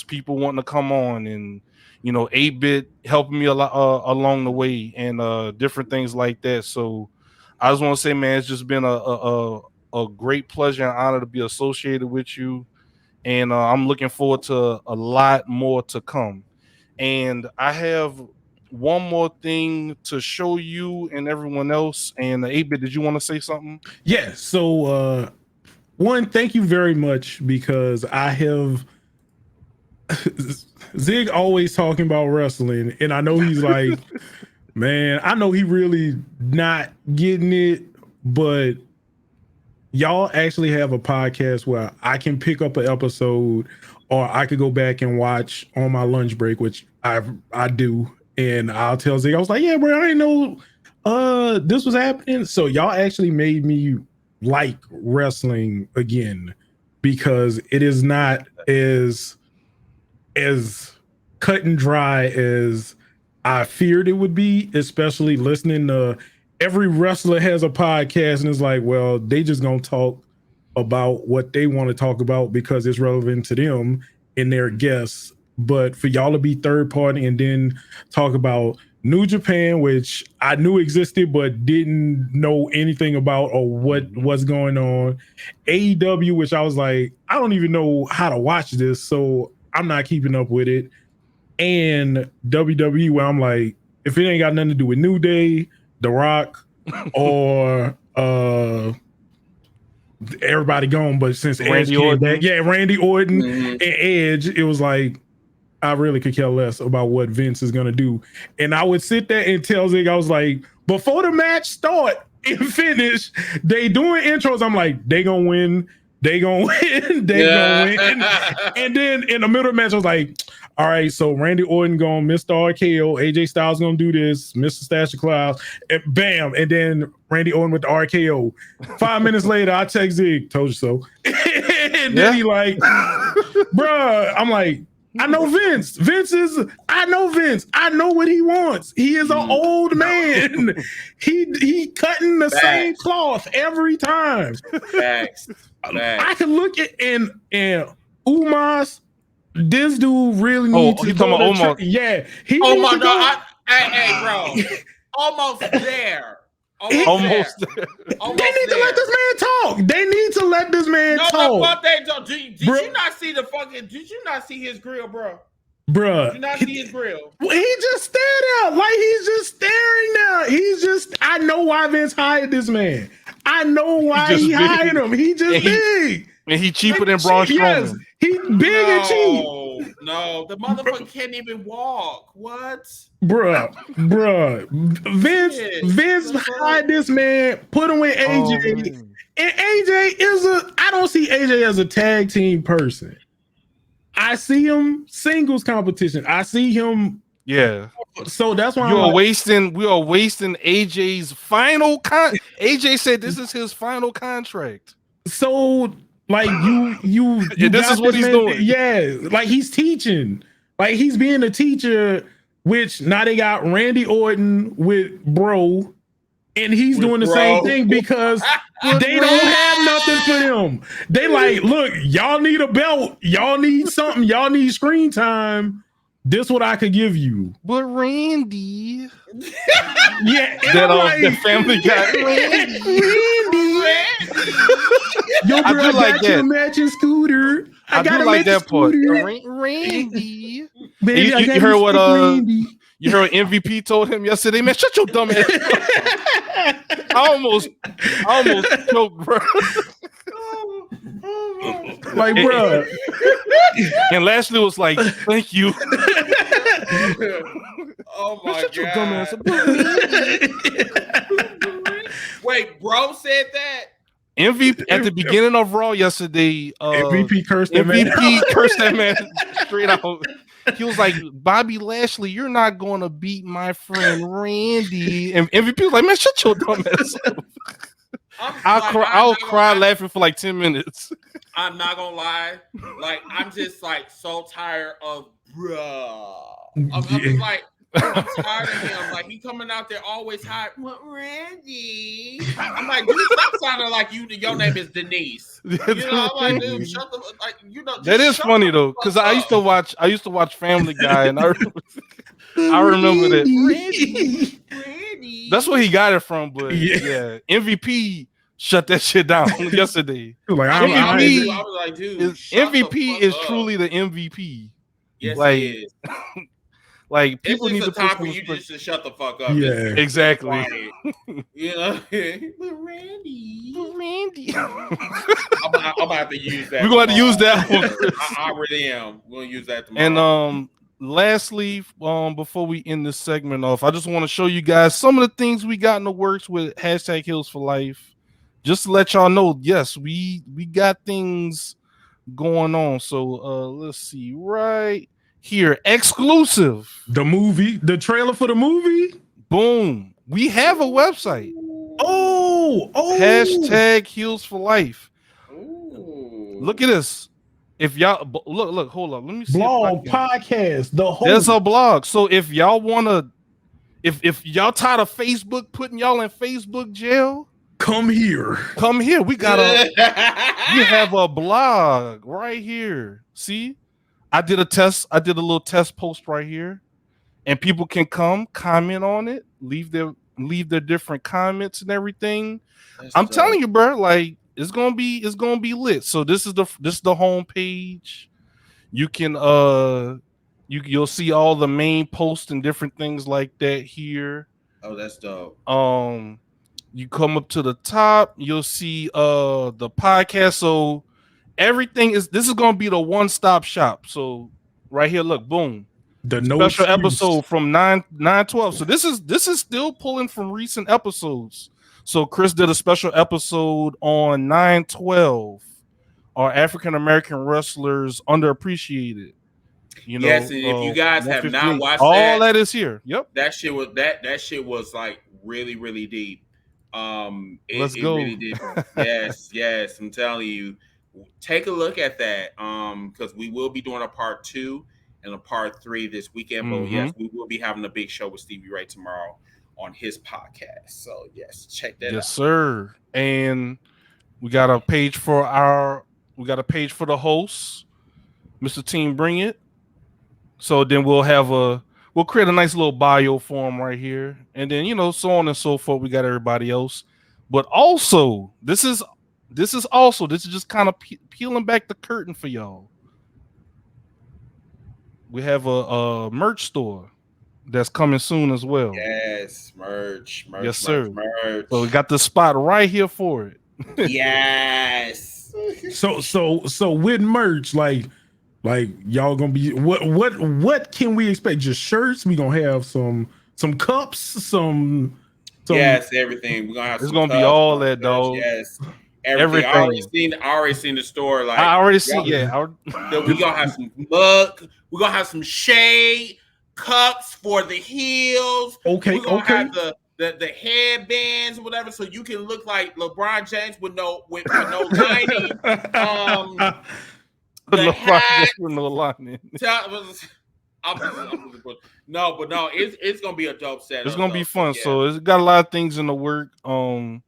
people wanting to come on, and 8-Bit helping me a lot along the way, and different things like that. So I just want to say, man, it's just been a great pleasure and honor to be associated with you, and I'm looking forward to a lot more to come. And I have one more thing to show you and everyone else. And 8-Bit, did you want to say something? Yeah. So one, thank you very much, because I have Zig always talking about wrestling, and I know he's like, man, I know he really not getting it, but y'all actually have a podcast where I can pick up an episode, or I could go back and watch on my lunch break, which I do. And I'll tell Zig, I was like, yeah, bro, I didn't know this was happening. So y'all actually made me like wrestling again, because it is not as cut and dry as I feared it would be, especially listening to every wrestler has a podcast and it's like, well, they just gonna talk about what they want to talk about because it's relevant to them and their guests. But for y'all to be third party and then talk about New Japan, which I knew existed but didn't know anything about or what was going on, AEW, which I was like, I don't even know how to watch this, so I'm not keeping up with it, and WWE, where I'm like, if it ain't got nothing to do with New Day, The Rock, or everybody gone, but since Randy Edge came back, Randy Orton and Edge, it was like, I really could care less about what Vince is gonna do. And I would sit there and tell Zig, I was like, before the match start and finish, they doing intros. I'm like, they gonna win. They gonna win. They gonna win. And then in the middle of the match, I was like, all right, so Randy Orton gonna miss the RKO. AJ Styles gonna do this, Mr. Stash of Clouds, and bam. And then Randy Orton with the RKO. 5 minutes later, I text Zig, told you so. And then he like, bruh, I'm like, I know Vince. I know Vince. I know what he wants. He is an old man. He cutting the same cloth every time. Facts. I can look at and Umas. This dude really needs to. He talking about Omos. Yeah. Oh my God. Hey, bro. Almost there. Almost there. They need to let this man talk. They need to let this man talk. No, but they don't. Did you not see the fucking? Did you not see his grill, bro? Bruh. Did you not see his grill? He just stared out. Like he's just staring now. I know why Vince hired this man. I know why he hired him. He just big. And he cheaper than Braun Strowman. Yes, he big and cheap. No, the motherfucker can't even walk. What? Bruh. Vince hired this man, put him with AJ. And AJ I don't see AJ as a tag team person. I see him singles competition. I see him. Yeah. So that's why we are wasting AJ's final AJ said this is his final contract. So like you this is what he's doing. Yeah, like he's teaching. Like he's being a teacher, which now they got Randy Orton with Bro, and he's doing the same thing because they don't have nothing for him. They like, look, y'all need a belt, y'all need something, y'all need screen time. This what I could give you. But Randy. Yeah, the Family Guy. Randy. Yo, bro, I got you a matching scooter. I got do like that part. Randy. Baby, you heard what you heard what MVP told him yesterday? Man, shut your dumb ass. I almost choked, bro. Like, bro. And Lashley was like, thank you. Oh my shut your dumb ass. Wait, Bro said that? MVP at the beginning of Raw yesterday. MVP cursed that man straight out. He was like, Bobby Lashley, you're not going to beat my friend Randy. And MVP was like, man, shut your dumb ass up. I'll cry laughing for like 10 minutes. I'm not gonna lie. Like, I'm just like so tired of bruh. I'm just like, I'm tired of him. Like, he coming out there always hot. What, Randy? I'm like, dude, stop sounding like your name is Denise. You know, I'm like, dude, shut the That is funny though, because I used to watch Family Guy, and I remember that. Randy. That's where he got it from, but yeah, MVP shut that shit down yesterday. Like, MVP is truly the MVP. Yes, like, he is. Like, people need to time for you just to shut the fuck up. Yeah, exactly. Yeah, Randy. I'm gonna have to use that. We're gonna have to use that one. I really am. We're gonna use that tomorrow. And lastly, before we end this segment off, I just want to show you guys some of the things we got in the works with #Heels for Life. Just to let y'all know, yes, we got things going on. So let's see right here, exclusive. The trailer for the movie. Boom. We have a website. Oh. #Heels for Life. Ooh. Look at this. If y'all look, hold on. Let me see. Blog, podcast, the whole. There's a blog. So if y'all wanna, if y'all tired of Facebook putting y'all in Facebook jail, come here. We got we have a blog right here. See, I did a little test post right here, and people can come comment on it, leave their different comments and everything. I'm telling you, bro, like it's gonna be lit. So this is the home page. You can you'll see all the main posts and different things like that here. Oh, that's dope. You come up to the top, you'll see the podcast. So this is gonna be the one-stop shop. So right here, look, boom. The special episode from 9/12. So this is still pulling from recent episodes. So Chris did a special episode on 9/12. are African American wrestlers underappreciated? You know, yes, and if you guys have not 158. watched all that is here. Yep. That shit was like really, really deep. Let's It go. really did. Yes, I'm telling you, take a look at that. Because we will be doing a part 2 and a part 3 this weekend. But yes, we will be having a big show with Stevie Ray tomorrow on his podcast. So yes, check that out. Yes, sir. And we got a page for the hosts, Mr. Team Bring It. So then we'll create a nice little bio form right here, and then so on and so forth. We got everybody else, but also this is just kind of peeling back the curtain for y'all. We have a merch store that's coming soon as well. Yes, merch. Yes, sir. Merch. So we got the spot right here for it. Yes. So with merch, like y'all gonna be what can we expect? Just shirts? We gonna have some cups, some yes, everything. We're gonna have. It's gonna be all that, dog. Yes, everything. I already seen the store. Like I already see. Yeah, we gonna have some mug. We're gonna have some shade cups for the heels. Okay, we're gonna have the headbands or whatever, so you can look like LeBron James with no lining. The hat with no lining. No, it's gonna be a dope set. It's gonna be fun. Yeah. So it's got a lot of things in the work. And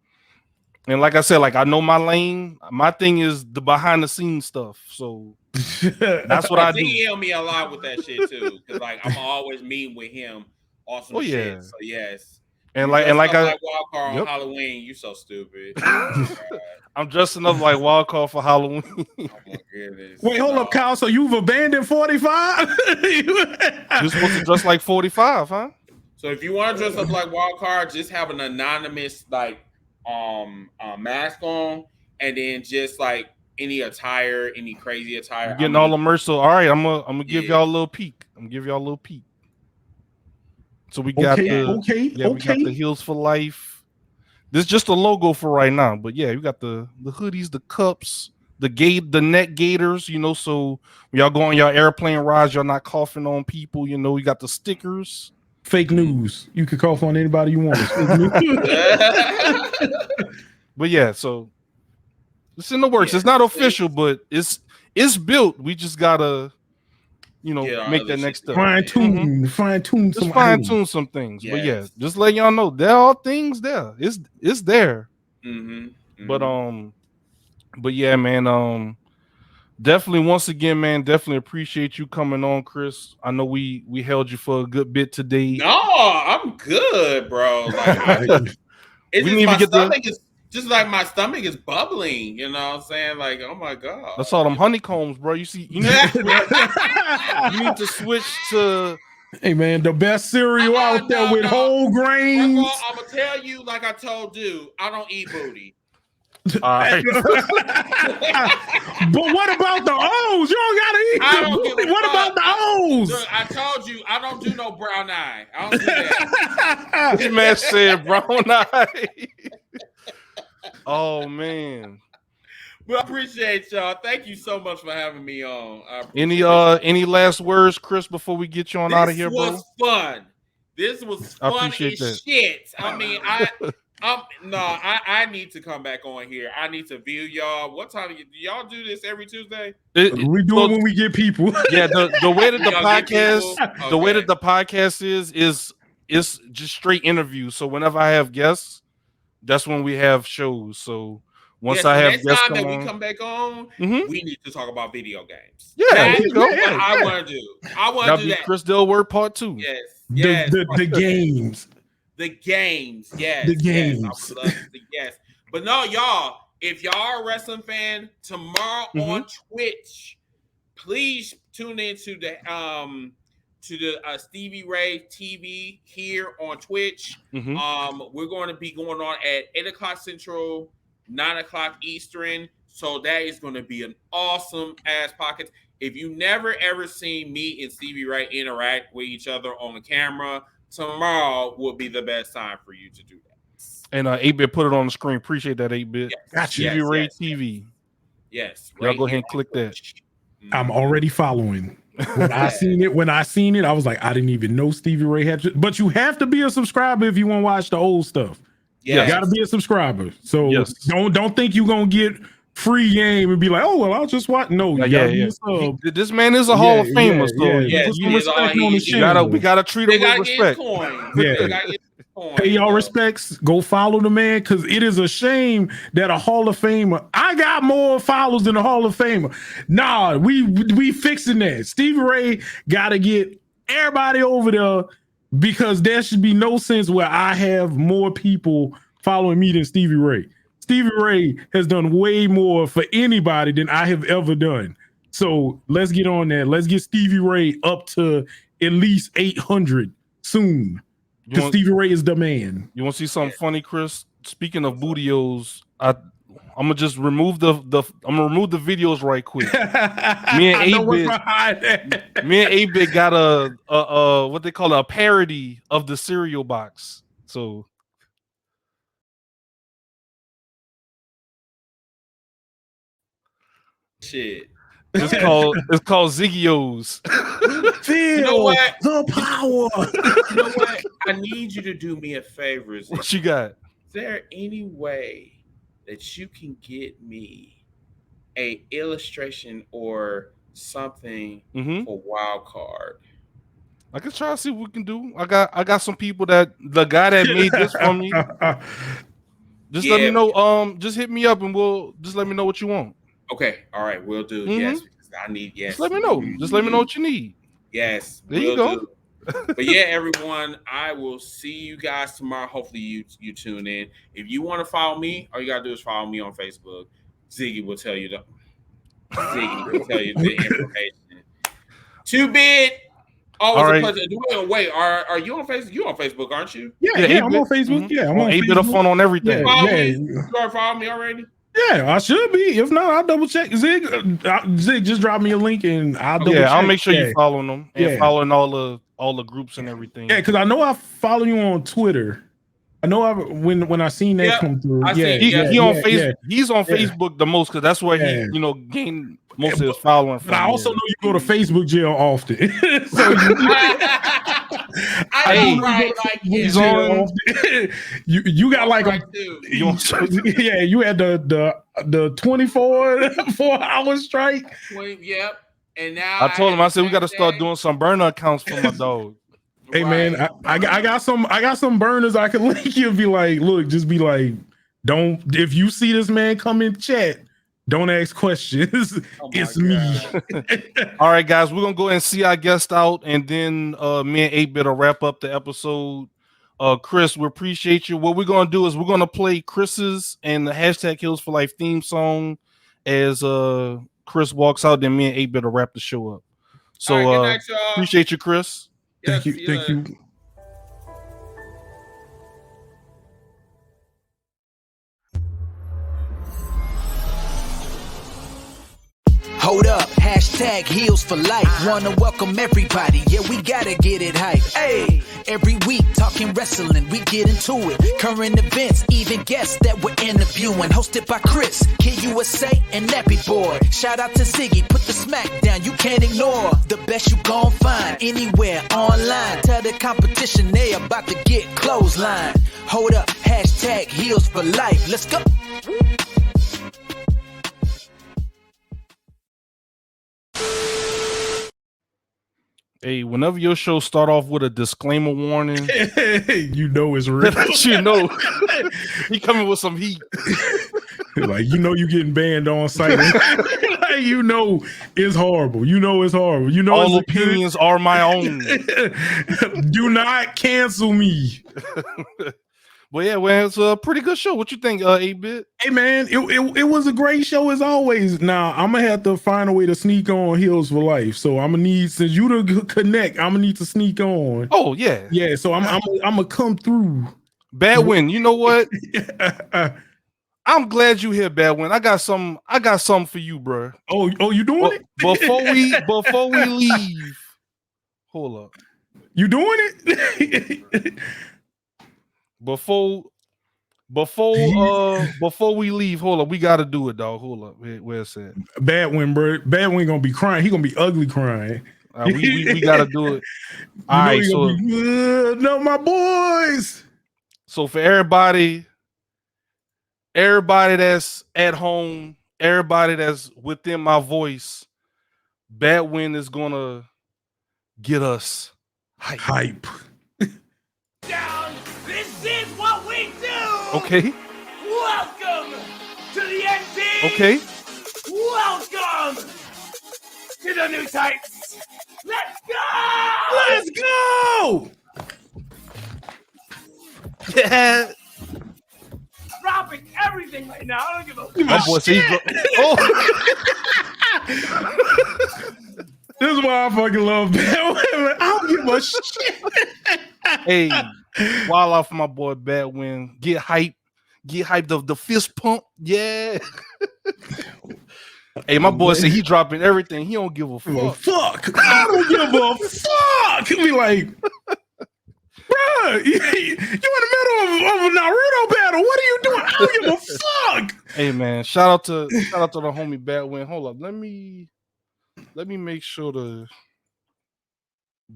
like I said, like I know my lane. My thing is the behind the scenes stuff. So that's what I do. He helped me a lot with that shit too, because like I'm always meeting with him on some shit. So yes. And like I Wild Card on Halloween, you so stupid. I'm dressing up like Wild Card for Halloween. Oh my goodness. Wait, hold up, Kyle. So you've abandoned 45? You're supposed to dress like 45, huh? So if you want to dress up like Wild Card, just have an anonymous like mask on, and then just like any attire, any crazy attire. You're getting all the merch. So all right, I'm gonna give y'all a little peek. So we got we got the Heels for Life. This is just a logo for right now, but yeah, we got the hoodies, the cups, the neck gaiters, so when y'all go on your airplane rides, y'all not coughing on people, we got the stickers. Fake news. You can cough on anybody you want. But yeah, so it's in the works. It's not official, but it's built. We just gotta make that next step. Fine tune some things. Yes. But yeah, just let y'all know there are things there. It's there. But yeah, man. Definitely, once again, man. Definitely appreciate you coming on, Chris. I know we held you for a good bit today. No, I'm good, bro. Like, just like my stomach is bubbling, you know what I'm saying? Like, oh my God. That's all them honeycombs, bro. You see, you need to switch to. Hey man, the best cereal out there with whole grains. I'm gonna tell you, like I told you, I don't eat booty. All right. But what about the O's? You don't gotta eat the booty. What about the O's? Look, I told you, I don't do no brown eye. I don't do that. This man said brown eye. Oh man. But I appreciate y'all. Thank you so much for having me on. Any last words, Chris, before we get you on out of here, bro? This was fun as shit. I mean, I need to come back on here. I need to view y'all. What time do y'all do this every Tuesday? We do it when we get people. Yeah, the way that the way that the podcast is just straight interviews. So whenever I have guests, that's when we have shows. So once I have guests come on, we come back on, we need to talk about video games. Yeah, there you go. What I want to do. I want to do that. Chris Delword Part 2. Yes. The games. The games. Yes. The games. Yes. I would love the yes. But no, y'all, if y'all are a wrestling fan, tomorrow on Twitch, please tune into the Stevie Ray TV here on Twitch. We're going to be going on at 8:00 Central, 9:00 Eastern. So that is going to be an awesome ass pocket. If you never ever seen me and Stevie Ray interact with each other on the camera, tomorrow will be the best time for you to do that. And 8-Bit put it on the screen. Appreciate that, 8-Bit. Yes. Stevie Ray TV. Yes. Y'all go ahead and click that. I'm already following. When I seen it, I was like, I didn't even know Stevie Ray had. But you have to be a subscriber if you want to watch the old stuff. Yeah, you got to be a subscriber. So don't think you're gonna get free game and be like, oh well, I'll just watch. No, you gotta be a sub. This man is a Hall of Famer, so put some respect on the channel. We gotta treat him with respect. Pay y'all respects. Go follow the man, because it is a shame that a Hall of Famer. I got more followers than a Hall of Famer. Nah, we fixing that. Stevie Ray gotta get everybody over there, because there should be no sense where I have more people following me than Stevie Ray. Stevie Ray has done way more for anybody than I have ever done. So let's get on that. Let's get Stevie Ray up to at least 800 soon. Because Stevie Ray is the man. You want to see something funny, Chris? Speaking of bootios, I'm gonna just remove the videos right quick. Me and 8-Bit got a what they call a parody of the cereal box. So shit. It's called Ziggy's. Feel you know what? The power. You know what? I need you to do me a favor. What you got? Is there any way that you can get me a illustration or something for Wild Card? I can try to see what we can do. I got some people that the guy that made this for me. Just let me know. Just hit me up and we'll just let me know what you want. Okay, all right, we'll do. Yes, because I need. Yes, just let me know. Just let me know what you need. Yes, there you go. Do. But yeah, everyone, I will see you guys tomorrow. Hopefully, you tune in. If you want to follow me, all you gotta do is follow me on Facebook. Ziggy will tell you the information. 2-Bit. Always a pleasure. Wait, are you on Facebook? You on Facebook, aren't you? Yeah, I'm on Facebook. Yeah, I'm on 8-Bit of fun on everything. You already followed me already? Yeah, I should be. If not, I'll double check. Zig, just drop me a link and I'll double check. I'll make sure you following them and following all the groups and everything. Yeah, because I know I follow you on Twitter. I know when I seen that come through. He on Facebook. He's on Facebook the most because that's where he gained most of his following from. But I also know you go to Facebook jail often. So he's on. You got like you had the 24 hour strike. Yep. And now I told him, I said we got to start doing some burner accounts for my dog. Hey man, I got some burners I can link you and be like, look, just be like, don't, if you see this man come in chat, don't ask questions. It's me. All right, guys, we're gonna go ahead and see our guest out, and then me and 8-Bit will wrap up the episode. Chris, we appreciate you. What we're gonna do is we're gonna play Chris's and the hashtag Hills for Life theme song as Chris walks out, then me and 8-Bit will wrap the show up. So right, good night, appreciate you, Chris. Yes, thank you. Hold up, hashtag Heels for Life. Wanna welcome everybody, yeah, we gotta get it hype. Hey, every week talking wrestling, we get into it. Current events, even guests that we're interviewing. Hosted by Chris, Kid USA, and Nappy Boy. Shout out to Ziggy, put the smack down, you can't ignore. The best you gon' find anywhere online. Tell the competition they about to get clothesline. Hold up, hashtag Heels for Life. Let's go. Hey, whenever your show start off with a disclaimer warning, you know it's real. You know he coming with some heat. Like, you know, you getting banned on site. Like, you know it's horrible. You know it's horrible. You know all opinions are my own. Do not cancel me. Well, yeah, well, it's a pretty good show. What you think, 8-Bit? Hey, man, it was a great show as always. Now, I'm going to have to find a way to sneak on Heels for Life. So I'm going to need, since you to connect, I'm going to need to sneak on. Oh, yeah. Yeah, so I'm going to come through. Bad Win, you know what? I'm glad you here, Bad Win. I got something for you, bro. Oh, you doing it? Before we leave, hold up. You doing it? Before we leave, hold up. We gotta do it, dog. Hold up. Where's it? Badwin, bro. Badwin gonna be crying. He gonna be ugly crying. We gotta do it. All right, so no, my boys. So for everybody that's at home, everybody that's within my voice, Badwin is gonna get us hype. Down. This is what we do. Okay. Welcome to the NT. Okay. Welcome to the new Titans. Let's go. Let's go. Yeah. Dropping everything right now. I don't give a My boy said This is why I fucking love Badwin. I don't give a shit. Hey, wild out for my boy Badwin. Get hyped of the fist pump. Yeah. Hey, my boy said he dropping everything. He don't give a fuck. I don't give a fuck. He be like, bruh, you in the middle of a Naruto battle. What are you doing? I don't give a fuck. Hey man, shout out to the homie Badwin. Hold up, let me make sure the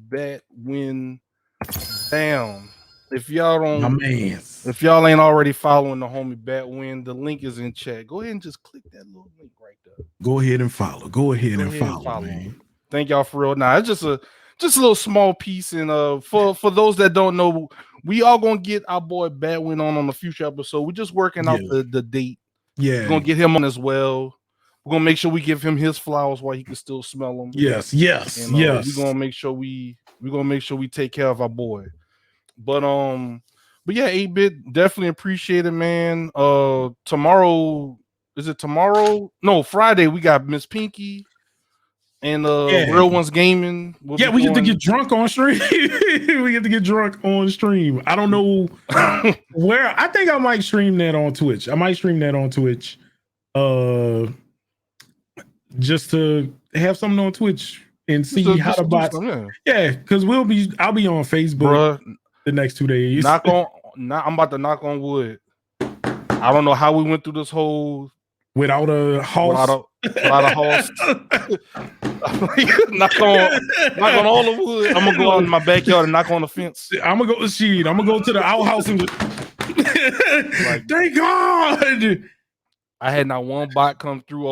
Badwin down. If y'all don't, if y'all ain't already following the homie Badwin, the link is in chat. Go ahead and just click that little link right there. Go ahead and follow. Go ahead and follow, man. Thank y'all for real. Nah, it's just a little small piece. And for those that don't know, we all gonna get our boy Badwin on the future episode. We're just working out the date. Yeah, we're gonna get him on as well. We're gonna make sure we give him his flowers while he can still smell them. Yes. And, we're gonna make sure we take care of our boy. But yeah, 8-Bit, definitely appreciate it, man. Tomorrow, is it tomorrow? No, Friday, we got Miss Pinky and Real Ones Gaming. We get to get drunk on stream. We get to get drunk on stream. I don't know where. I think I might stream that on Twitch. Just to have something on Twitch and see how the bots. Yeah, because I'll be on Facebook the next 2 days. I'm about to knock on wood. I don't know how we went through this whole without a host. Without a host. knock on all the wood. I'm gonna go out in my backyard and knock on the fence. I'm gonna go to the outhouse and thank God. I had not one bot come through.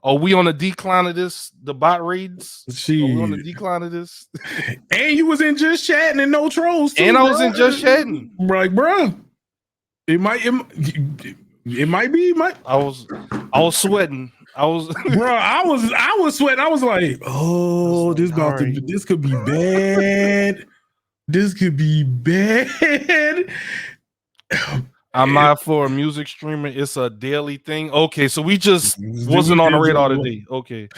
Are we on the decline of this? The bot raids? Are we on the decline of this? And you was in Just Chatting and no trolls too, and I was in Just Chatting. Like, bro, it might be. I was sweating. I was sweating. I was like, oh, this could be bad. This could be bad. I'm not for a music streamer. It's a daily thing. Okay, so we just wasn't on the radar today. Okay.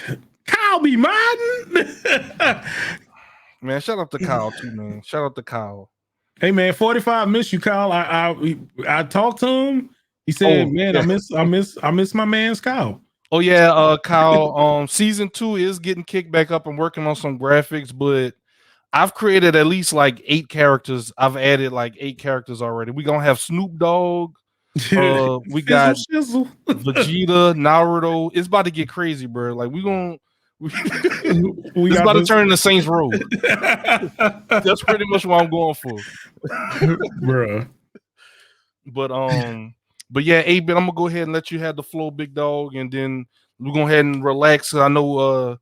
Kyle be modding. Man, shout out to Kyle too, man. Shout out to Kyle. Hey man, 45 miss you, Kyle. I talked to him. He said, "Man, I miss my man's Kyle." Oh yeah, Kyle. Season 2 is getting kicked back up and working on some graphics, but I've created at least like 8 characters. I've added like 8 characters already. We're gonna have Snoop Dogg. We got Vegeta, Naruto. It's about to get crazy, bro. Like we it's about to turn into Saints Row. That's pretty much what I'm going for, bro. But yeah, 8-Bit, I'm gonna go ahead and let you have the flow, big dog, and then we're gonna head and relax. I know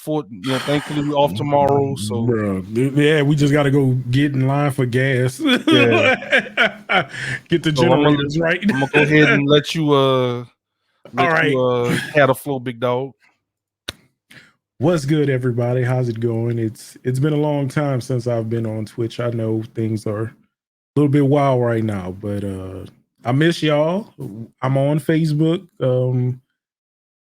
thankfully we're off tomorrow. So we just gotta go get in line for gas. Yeah. Get the generators right. I'm gonna go ahead and let you have the flow, big dog. What's good, everybody? How's it going? It's been a long time since I've been on Twitch. I know things are a little bit wild right now, but I miss y'all. I'm on Facebook.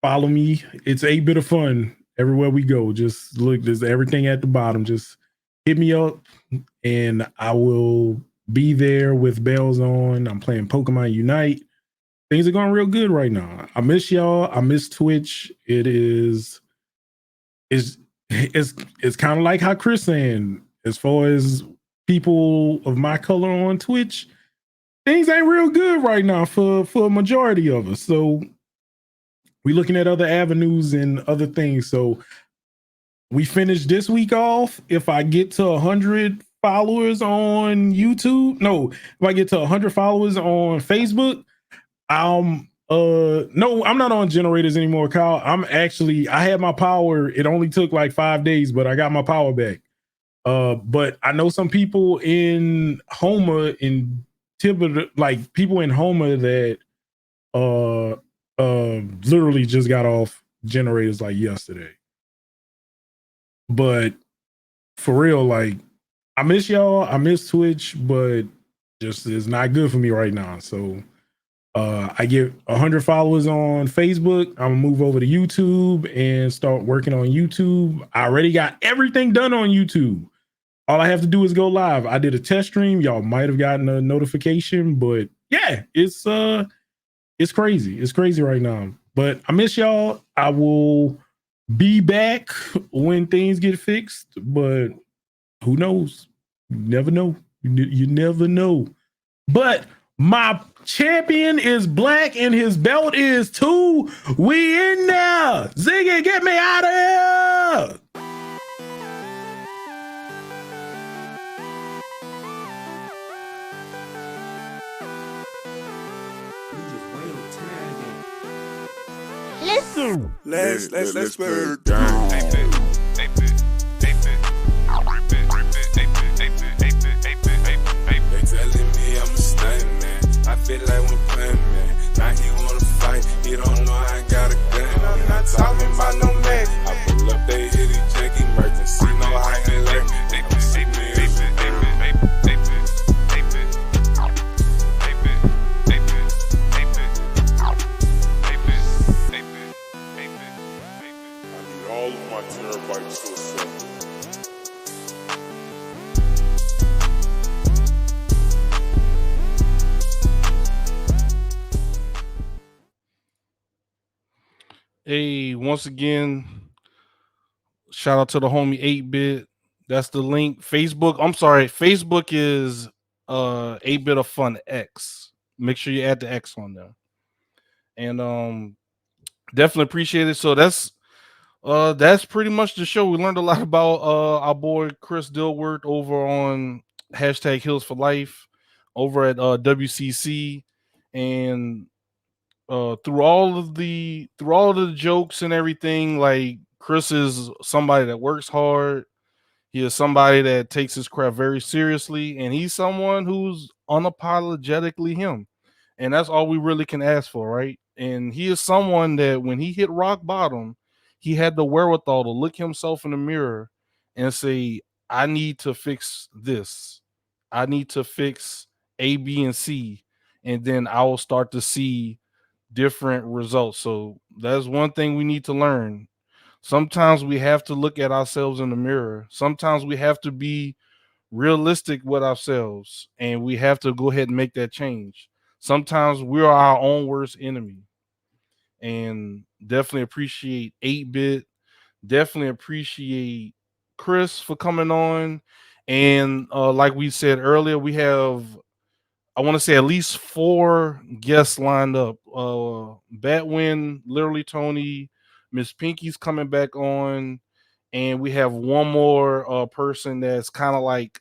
Follow me. It's 8-Bit of Fun. Everywhere we go, just look, there's everything at the bottom. Just hit me up and I will be there with bells on. I'm playing Pokemon Unite. Things are going real good right now. I miss y'all. I miss Twitch. It's kind of like how Chris saying, as far as people of my color on Twitch, things ain't real good right now for a majority of us. So we looking at other avenues and other things. So we finished this week off. If I get to 100 followers on YouTube, no, if I get to 100 followers on Facebook, no, I'm not on generators anymore, Kyle. I had my power. It only took like 5 days, but I got my power back. But I know some people in Houma in Thibodeau, like people in Houma that literally just got off generators like yesterday. But for real, like I miss y'all. I miss Twitch, but just it's not good for me right now. So I get 100 followers on Facebook. I'm gonna move over to YouTube and start working on YouTube. I already got everything done on YouTube. All I have to do is go live. I did a test stream. Y'all might have gotten a notification, but yeah, it's crazy. It's crazy right now. But I miss y'all. I will be back when things get fixed, but who knows? You never know. You never know. But my champion is black and his belt is too. We in there. Ziggy, get me out of here. Listen. Let's play a game. They telling me I'm a stunt man. I feel like we're playing man. Now he wanna fight. He don't know I ain't got a gun. I'm not talking about no man. I pull up, they hit each check emergency. No hiding lurk. They don't see me. All of my terabytes to assemble. Hey, once again, shout out to the homie 8-Bit. That's the link. Facebook is 8-Bit of Fun X. Make sure you add the X on there. And definitely appreciate it. So that's pretty much the show. We learned a lot about our boy Chris Dilworth over on hashtag Heals for Life over at WCC, and through all of the jokes and everything, like Chris is somebody that works hard. He is somebody that takes his craft very seriously, and he's someone who's unapologetically him. And that's all we really can ask for, right? And he is someone that when he hit rock bottom, he had the wherewithal to look himself in the mirror and say, I need to fix this. I need to fix A, B, and C. And then I will start to see different results. So that's one thing we need to learn. Sometimes we have to look at ourselves in the mirror. Sometimes we have to be realistic with ourselves and we have to go ahead and make that change. Sometimes we're our own worst enemy. And definitely appreciate 8-Bit. Definitely appreciate Chris for coming on. And like we said earlier, we have, I want to say, at least 4 guests lined up. Batwin, literally Tony, Miss Pinky's coming back on, and we have one more person that's kind of like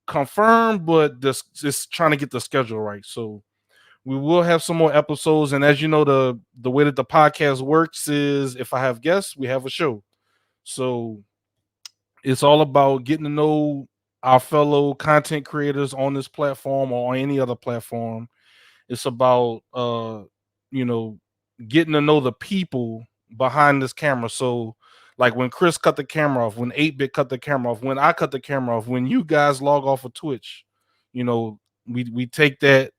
confirmed, but just trying to get the schedule right. So we will have some more episodes, and as you know, the way that the podcast works is if I have guests, we have a show. So it's all about getting to know our fellow content creators on this platform or on any other platform. It's about you know, getting to know the people behind this camera. So like when Chris cut the camera off, when 8-Bit cut the camera off, when I cut the camera off, when you guys log off of Twitch, you know, we take that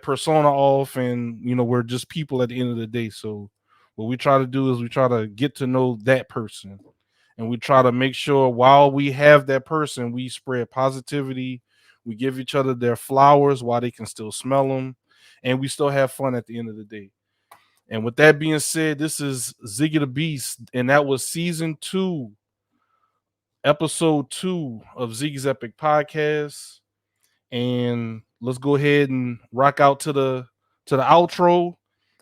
persona off, and you know, we're just people at the end of the day. So what we try to do is we try to get to know that person, and we try to make sure while we have that person, we spread positivity, we give each other their flowers while they can still smell them, and we still have fun at the end of the day. And with that being said, this is Ziggy the Beast, and that was season 2, episode 2 of Ziggy's Epic Podcast. And let's go ahead and rock out to the outro,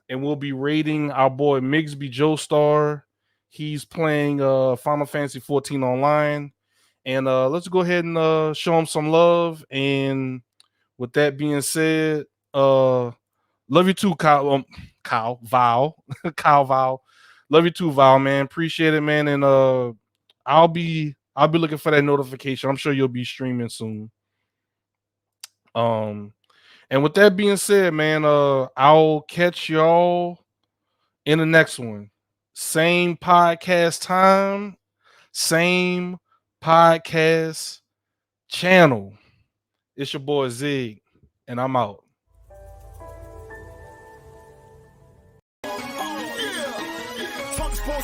and we'll be rating our boy Migsby Joestar. He's playing Final Fantasy 14 online, and let's go ahead and show him some love. And with that being said, love you too, Kyle. Val, Kyle Val. Love you too, Val, man. Appreciate it, man. And I'll be looking for that notification. I'm sure you'll be streaming soon. And with that being said, man, I'll catch y'all in the next one. Same podcast time, same podcast channel. It's your boy Zig, and I'm out.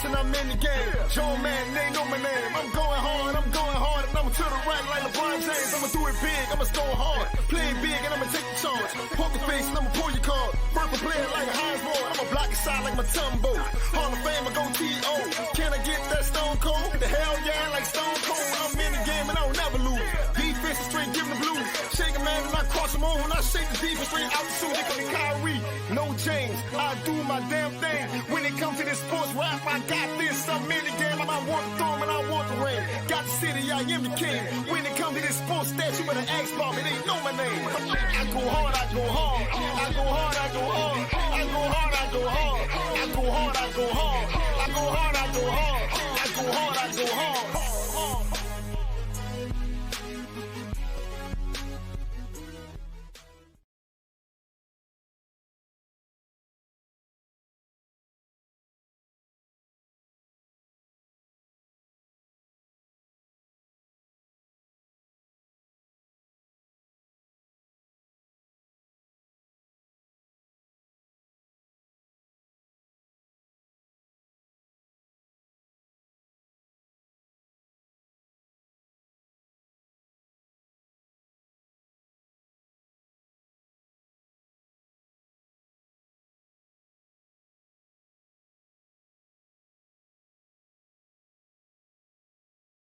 And I'm in the game. Joe man, they know my name. I'm going hard, and I'm to the right like LeBron James. I'ma do it big, I'ma score hard. Play big and I'ma take the charge. Poker face and I'ma pull your card. Purple player like a Heinz I'ma block your side like my Tumbo. Hall of Fame, I go T.O. Can I get that Stone Cold? The hell yeah, like Stone Cold. I'm in the game and I will never lose. Defense is straight, give them the blues. Shake a man and I cross him on. When I shake the defense straight out the suit, they call me Kyrie. No change, I do my damn thing. When it comes to this sports rap, I got this. I'm in the game, I want the throne and I want the ring. Got the city, I am the king. When it comes to this sports stats, you better ask about me, they know my name. I go hard, I go hard. I go hard, I go hard. I go hard, I go hard. I go hard, I go hard. I go hard, I go hard. I go hard, I go hard.